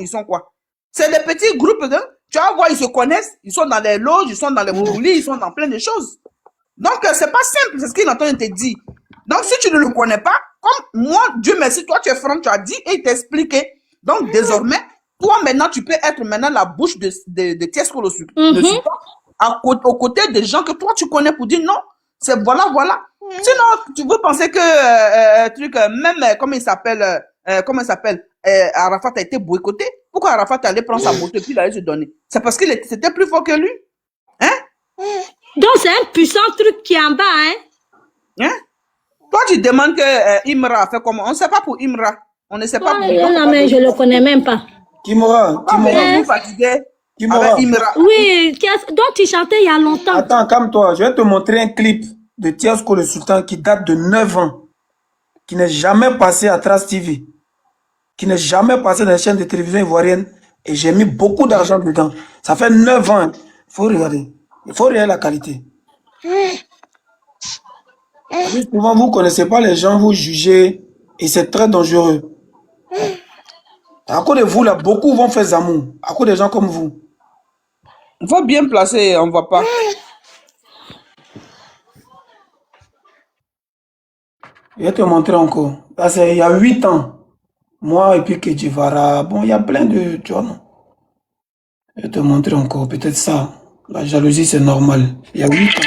sont quoi? C'est des petits groupes de... Tu vas voir, ils se connaissent, ils sont dans les loges, ils sont dans les moulis, ils sont dans plein de choses. Donc, c'est pas simple, c'est ce qu'il est en train de te dire. Donc, si tu ne le connais pas, comme moi, Dieu merci, toi, tu es franc, tu as dit et il t'a expliqué. Donc, désormais, toi, maintenant, tu peux être maintenant la bouche de Tiesco le sultan, aux côtés des gens que toi, tu connais pour dire non, c'est voilà. Sinon, tu veux penser que, même, comment il s'appelle, Arafat a été boycotté. Pourquoi Arafat allait prendre sa moto et puis il allait se donner? C'est parce qu'il c'était plus fort que lui. Hein? Donc c'est un puissant truc qui est en bas, hein? Toi, tu demandes que Imra a fait comment? On ne sait pas pour Imra. On ne sait pas pour Imra. Non, mais je ne le connais même pas. Kimora. Oui, donc tu chantais il y a longtemps. Attends, calme-toi. Je vais te montrer un clip de Tiesco le sultan qui date de 9 ans. Qui n'est jamais passé à Trace TV. Qui n'est jamais passé dans les chaînes de télévision ivoirienne. Et j'ai mis beaucoup d'argent dedans. Ça fait 9 ans. Il faut regarder. Il faut regarder la qualité. Souvent, vous ne connaissez pas les gens, vous jugez. Et c'est très dangereux. À cause de vous, là, beaucoup vont faire Zamou. À cause des gens comme vous. Il faut bien placer, on ne voit pas. Je vais te montrer encore. Là, c'est il y a 8 ans. Moi et puis Kedjivara. Bon, il y a plein de... Tu vois, non? Je vais te montrer encore. Peut-être ça. La jalousie, c'est normal. Il y a 8 ans.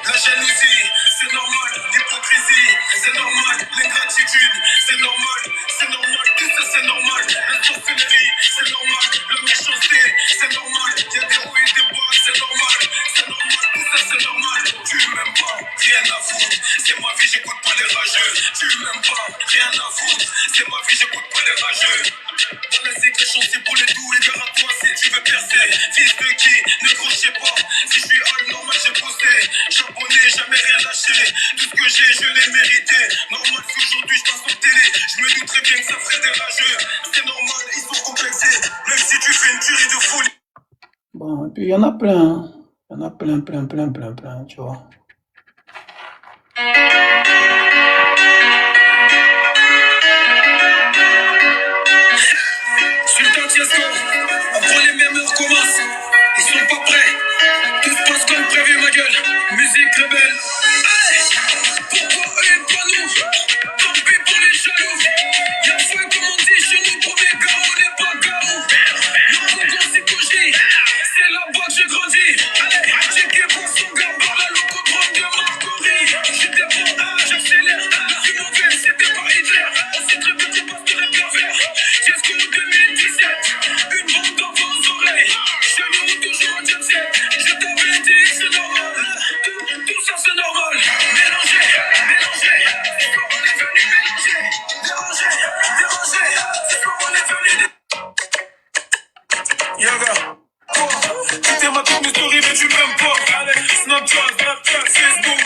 La jalousie, c'est normal. L'hypocrisie, c'est normal. L'ingratitude, c'est normal. C'est normal. Tout ça, c'est normal. La sorcellerie, c'est normal. La méchanceté, c'est normal. Il y a des hauts et des bas, c'est normal. C'est normal. Tout ça, c'est normal. Tu m'aimes pas, rien à foutre. C'est ma vie, j'écoute pas les rageux. Tu m'aimes pas, rien à foutre. C'est ma vie, j'écoute pas les rageux. rageux. Voilà, c'est que chantier pour les doux et gare à toi si tu veux percer. Fils de qui, ne crochez pas. Si je suis all normal, j'ai bossé. Charbonné, jamais rien lâché. Tout ce que j'ai, je l'ai mérité. Normal, si aujourd'hui je passe en télé, je me doute très bien que ça ferait des rageux. C'est normal, ils sont complexés. Même si tu fais une tuerie de folie. Bon, et puis il y en a plein. Hein. Il y en a plein, tu vois. Sultan Tiesco, après les mêmes heures commencent. Ils sont pas prêts. Tout se passe comme prévu, ma gueule. Musique rebelle. Hey, pourquoi eux et pas nous? Tant pis pour les jaloux. Y'a fouet comme on dit chez nous. Premier gars, on n'est pas garou. Non, mon grand psychogie. C'est là-bas que j'ai grandi. Allez, checker pour son gars par la locodrome de Marcory. J'étais bon, j'accélère. La vie mauvaise, c'était pas Hitler. On sait très bien qu'on passe de les pervers. Tiesco 2017. Une bande dans vos oreilles. Chez nous, toujours en jet set. Je t'avais dit, c'est normal. Tout ça, c'est normal. Mélanger. C'est quoi, on est venu mélanger. Déranger. C'est quoi, on est venu Yaga. Tu t'es ma toute mes stories, mais tu m'aimes pas. Snapchat, Facebook,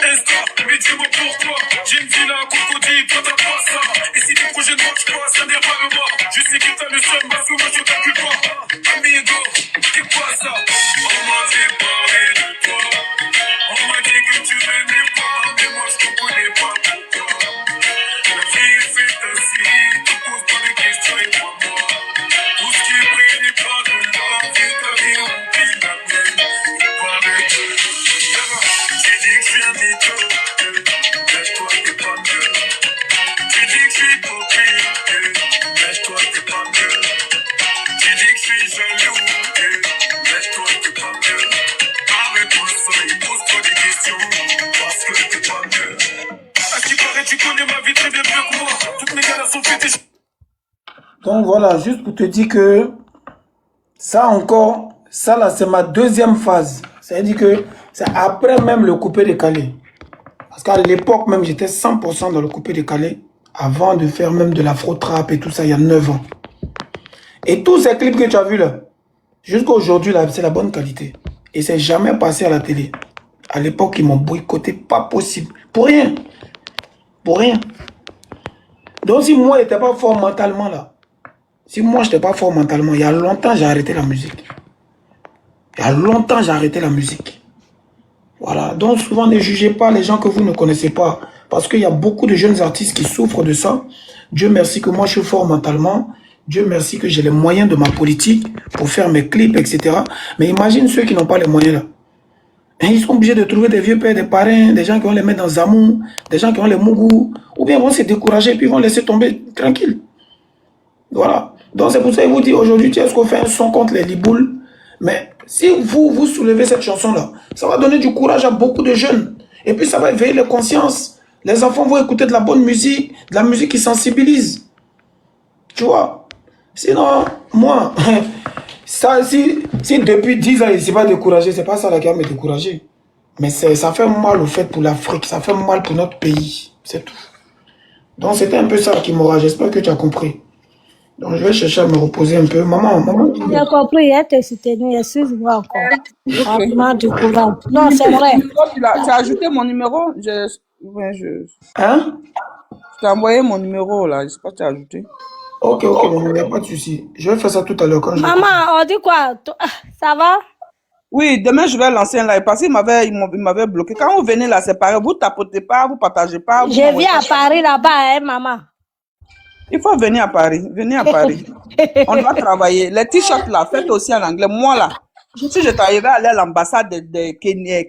Insta, mais dis-moi pourquoi. J'ai une villa à Cocody, toi t'as pas ça. Et si tes projets ne marchent pas, ça n'est pas le mort. Je sais que t'as le seum, parce que moi je t'accule pas. Amigo, c'est quoi ça? On m'avait parlé de toi. On m'a dit que tu m'aimais pas, mais moi je te connais pas pourquoi. La vie est faite ainsi, tu poses pas de questions et crois-moi. Tout ce qui brille n'est pas de l'or, viens ta vie, on pile la mienne. Pas de Dieu. Tu dis que je suis un mytho, mais toi t'es pas mieux. Tu dis que je suis hypocrite, mais toi t'es pas mieux. Tu dis que je suis jaloux, mais toi t'es pas mieux. Arrête-toi ça et pose-toi des questions, parce que t'es pas mieux. À ce qui paraît, tu connais ma vie très bien mieux que moi. Toutes mes gars sont faites et Donc voilà, juste pour te dire que ça encore, ça là c'est ma deuxième phase. C'est-à-dire que c'est après même le coupé-décalé. Parce qu'à l'époque même, j'étais 100% dans le coupé-décalé. Avant de faire même de l'afro-trap et tout ça, il y a 9 ans. Et tous ces clips que tu as vus là, jusqu'à aujourd'hui là, c'est la bonne qualité. Et c'est jamais passé à la télé. À l'époque, ils m'ont boycotté, pas possible. Pour rien. Pour rien. Donc si moi, je n'étais pas fort mentalement là, si moi, je n'étais pas fort mentalement, il y a longtemps, j'ai arrêté la musique. Il y a longtemps, j'ai arrêté la musique. Voilà. Donc, souvent, ne jugez pas les gens que vous ne connaissez pas. Parce qu'il y a beaucoup de jeunes artistes qui souffrent de ça. Dieu merci que moi, je suis fort mentalement. Dieu merci que j'ai les moyens de ma politique pour faire mes clips, etc. Mais imagine ceux qui n'ont pas les moyens là. Et ils sont obligés de trouver des vieux pères, des parrains, des gens qui vont les mettre dans Zamou, des gens qui vont les mougou, ou bien vont se décourager et puis vont laisser tomber tranquille. Voilà. Donc c'est pour ça que je vous dis aujourd'hui, Tiesco fait un son contre les liboules. Mais si vous soulevez cette chanson-là, ça va donner du courage à beaucoup de jeunes. Et puis ça va éveiller les consciences. Les enfants vont écouter de la bonne musique, de la musique qui sensibilise. Tu vois. Sinon, moi, ça, si depuis 10 ans, il ne s'est pas découragé, c'est pas ça là qui va me décourager. Mais ça fait mal au fait pour l'Afrique, ça fait mal pour notre pays. C'est tout. Donc c'était un peu ça qui m'aura. J'espère que tu as compris. Donc je vais chercher à me reposer un peu. Maman. J'ai compris, hein, t'es soutenu, excuse-moi encore. Vraiment du courage. Non, c'est vrai. Tu as ajouté mon numéro? Hein? Je t'ai envoyé mon numéro là, je ne sais pas si tu as ajouté. Ok, il n'y a pas de souci. Je vais faire ça tout à l'heure quand je... Maman, on dit quoi? Ça va? Oui, demain je vais lancer un live parce qu'il m'avait bloqué. Quand vous venez là, c'est pareil, vous ne tapotez pas, vous ne partagez pas. Je viens à Paris là-bas, hein, maman. Il faut venir à Paris, venez à Paris. On doit travailler. Les t-shirts là, faites aussi en anglais. Moi là, si je t'arrivais à aller à l'ambassade de Kenya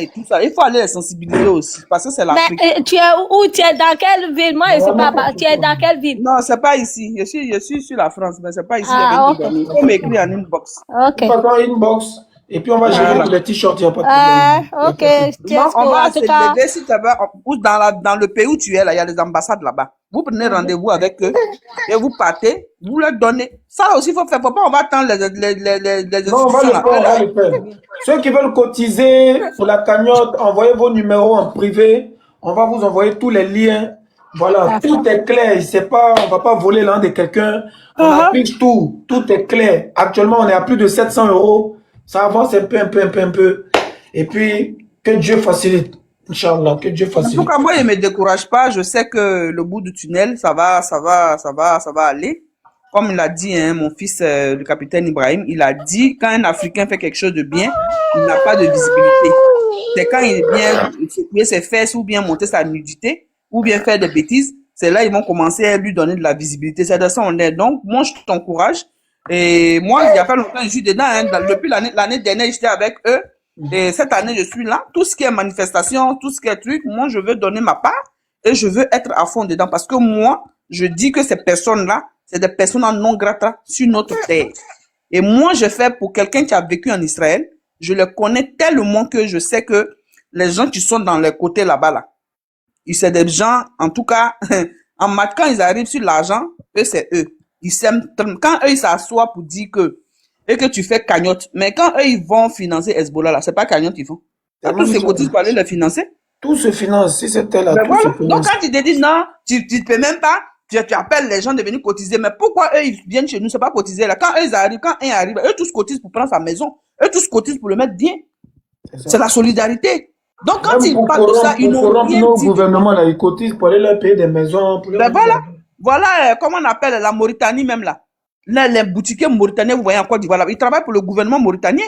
et tout ça, il faut aller les sensibiliser aussi parce que c'est l'Afrique. Mais tu es où? Tu es dans quelle ville? Moi, je ne sais pas. Tu es dans quelle ville? Non, c'est pas ici. Je suis sur la France, mais c'est pas ici. Okay. Il faut m'écrire en inbox. Ok. Inbox. Et puis on va gérer les t-shirts, il n'y a pas de problème. Ok. Non, on va s'aider si tu veux. Dans le pays où tu es là, il y a les ambassades là-bas. Vous prenez rendez-vous avec eux et vous partez, vous leur donnez. Ça aussi, il faut faire. Faut pas, on va attendre les non, on va le faire. Ceux qui veulent cotiser pour la cagnotte, envoyez vos numéros en privé. On va vous envoyer tous les liens. Voilà, tout est clair. C'est pas, on va pas voler l'un de quelqu'un. On applique tout. Tout est clair. Actuellement, on est à plus de 700 €. Ça avance un peu. Et puis, que Dieu facilite. Inch'Allah, que Dieu En facilite. tout cas, moi, il me décourage pas. Je sais que le bout du tunnel, ça va aller. Comme il a dit, hein, mon fils, le capitaine Ibrahim, il a dit, quand un Africain fait quelque chose de bien, il n'a pas de visibilité. C'est quand il vient secouer ses fesses ou bien monter sa nudité ou bien faire des bêtises, c'est là ils vont commencer à lui donner de la visibilité. C'est de ça on est. Donc, moi, je t'encourage. Et moi, il y a pas longtemps, je suis dedans. Hein, depuis l'année dernière, j'étais avec eux. Et cette année, je suis là. Tout ce qui est manifestation, tout ce qui est truc, moi, je veux donner ma part et je veux être à fond dedans. Parce que moi, je dis que ces personnes-là, c'est des personnes non grata sur notre terre. Et moi, je fais pour quelqu'un qui a vécu en Israël, je les connais tellement que je sais que les gens qui sont dans les côtés là-bas, là, c'est des gens, en tout cas, en maths, quand ils arrivent sur l'argent, eux, c'est eux. Ils s'aiment, quand eux, ils s'assoient pour dire et que tu fais cagnotte. Mais quand eux, ils vont financer Hezbollah, là, c'est pas cagnotte qu'ils font. Tous ces cotistes pour aller les financer. Tout se finance, si c'était là. Voilà. Donc, quand ils te disent non, tu peux même pas, tu appelles les gens de venir cotiser. Mais pourquoi eux, ils viennent chez nous, c'est pas cotiser là. Quand eux arrivent, eux tous cotisent pour prendre sa maison. Eux tous cotisent pour le mettre bien. C'est la solidarité. Donc, quand ils parlent de ça, ils n'ont rien nos dit. gouvernements, là, ils cotisent pour aller leur payer des maisons. Pour Ben voilà, comment on appelle la Mauritanie même là. Là, les boutiquiers mauritaniens, vous voyez en Côte d'Ivoire, là, ils travaillent pour le gouvernement mauritanien.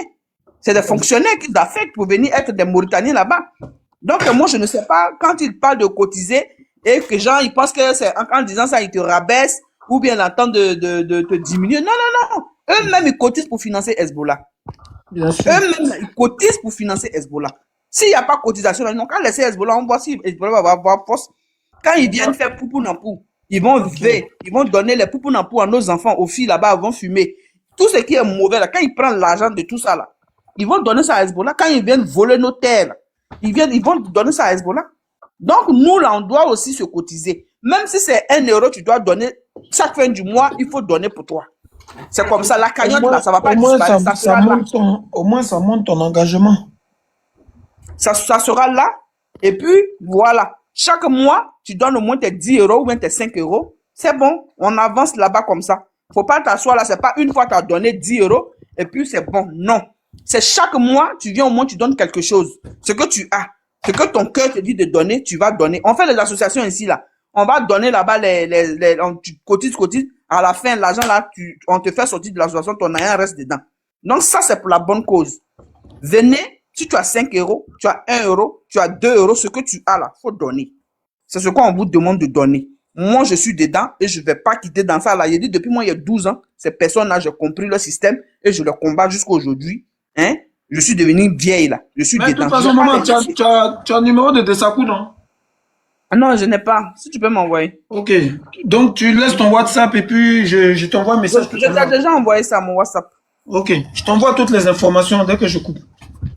C'est des fonctionnaires qu'ils affectent pour venir être des Mauritaniens là-bas. Donc, moi, je ne sais pas, quand ils parlent de cotiser, et que gens, ils pensent que c'est, en disant ça, ils te rabaissent, ou bien en temps de te diminuer. Non. Eux-mêmes, ils cotisent pour financer Hezbollah. Eux-mêmes, ils cotisent pour financer Hezbollah. S'il n'y a pas de cotisation, ils n'ont qu'à laisser Hezbollah, on voit si Hezbollah va avoir force. Quand ils viennent faire poupou nampou, ils vont donner les poupou nampou à nos enfants, aux filles là-bas, ils vont fumer. Tout ce qui est mauvais là, quand ils prennent l'argent de tout ça là, ils vont donner ça à Hezbollah. Quand ils viennent voler nos terres, ils vont donner ça à Hezbollah. Donc, nous là, on doit aussi se cotiser. Même si c'est 1 €, tu dois donner, chaque fin du mois, il faut donner pour toi. C'est comme ça, la cagnotte là, ça va pas disparaître. Au moins, ça monte ton engagement. Ça sera là. Et puis, voilà. Chaque mois, tu donnes au moins tes 10 € ou bien tes 5 €. C'est bon. On avance là-bas comme ça. Faut pas t'asseoir là. C'est pas une fois tu as donné 10 € et puis c'est bon. Non. C'est chaque mois, tu viens au moins, tu donnes quelque chose. Ce que tu as. Ce que ton cœur te dit de donner, tu vas donner. On fait les associations ici, là. On va donner là-bas tu cotises. À la fin, l'argent là, on te fait sortir de l'association, ton argent reste dedans. Donc ça, c'est pour la bonne cause. Venez. Si tu as 5 €, tu as 1 €, tu as 2 €, ce que tu as là, faut donner. C'est ce qu'on vous demande de donner. Moi, je suis dedans et je ne vais pas quitter dans ça là. J'ai dit depuis moi, il y a 12 ans, ces personnes-là, j'ai compris le système et je le combats jusqu'à aujourd'hui. Hein? Je suis devenu vieille là. Je suis dedans. De toute façon, maman, tu as un numéro de Dessakou, non? Non, je n'ai pas. Si tu peux m'envoyer. Ok. Donc, tu laisses ton WhatsApp et puis je t'envoie un message. Je t'ai déjà envoyé ça à mon WhatsApp. Ok. Je t'envoie toutes les informations dès que je coupe.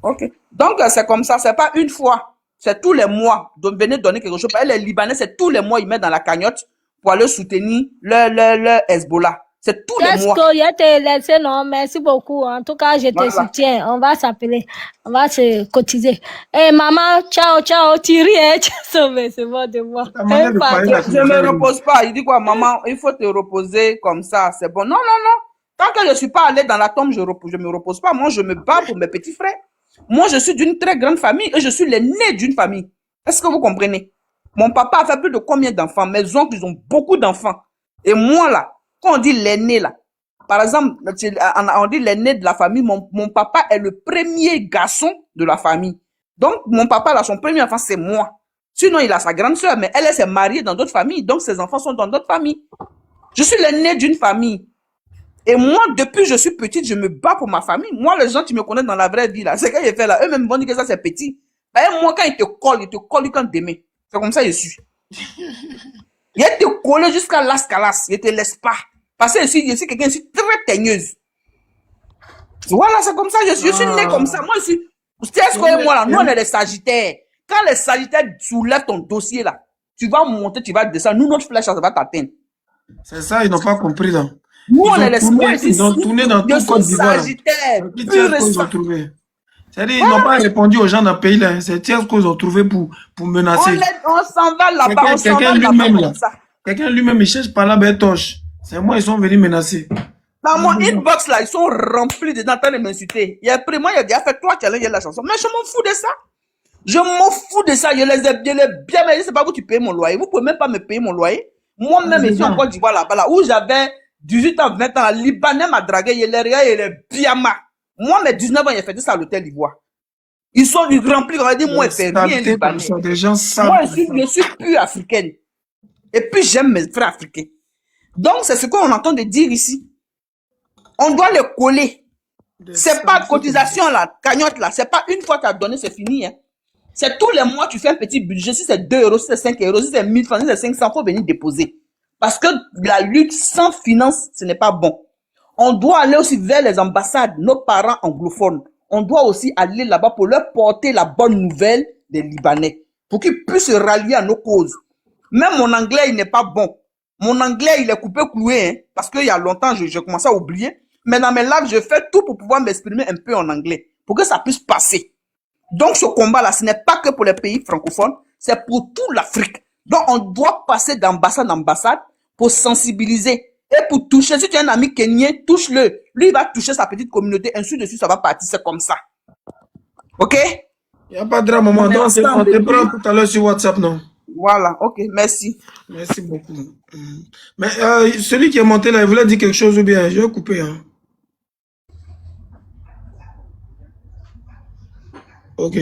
Ok. Donc, c'est comme ça. C'est pas une fois. C'est tous les mois. Donc, venez donner quelque chose. Les Libanais, c'est tous les mois, ils mettent dans la cagnotte pour aller soutenir le Hezbollah. C'est tous les mois. Je te laisse, non, merci beaucoup. En tout cas, je te soutiens. On va s'appeler. On va se cotiser. Eh, maman, ciao, tu ris, hein, tu es sauvé, c'est bon de moi. Je me repose pas. Il dit quoi, maman, il faut te reposer comme ça. C'est bon. Non. Tant que je suis pas allé dans la tombe, je me repose pas. Moi, je me bats pour mes petits frères. Moi, je suis d'une très grande famille et je suis l'aîné d'une famille. Est-ce que vous comprenez? Mon papa a fait plus de combien d'enfants? Mes oncles, ils ont beaucoup d'enfants. Et moi, là, quand on dit l'aîné, là, par exemple, on dit l'aîné de la famille, mon papa est le premier garçon de la famille. Donc, mon papa, là, son premier enfant, c'est moi. Sinon, il a sa grande sœur, mais elle s'est mariée dans d'autres familles. Donc, ses enfants sont dans d'autres familles. Je suis l'aîné d'une famille. Et moi, depuis que je suis petite, je me bats pour ma famille. Moi, les gens qui me connaissent dans la vraie vie, là, c'est quand j'ai fait là, eux-mêmes vont dire que ça, c'est petit. Ben, moi, quand ils te collent quand demain. C'est comme ça que je suis. Ils te collent jusqu'à l'ascalas. Ils te laissent pas. Parce que je suis quelqu'un, je suis très teigneuse. Voilà, c'est comme ça, je suis né comme ça. Moi, je suis, moi, là, nous, on est les sagittaires. Quand les sagittaires soulèvent ton dossier, là, tu vas monter, tu vas descendre. Nous, notre flèche, ça va t'atteindre. C'est ça, ils n'ont pas compris, là. Nous, on est les Ils ont tourné dans tout Côte d'Ivoire. Sagittaire. Ils ont trouvé. C'est-à-dire, ils n'ont pas répondu aux gens dans le pays là. C'est Thiers qu'ils ont trouvé pour menacer. On s'en va là-bas, on s'en va Quelqu'un là-bas lui-même là. comme ça. Quelqu'un lui-même, il cherche par là, ben torche. C'est moi, ils sont venus menacer. Dans mon inbox là, ils sont remplis dedans en train de m'insulter. Et après, moi, il a déjà fait 3 challenges la chanson. Mais je m'en fous de ça. Je m'en fous de ça. Je les ai bien, mais je sais pas où tu payes mon loyer. Vous pouvez même pas me payer mon loyer. Moi-même, ici en Côte d'Ivoire là-bas, là, où j'avais 18 ans, 20 ans, un Libanais m'a dragué, il est regardé, il est bien mal. Moi, mes 19 ans, il a fait ça à l'hôtel d'Ivoire. Ils sont remplis, on va dire, moi, il fait rien Libanais. Des gens Moi, je suis plus africaine. Et puis, j'aime mes frères africains. Donc, c'est ce qu'on entend de dire ici. On doit les coller. C'est pas cotisation là, cagnotte là. C'est pas une fois que tu as donné, c'est fini. Hein. C'est tous les mois, tu fais un petit budget. Si c'est 2 euros, si c'est 5 euros, si c'est 1000 francs, si c'est 500, il faut venir déposer. Parce que la lutte sans finance, ce n'est pas bon. On doit aller aussi vers les ambassades, nos parents anglophones. On doit aussi aller là-bas pour leur porter la bonne nouvelle des Libanais. Pour qu'ils puissent se rallier à nos causes. Même mon anglais, il n'est pas bon. Mon anglais, il est coupé cloué. Hein, parce qu'il y a longtemps, j'ai commencé à oublier. Mais dans mes lives, je fais tout pour pouvoir m'exprimer un peu en anglais. Pour que ça puisse passer. Donc, ce combat-là, ce n'est pas que pour les pays francophones. C'est pour toute l'Afrique. Donc, on doit passer d'ambassade en ambassade pour sensibiliser. Et pour toucher, si tu as un ami kenyan, touche-le. Lui, il va toucher sa petite communauté. Ainsi de suite, ça va partir. C'est comme ça. OK? Il n'y a pas de drame, maman. On te prend tout à l'heure sur WhatsApp, non? Voilà. OK. Merci. Merci beaucoup. Mais celui qui est monté là, il voulait dire quelque chose ou bien? Je vais couper. Hein. OK.